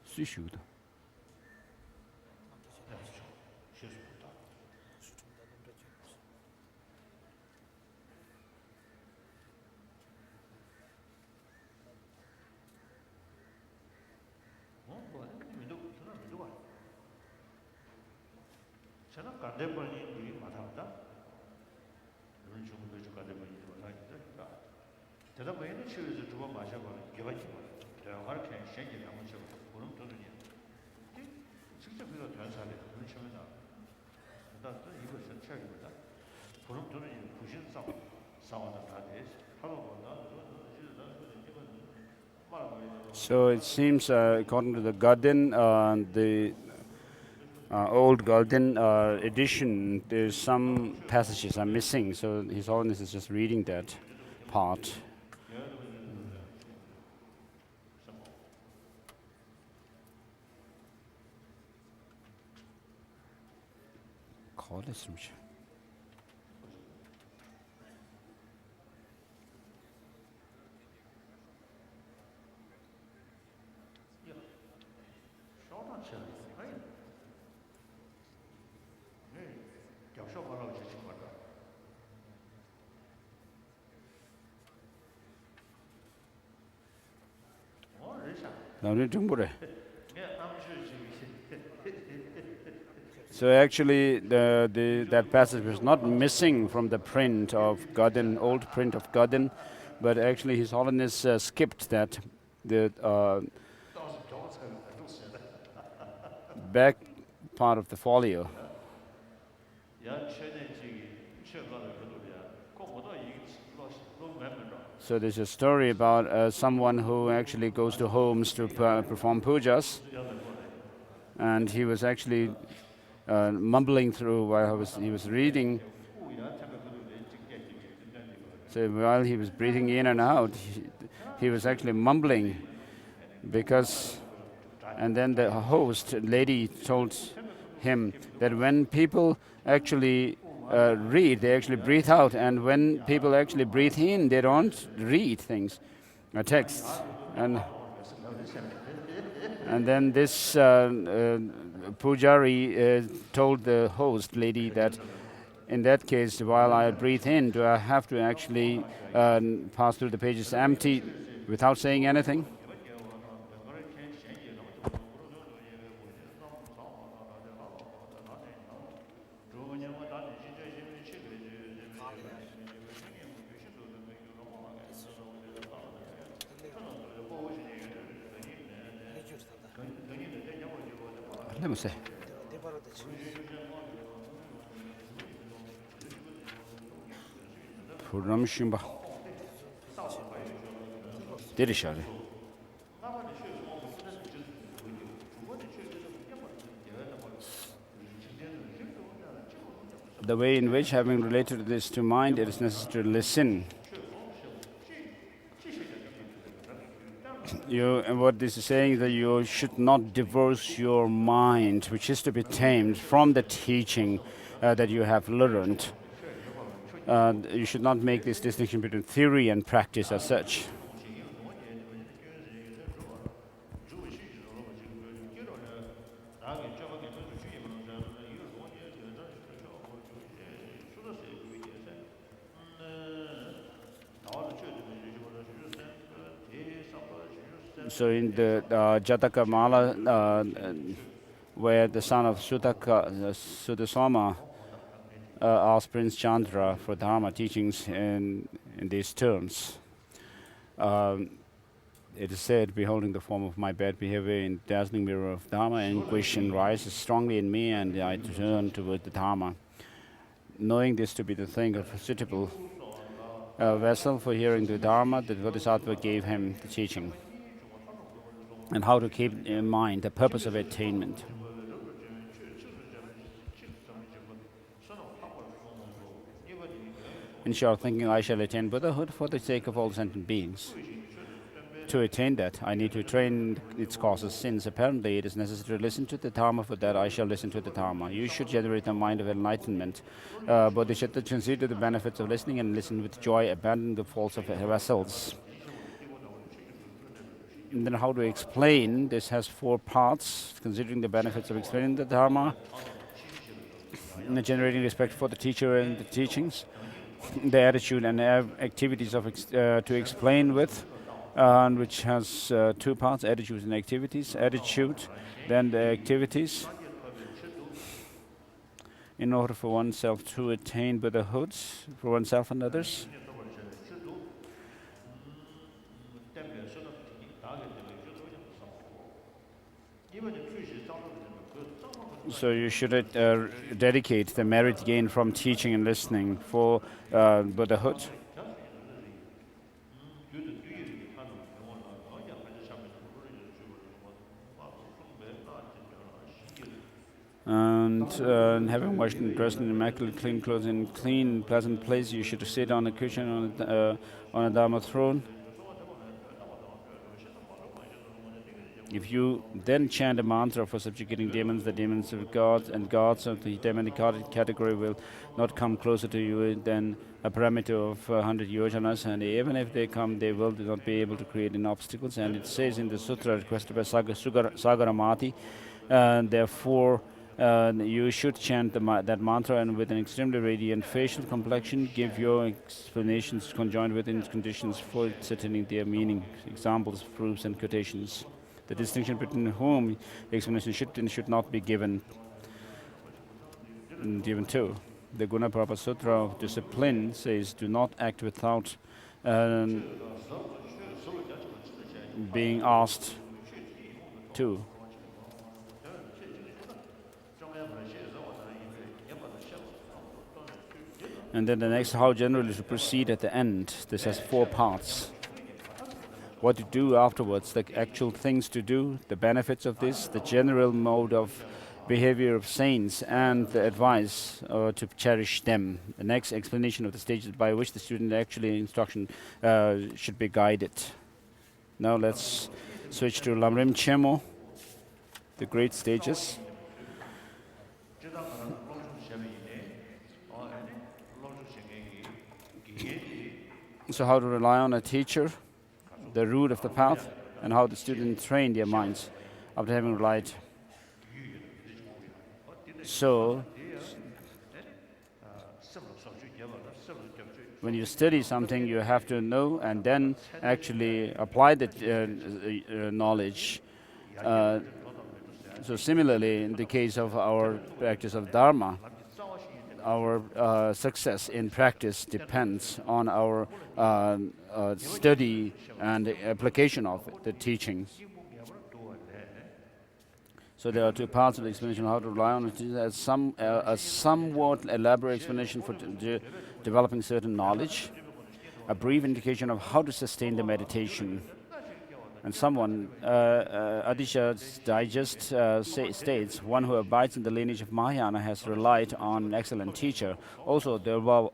수시우다. 저는 간대번이 마다하다. 이런 식으로 간대번이 마다하니까. 대답에는 치료해서 두번 마셔봐. 개발지 마. 대화를 그냥 생기게 하면 저 보름 도는이야. 직접 그거 변사를 그런 식으로 나. 또 이거 선착이보다 보름 도는 부신 싸움 싸워는 다 돼. 하루 보다 저 이거는 So it seems, according to the Ganden, the old Ganden edition, there's some passages are missing. So His Holiness is just reading that part. 거랬음시. 나는 정보래. So actually, that passage was not missing from the print of Ganden, old print of Ganden, but actually His Holiness skipped that, the back part of the folio. So there's a story about someone who actually goes to homes to perform pujas, and he was actually mumbling through while he was reading. So while he was breathing in and out, he was actually mumbling because, and then the host lady told him that when people actually read, they actually breathe out, and when people actually breathe in, they don't read things, texts. And then this pujari told the host lady that in that case, while I breathe in, do I have to actually pass through the pages empty without saying anything? Let me see. Ramshimba. Dirishari. The way in which, having related this to mind, it is necessary to listen. And what this is saying is that you should not divorce your mind, which is to be tamed, from the teaching that you have learned. You should not make this distinction between theory and practice as such. So in the Jataka Mala, where the son of Sudasoma asked Prince Chandra for Dharma teachings in these terms. It is said, beholding the form of my bad behavior in dazzling mirror of Dharma, intuition rises strongly in me, and I turn toward the Dharma. Knowing this to be the thing of a suitable vessel for hearing the Dharma, the Bodhisattva gave him the teaching, and how to keep in mind the purpose of attainment. In short, thinking I shall attain Buddhahood for the sake of all sentient beings. To attain that, I need to train its causes, since apparently it is necessary to listen to the Dharma. For that, I shall listen to the Dharma. You should generate a mind of enlightenment. Bodhisattva consider the benefits of listening and listen with joy, abandon the faults of vessels. And then how to explain, this has 4 parts, considering the benefits of explaining the Dharma, generating respect for the teacher and the teachings, the attitude and activities of to explain with, which has 2 parts, attitudes and activities. Attitude, then the activities, in order for oneself to attain Buddhahood, for oneself and others. So you should dedicate the merit gained from teaching and listening for Buddhahood. and having washed and dressed in immaculate clean clothes in clean, pleasant place, you should sit on a cushion on a Dharma throne. If you then chant a mantra for subjugating demons, the demons of gods and gods of the demonic category will not come closer to you than a parameter of 100 yojanas, and even if they come, they will not be able to create any obstacles. And it says in the sutra requested by Sagaramati, therefore you should chant that mantra, and with an extremely radiant facial complexion, give your explanations conjoined with its conditions for ascertaining their meaning, examples, proofs, and quotations. The distinction between whom the explanation should and should not be given to. The Gunaprabha Sutra of Discipline says, do not act without being asked to. And then the next, how generally to proceed at the end. This has 4 parts. What to do afterwards, the actual things to do, the benefits of this, the general mode of behavior of saints, and the advice to cherish them. The next explanation of the stages by which the student actually instruction should be guided. Now let's switch to Lamrim Chemo, the great stages. So how to rely on a teacher, the root of the path, and how the students train their minds after having relied. So, when you study something, you have to know and then actually apply the knowledge. So similarly, in the case of our practice of Dharma, our success in practice depends on our study and application of the teachings. So there are 2 parts of the explanation of how to rely on it. There's a somewhat elaborate explanation for developing certain knowledge, a brief indication of how to sustain the meditation. And someone, Adisha's Digest states, one who abides in the lineage of Mahayana has relied on an excellent teacher. Also, there were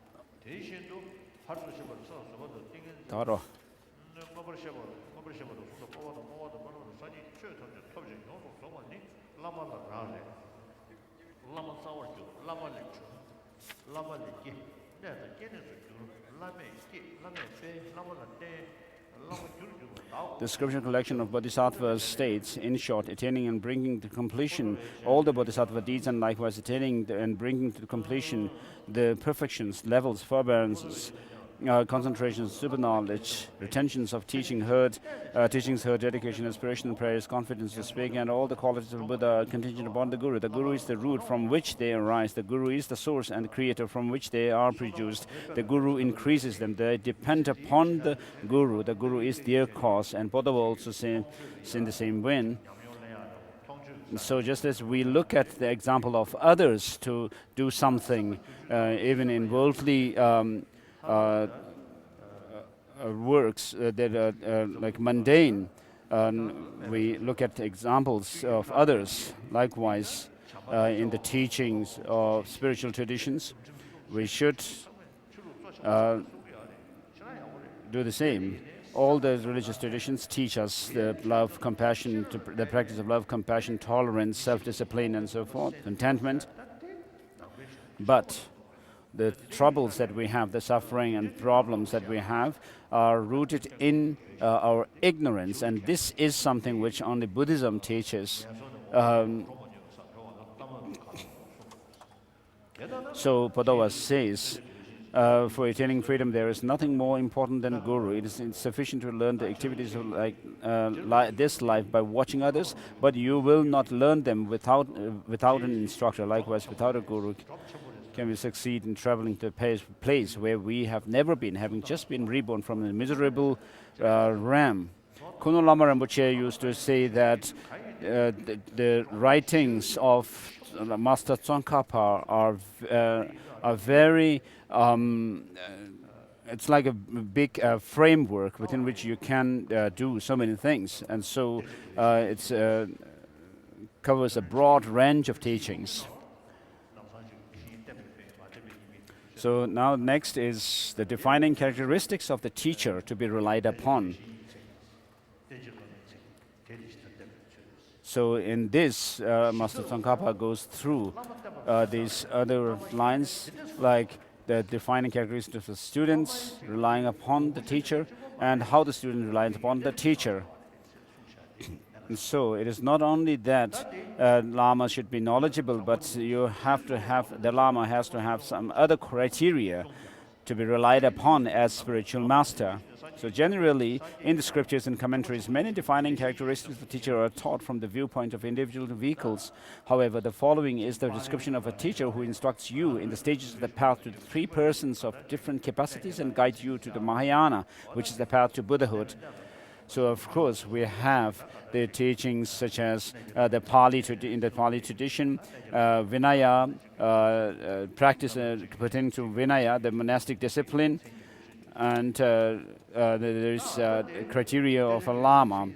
the scripture collection of bodhisattvas states, in short, attaining and bringing to completion all the bodhisattva deeds, and likewise attaining and bringing to completion the perfections, levels, forbearances, concentrations, super knowledge, retentions of teachings heard, dedication, aspiration, prayers, confidence to speak, and all the qualities of Buddha are contingent upon the Guru. The Guru is the root from which they arise. The Guru is the source and the creator from which they are produced. The Guru increases them. They depend upon the Guru. The Guru is their cause, and Buddha will also say in the same way. So just as we look at the example of others to do something, even in worldly works that are like mundane, we look at examples of others. Likewise, in the teachings of spiritual traditions, we should do the same. All the religious traditions teach us the love, compassion, the practice of love, compassion, tolerance, self-discipline, and so forth, contentment. But the troubles that we have, the suffering and problems that we have, are rooted in our ignorance, and this is something which only Buddhism teaches. So Padova says, for attaining freedom, there is nothing more important than Guru. It is insufficient to learn the activities of this life by watching others, but you will not learn them without an instructor. Likewise, without a Guru, can we succeed in traveling to a place where we have never been, having just been reborn from a miserable ram. Kuno Lama Rinpoche used to say that the writings of Master Tsongkhapa are very, it's like a big framework within which you can do so many things. And so it covers a broad range of teachings. So now next is the defining characteristics of the teacher to be relied upon. So in this, Master Tsongkhapa goes through these other lines, like the defining characteristics of the students relying upon the teacher, and how the student relies upon the teacher. And so it is not only that Lama should be knowledgeable, but you have to have, the Lama has to have some other criteria to be relied upon as spiritual master. So generally, in the scriptures and commentaries, many defining characteristics of the teacher are taught from the viewpoint of individual vehicles. However, the following is the description of a teacher who instructs you in the stages of the path to the three persons of different capacities and guides you to the Mahayana, which is the path to Buddhahood. So of course, we have the teachings such as in the Pali tradition, Vinaya, practice pertaining to Vinaya, the monastic discipline, and there is criteria of a Lama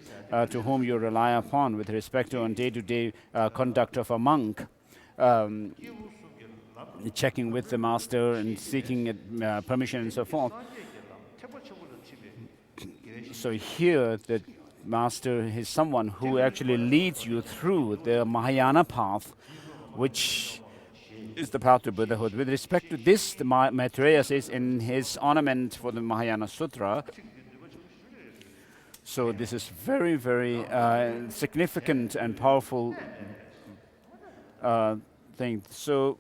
to whom you rely upon with respect to on day-to-day conduct of a monk. Checking with the master and seeking permission and so forth. So here the master is someone who actually leads you through the Mahayana path, which is the path to Buddhahood. With respect to this, the Maitreya says in his ornament for the Mahayana Sutra, so this is very, very significant and powerful thing. So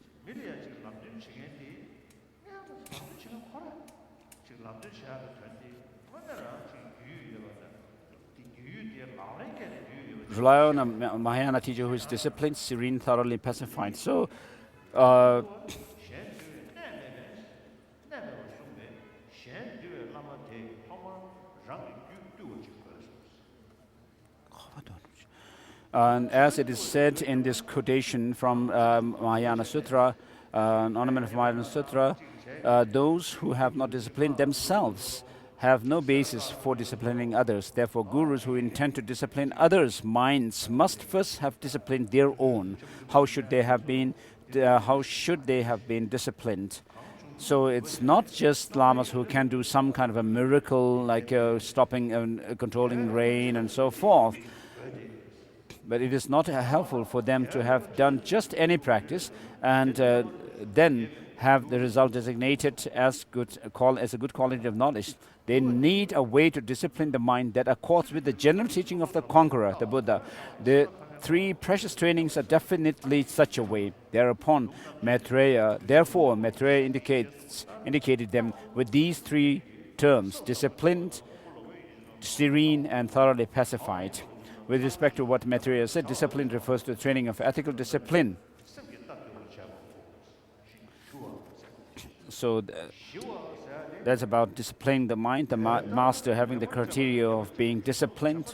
rely on a Mahayana teacher who is disciplined, serene, thoroughly pacified. So and as it is said in this quotation from Mahayana Sutra, an ornament of Mahayana Sutra, those who have not disciplined themselves have no basis for disciplining others. Therefore, gurus who intend to discipline others' minds must first have disciplined their own. How should they have been disciplined? So it's not just lamas who can do some kind of a miracle, like stopping and controlling rain and so forth. But it is not helpful for them to have done just any practice and then have the result designated as a good quality of knowledge. They need a way to discipline the mind that accords with the general teaching of the conqueror, the Buddha. The three precious trainings are definitely such a way. Therefore, Maitreya indicated them with these three terms: disciplined, serene, and thoroughly pacified. With respect to what Maitreya said, discipline refers to the training of ethical discipline. So that's about disciplining the mind, the master having the criteria of being disciplined.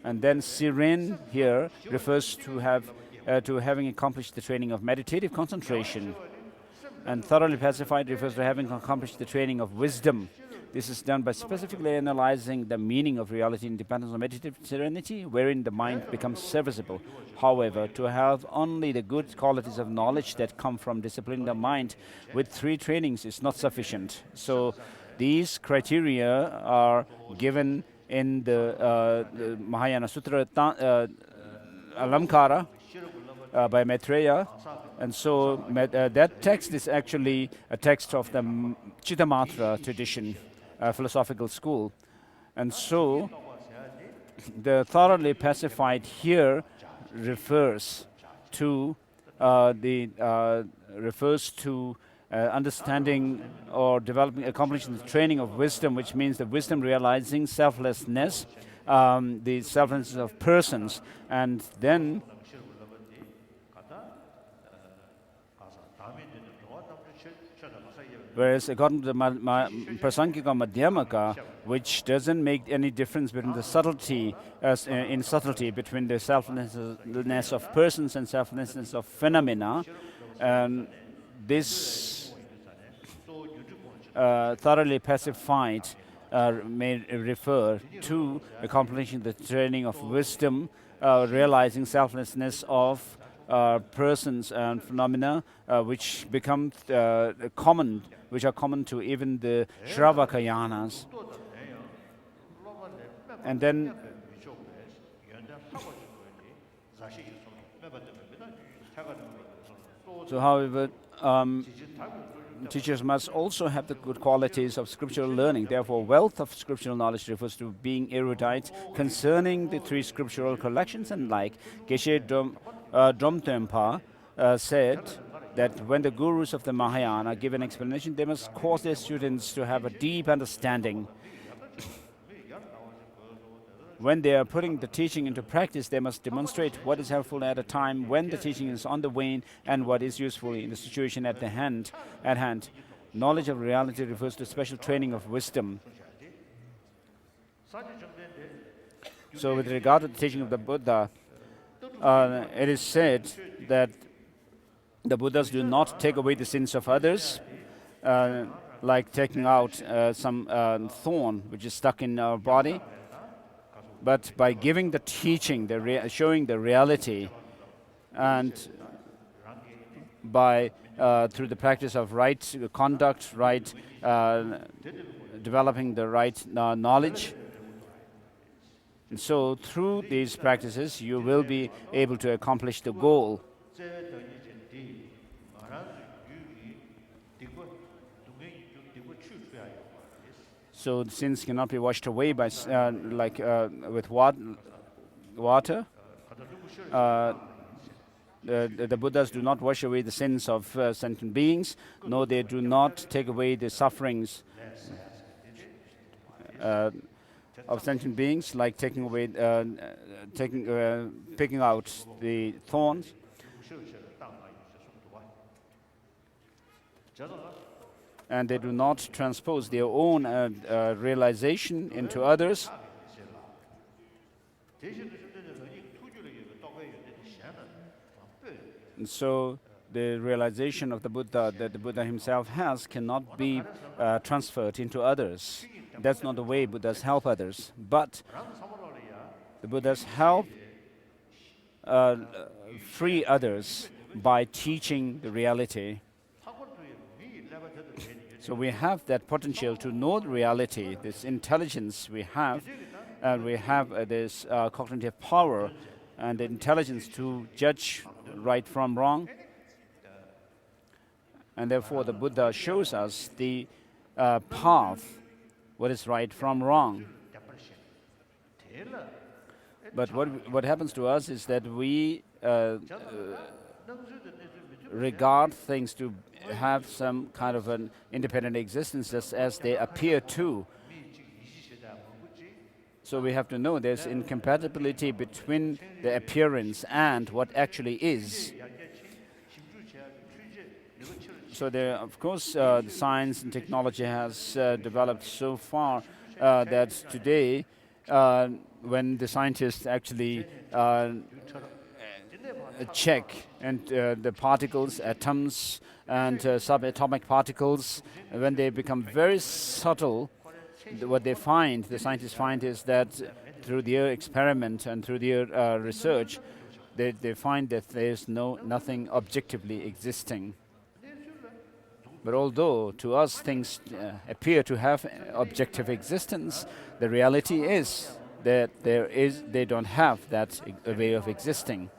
And then serene here refers to having accomplished the training of meditative concentration. And thoroughly pacified refers to having accomplished the training of wisdom. This is done by specifically analyzing the meaning of reality independence of meditative serenity, wherein the mind becomes serviceable. However, to have only the good qualities of knowledge that come from disciplining the mind with three trainings is not sufficient. So these criteria are given in the Mahayana Sutra Alamkara by Maitreya. And so that text is actually a text of the Chittamatra tradition, philosophical school. And so the thoroughly pacified here refers to understanding or developing, accomplishing the training of wisdom, which means the wisdom realizing selflessness, the selflessness of persons, and then whereas according to the Prasangika Madhyamaka, which doesn't make any difference between the subtlety, in subtlety between the selflessness of persons and selflessness of phenomena, this thoroughly pacified may refer to accomplishing the training of wisdom, realizing selflessness of persons and phenomena which become common, which are common to even the Shravakayanas. And then so however, teachers must also have the good qualities of scriptural learning. Therefore, wealth of scriptural knowledge refers to being erudite concerning the three scriptural collections, and like Geshe Dromtempa said that when the gurus of the Mahayana give an explanation, they must cause their students to have a deep understanding. When they are putting the teaching into practice, they must demonstrate what is helpful at a time when the teaching is on the wane and what is useful in the situation at hand. Knowledge of reality refers to special training of wisdom. So with regard to the teaching of the Buddha, it is said that the Buddhas do not take away the sins of others, like taking out some thorn which is stuck in our body. But by giving the teaching, showing the reality, and by through the practice of right conduct, right developing the right knowledge, and so through these practices, you will be able to accomplish the goal. So the sins cannot be washed away by with water. The Buddhas do not wash away the sins of sentient beings. No, they do not take away the sufferings of sentient beings, like taking away, picking out the thorns. And they do not transpose their own realization into others. And so the realization of the Buddha that the Buddha himself has cannot be transferred into others. That's not the way Buddhas help others. But the Buddhas help free others by teaching the reality. So we have that potential to know the reality, this intelligence we have, and we have this cognitive power and the intelligence to judge right from wrong. And therefore the Buddha shows us the path, what is right from wrong. But what happens to us is that we regard things to have some kind of an independent existence just as they appear to. So we have to know there's incompatibility between the appearance and what actually is. So there, of course, the science and technology has developed so far that today, when the scientists actually check and the particles, atoms, and subatomic particles, when they become very subtle, what they find, the scientists find, is that through their experiment and through their research, they find that there's nothing objectively existing. But although to us things appear to have objective existence, the reality is that they don't have that way of existing.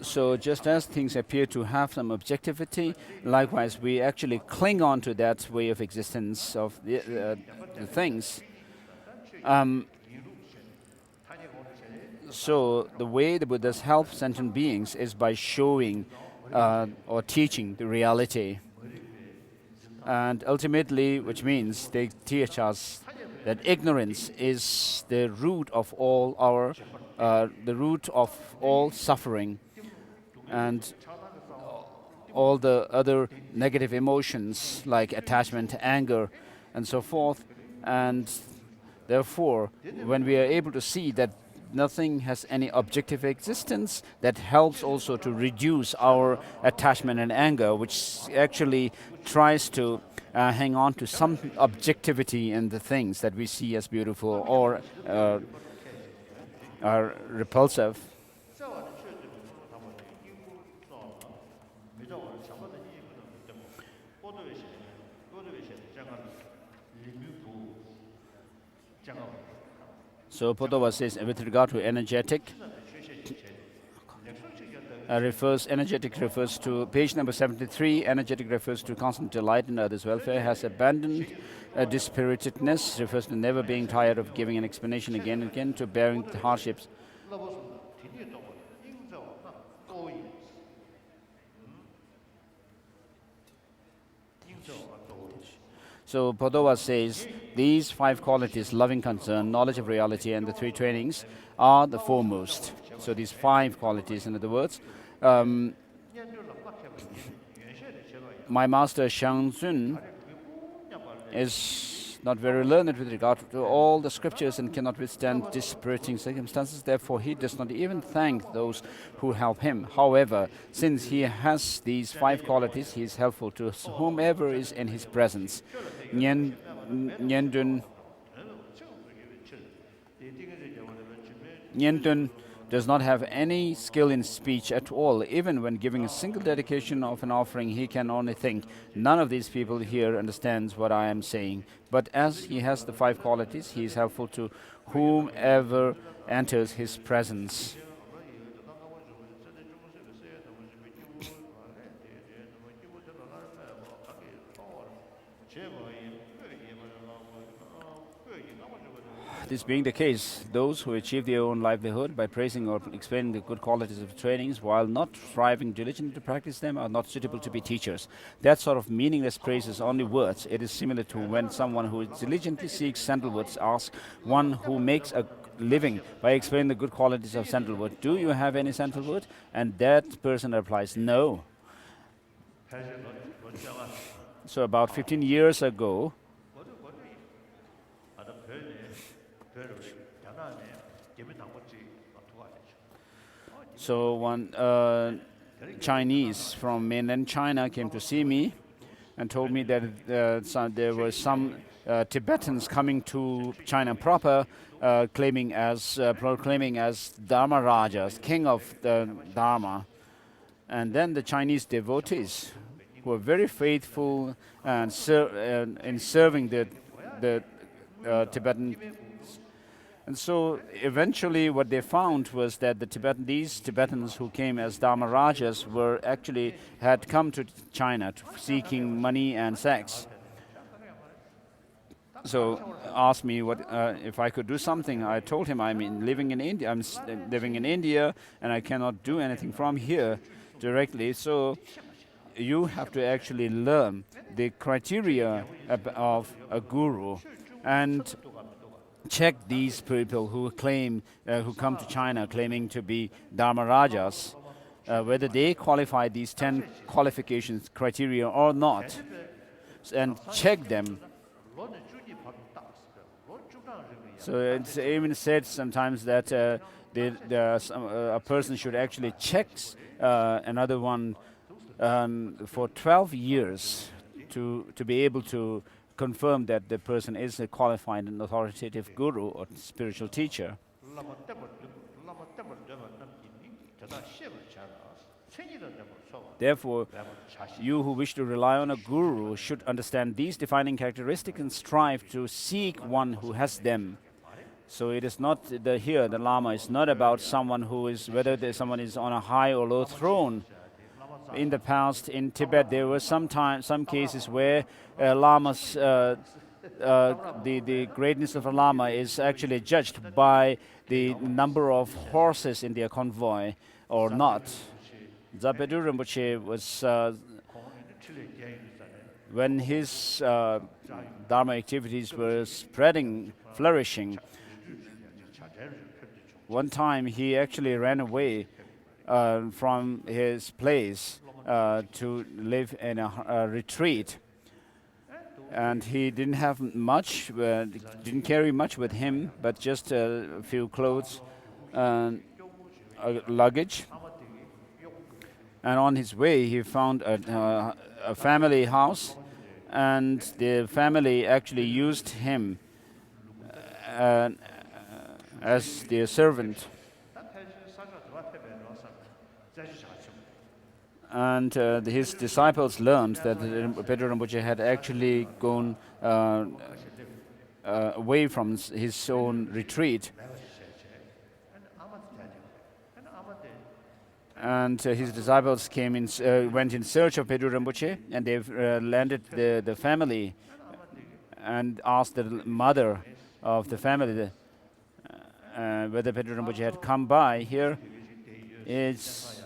So just as things appear to have some objectivity, likewise we actually cling on to that way of existence of the things. So the way the Buddhas help sentient beings is by showing or teaching the reality. And ultimately, which means they teach us that ignorance is the root of all the root of all suffering, and all the other negative emotions like attachment, anger, and so forth. And therefore, when we are able to see that nothing has any objective existence, that helps also to reduce our attachment and anger, which actually tries to hang on to some objectivity in the things that we see as beautiful or are repulsive. 사와는 최대로 담아내 이구 사와 미자와 잡아다 이구는 그때 뭐 보도외시 장관 리뮤부 장관 So Podowa says, with regard to energetic, energetic refers to page number 73. Energetic refers to constant delight in others' welfare. Has abandoned dispiritedness, refers to never being tired of giving an explanation again and again, to bearing the hardships. So Podowa says these 5 qualities, loving concern, knowledge of reality, and the 3 trainings, are the foremost. So these 5 qualities, in other words, my master Shangzun is not very learned with regard to all the scriptures and cannot withstand dispiriting circumstances. Therefore, he does not even thank those who help him. However, since he has these 5 qualities, he is helpful to whomever is in his presence. Nyendun does not have any skill in speech at all. Even when giving a single dedication of an offering, he can only think, none of these people here understands what I am saying. But as he has the 5 qualities, he is helpful to whomever enters his presence. This being the case, those who achieve their own livelihood by praising or explaining the good qualities of trainings while not striving diligently to practice them are not suitable to be teachers. That sort of meaningless praise is only words. It is similar to when someone who diligently seeks sandalwoods asks one who makes a living by explaining the good qualities of sandalwood, "Do you have any sandalwood?" And that person replies, "No." So about 15 years ago, so one Chinese from mainland China came to see me and told me that there were some Tibetans coming to China proper, proclaiming as Dharma Rajas, king of the Dharma. And then the Chinese devotees, who were very faithful and in serving the Tibetan. And so eventually what they found was that these Tibetans who came as Dharma Rajas had come to China seeking money and sex. So asked me if I could do something. I told him I'm living in India and I cannot do anything from here directly. So you have to actually learn the criteria of a guru and check these people who come to China claiming to be Dharma Rajas, whether they qualify these 10 qualifications criteria or not, and check them. So it's even said sometimes that a person should actually check another one for 12 years to be able to confirm that the person is a qualified and authoritative guru or spiritual teacher. Therefore, you who wish to rely on a guru should understand these defining characteristics and strive to seek one who has them. So it is not the Lama is not about whether someone is on a high or low throne. In the past, in Tibet, there were some cases where lamas, the greatness of a lama is actually judged by the number of horses in their convoy or not. Zapedu Rinpoche was, when his Dharma activities were flourishing, one time he actually ran away from his place to live in a retreat, and he didn't have much, didn't carry much with him, but just a few clothes and luggage. And on his way, he found a family house, and the family actually used him uh, as their servant. And his disciples learned that Pedro Rinpoche had actually gone away from his own retreat. And his disciples went in search of Pedro Rinpoche, and they landed the family and asked the mother of the family whether Pedro Rinpoche had come by. Here is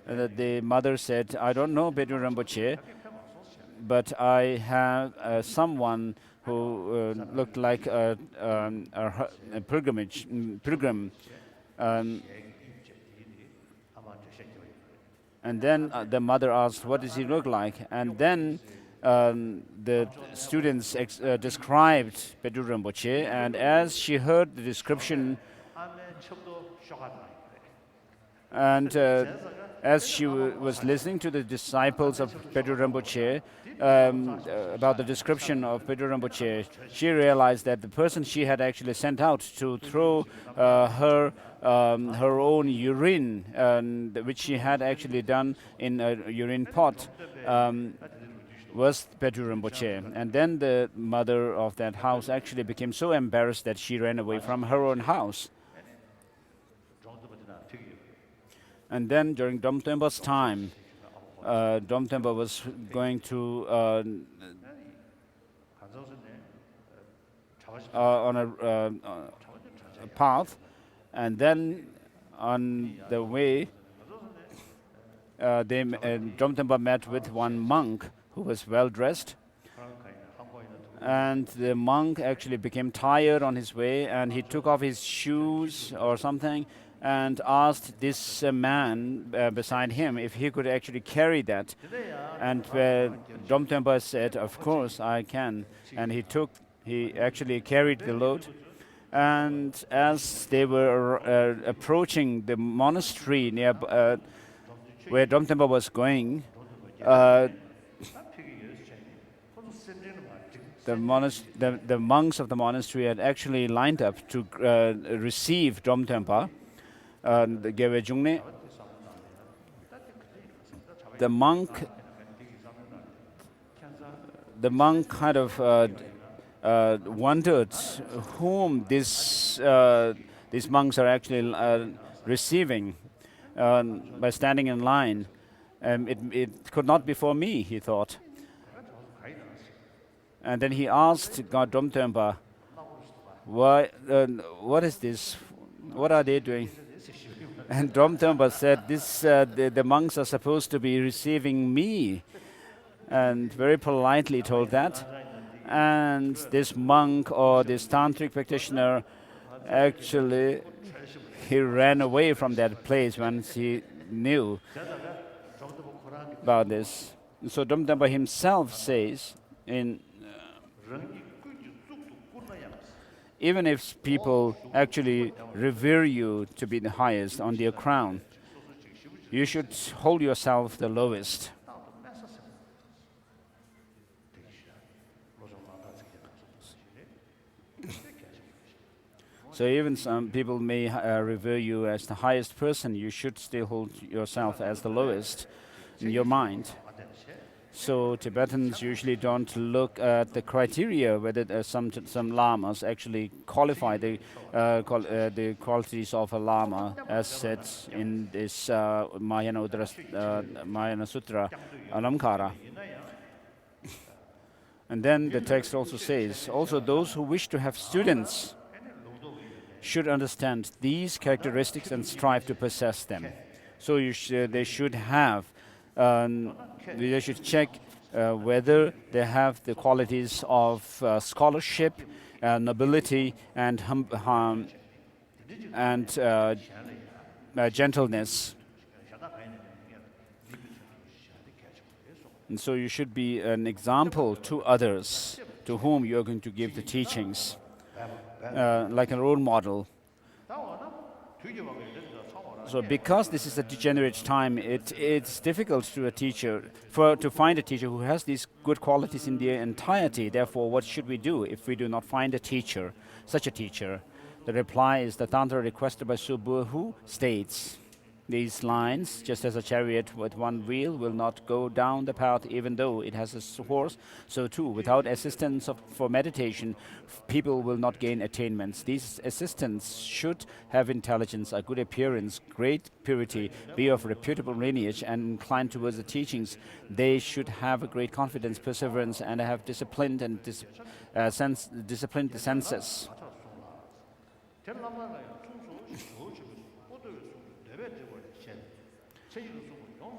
that the mother said, "I don't know Pedro Rinpoche, but I have someone who looked like a pilgrim." And then the mother asked, "What does he look like?" And then the students described Pedro Rinpoche, and as she heard the description, and as she was listening to the disciples of Pedro Rinpoche about the description of Pedro Rinpoche, she realized that the person she had actually sent out to throw her own urine, which she had actually done in a urine pot, was Pedro Rinpoche. And then the mother of that house actually became so embarrassed that she ran away from her own house. And then during Domtemba's time, Domtemba was going to on a path, and then on the way, Domtemba met with one monk who was well dressed, and the monk actually became tired on his way, and he took off his shoes or something and asked this man beside him if he could actually carry that. And Domtemba said, "Of course I can." And he actually carried the load. And as they were approaching the monastery near where Domtemba was going, the monks of the monastery had actually lined up to receive Domtemba. The monk kind of wondered whom these monks are actually receiving by standing in line. It could not be for me, he thought. And then he asked God Domtemba, what is this? What are they doing? And Domtemba said, the monks are supposed to be receiving me, and very politely told that. And this monk or this tantric practitioner, actually, he ran away from that place once he knew about this. So Domtemba himself says, even if people actually revere you to be the highest on their crown, you should hold yourself the lowest. So even some people may revere you as the highest person, you should still hold yourself as the lowest in your mind. So Tibetans usually don't look at the criteria whether some lamas actually qualify the qualities of a lama, as said in this Mahayana Sutra Alamkara. And then the text also says, also those who wish to have students should understand these characteristics and strive to possess them. So they should have. They should check whether they have the qualities of scholarship, nobility, and gentleness. And so you should be an example to others to whom you are going to give the teachings, like a role model. So because this is a degenerate time, it's difficult to a teacher to find a teacher who has these good qualities in their entirety. Therefore, what should we do if we do not find a teacher, such a teacher? The reply is the Tantra requested by Subu, who states these lines: just as a chariot with one wheel will not go down the path even though it has a horse, so too, without assistance for meditation, people will not gain attainments. These assistants should have intelligence, a good appearance, great purity, be of reputable lineage, and inclined towards the teachings. They should have a great confidence, perseverance, and have disciplined and disciplined the senses.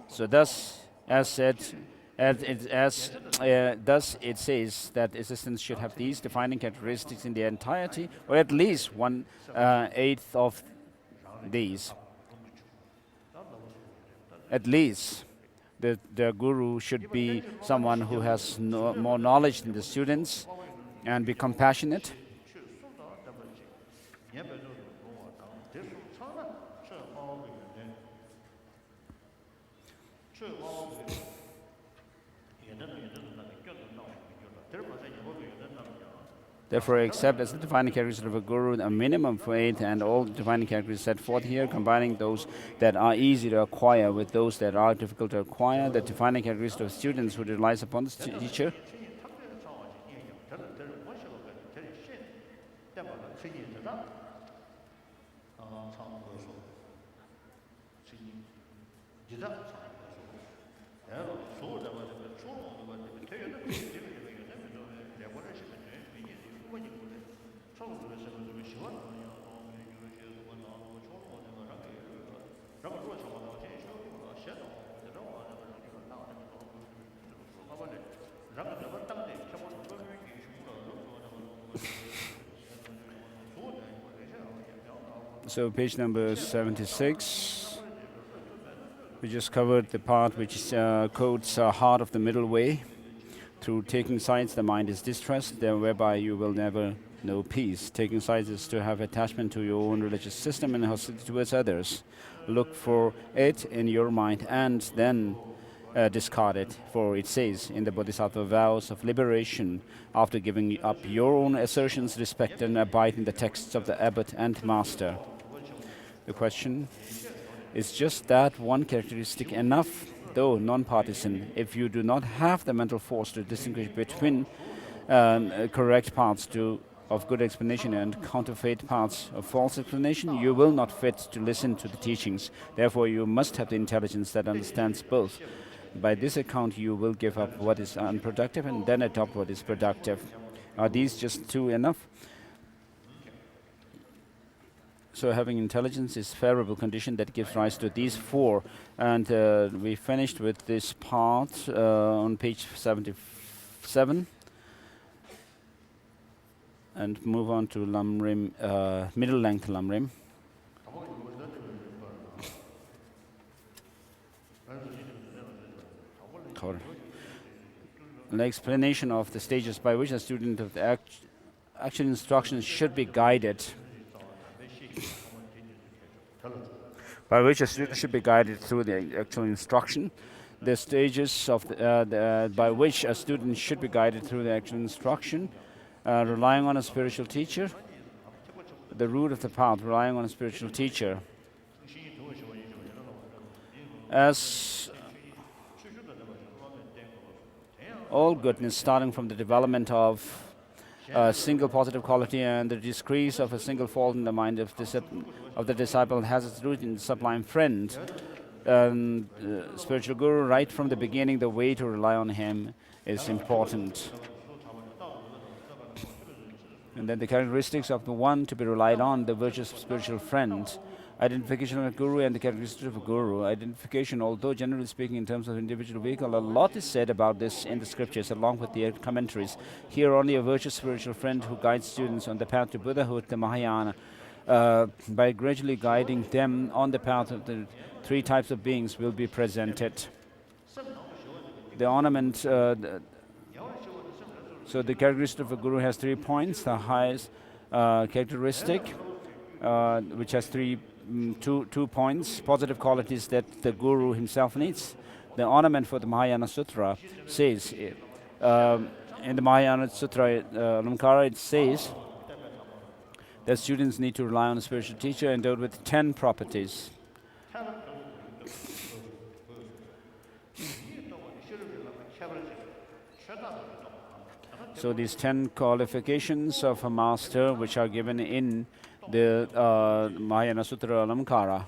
So thus, thus it says that assistants should have these defining characteristics in their entirety, or at least 1/8 of these. At least the guru should be someone who has more knowledge than the students and be compassionate. Therefore, accept as the defining characteristics of a guru a minimum for 8, and all defining characteristics set forth here, combining those that are easy to acquire with those that are difficult to acquire. The defining characteristics of students who relies upon the teacher. So page number 76, we just covered the part which quotes heart of the middle way. Through taking sides, the mind is distressed, whereby you will never know peace. Taking sides is to have attachment to your own religious system and hostility towards others. Look for it in your mind and then discard it, for it says in the Bodhisattva vows of liberation, after giving up your own assertions, respect and abide in the texts of the abbot and master. The question is just that one characteristic enough, though non-partisan, if you do not have the mental force to distinguish between correct paths of good explanation and counterfeit paths of false explanation, you will not fit to listen to the teachings. Therefore, you must have the intelligence that understands both. By this account, you will give up what is unproductive and then adopt what is productive. Are these just two enough? So having intelligence is favorable condition that gives rise to these four. And we finished with this part on page 77. And move on to Lamrim, middle length Lamrim. An explanation of the stages by which a student of the actual instructions should be guided. By which a student should be guided through the actual instruction. The stages of by which a student should be guided through the actual instruction. Relying on a spiritual teacher. The root of the path, relying on a spiritual teacher. As all goodness starting from the development of a single positive quality and the decrease of a single fault in the mind of the disciple has its root in the sublime friend. Spiritual guru, right from the beginning, the way to rely on him is important. And then the characteristics of the one to be relied on, the virtuous spiritual friend. Identification of a guru and the characteristics of a guru. Identification, although generally speaking in terms of individual vehicle, a lot is said about this in the scriptures along with the commentaries. Here only a virtuous spiritual friend who guides students on the path to Buddhahood, the Mahayana, by gradually guiding them on the path of the three types of beings will be presented. The ornament, so the characteristic of a guru has 3 points. The highest characteristic, which has 3 two points, positive qualities that the guru himself needs. The ornament for the Mahayana Sutra says, in the Mahayana Sutra, Lamkara, it says that students need to rely on a spiritual teacher endowed with 10 properties. So these 10 qualifications of a master which are given in the Mahayana Sutra Alamkara.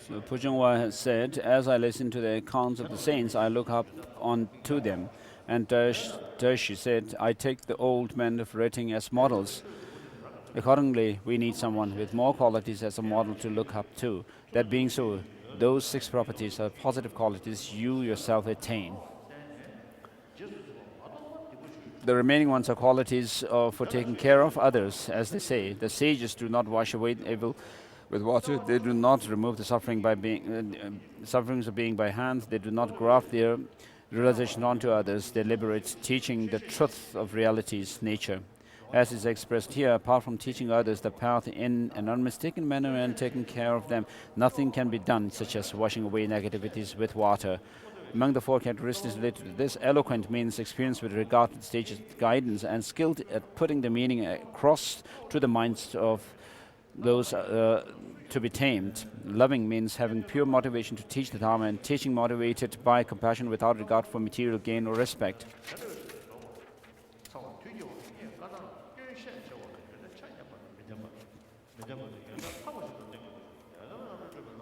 So Pujungwa has said, as I listen to the accounts of the saints, I look up onto them. And Dershi said, I take the old men of Drepung as models. Accordingly, we need someone with more qualities as a model to look up to. That being so, those 6 properties are positive qualities you yourself attain. The remaining ones are qualities for taking care of others, as they say. The sages do not wash away evil with water. They do not remove the suffering by sufferings of being by hand. They do not graft their realization onto others. They liberate, teaching the truth of reality's nature. As is expressed here, apart from teaching others the path in an unmistaken manner and taking care of them, nothing can be done, such as washing away negativities with water. Among the 4 characteristics related to this, eloquent means experience with regard to the stage's guidance and skilled at putting the meaning across to the minds of those to be tamed. Loving means having pure motivation to teach the Dharma and teaching motivated by compassion without regard for material gain or respect.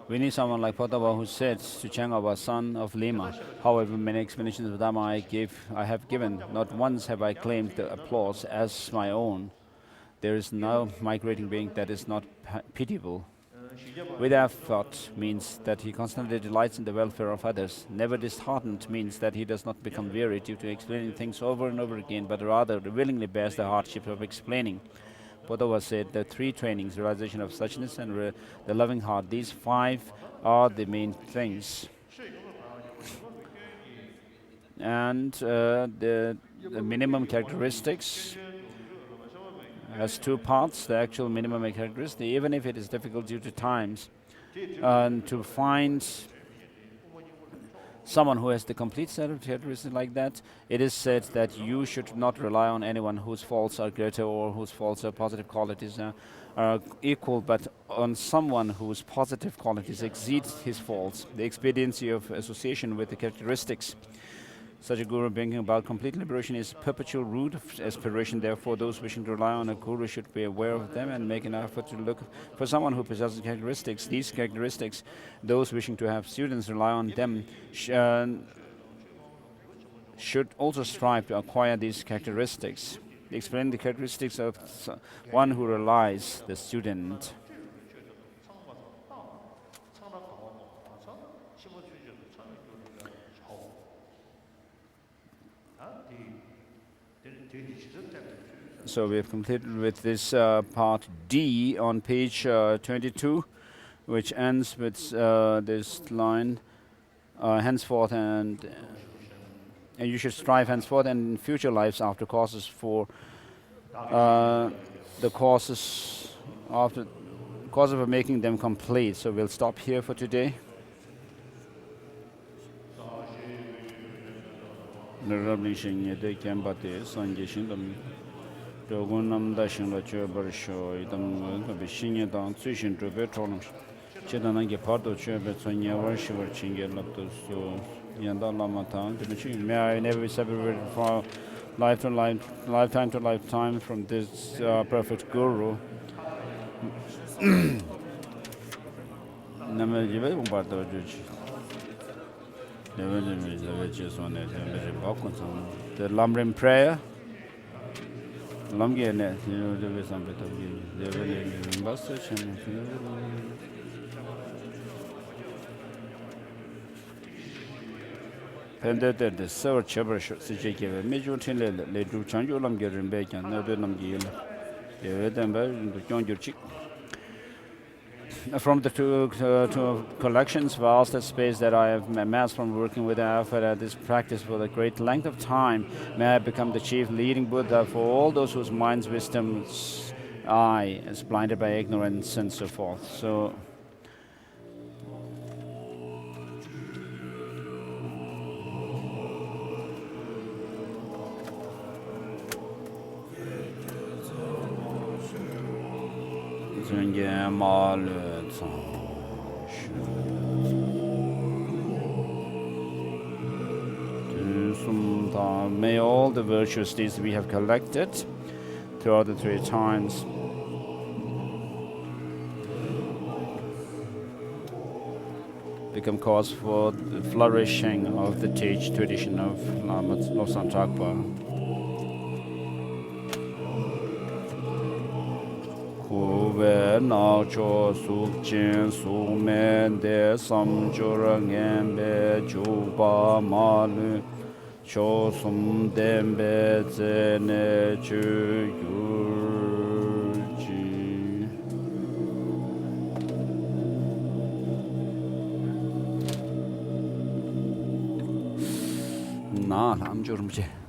We need someone like Potava who said to Changaba, son of Lama, however many explanations of Dharma I have given, not once have I claimed the applause as my own. There is no migrating being that is not pitiable. Without thought means that he constantly delights in the welfare of others. Never disheartened means that he does not become weary due to explaining things over and over again, but rather willingly bears the hardship of explaining. Potava said the 3 trainings, realization of suchness and the loving heart, these 5 are the main things. And the minimum characteristics has 2 parts, the actual minimum characteristic, even if it is difficult due to times. And to find someone who has the complete set of characteristics like that, it is said that you should not rely on anyone whose faults are greater or whose faults or positive qualities are equal, but on someone whose positive qualities exceed his faults. The expediency of association with the characteristics. Such a guru bringing about complete liberation is perpetual root of aspiration. Therefore, those wishing to rely on a guru should be aware of them and make an effort to look for someone who possesses characteristics. These characteristics, those wishing to have students rely on them should also strive to acquire these characteristics. Explain the characteristics of one who relies, the student. So we have completed with this part D on page 22, which ends with this line, henceforth and you should strive henceforth and in future lives after causes for the causes of making them complete. So we'll stop here for today. May I never be separated from lifetime to lifetime from this perfect guru. The Lamrim prayer. Pendete de Sir Cheber Sijake, Major Tinle, Le Du Chanju Lam Gerin Bacon, no Dunam Gil. From the two collections, vast space that I have amassed from working with Alpha, this practice for a great length of time, may I become the chief leading Buddha for all those whose minds, wisdom's eye is blinded by ignorance and so forth. So. May all the virtuous deeds we have collected throughout the 3 times become cause for the flourishing of the tradition of Lama Losam Chakpa. Na cho suk chin su men de sam jura ngen be ju ba ma lu cho sum den be ze ne ju yu ji na lam jur mu je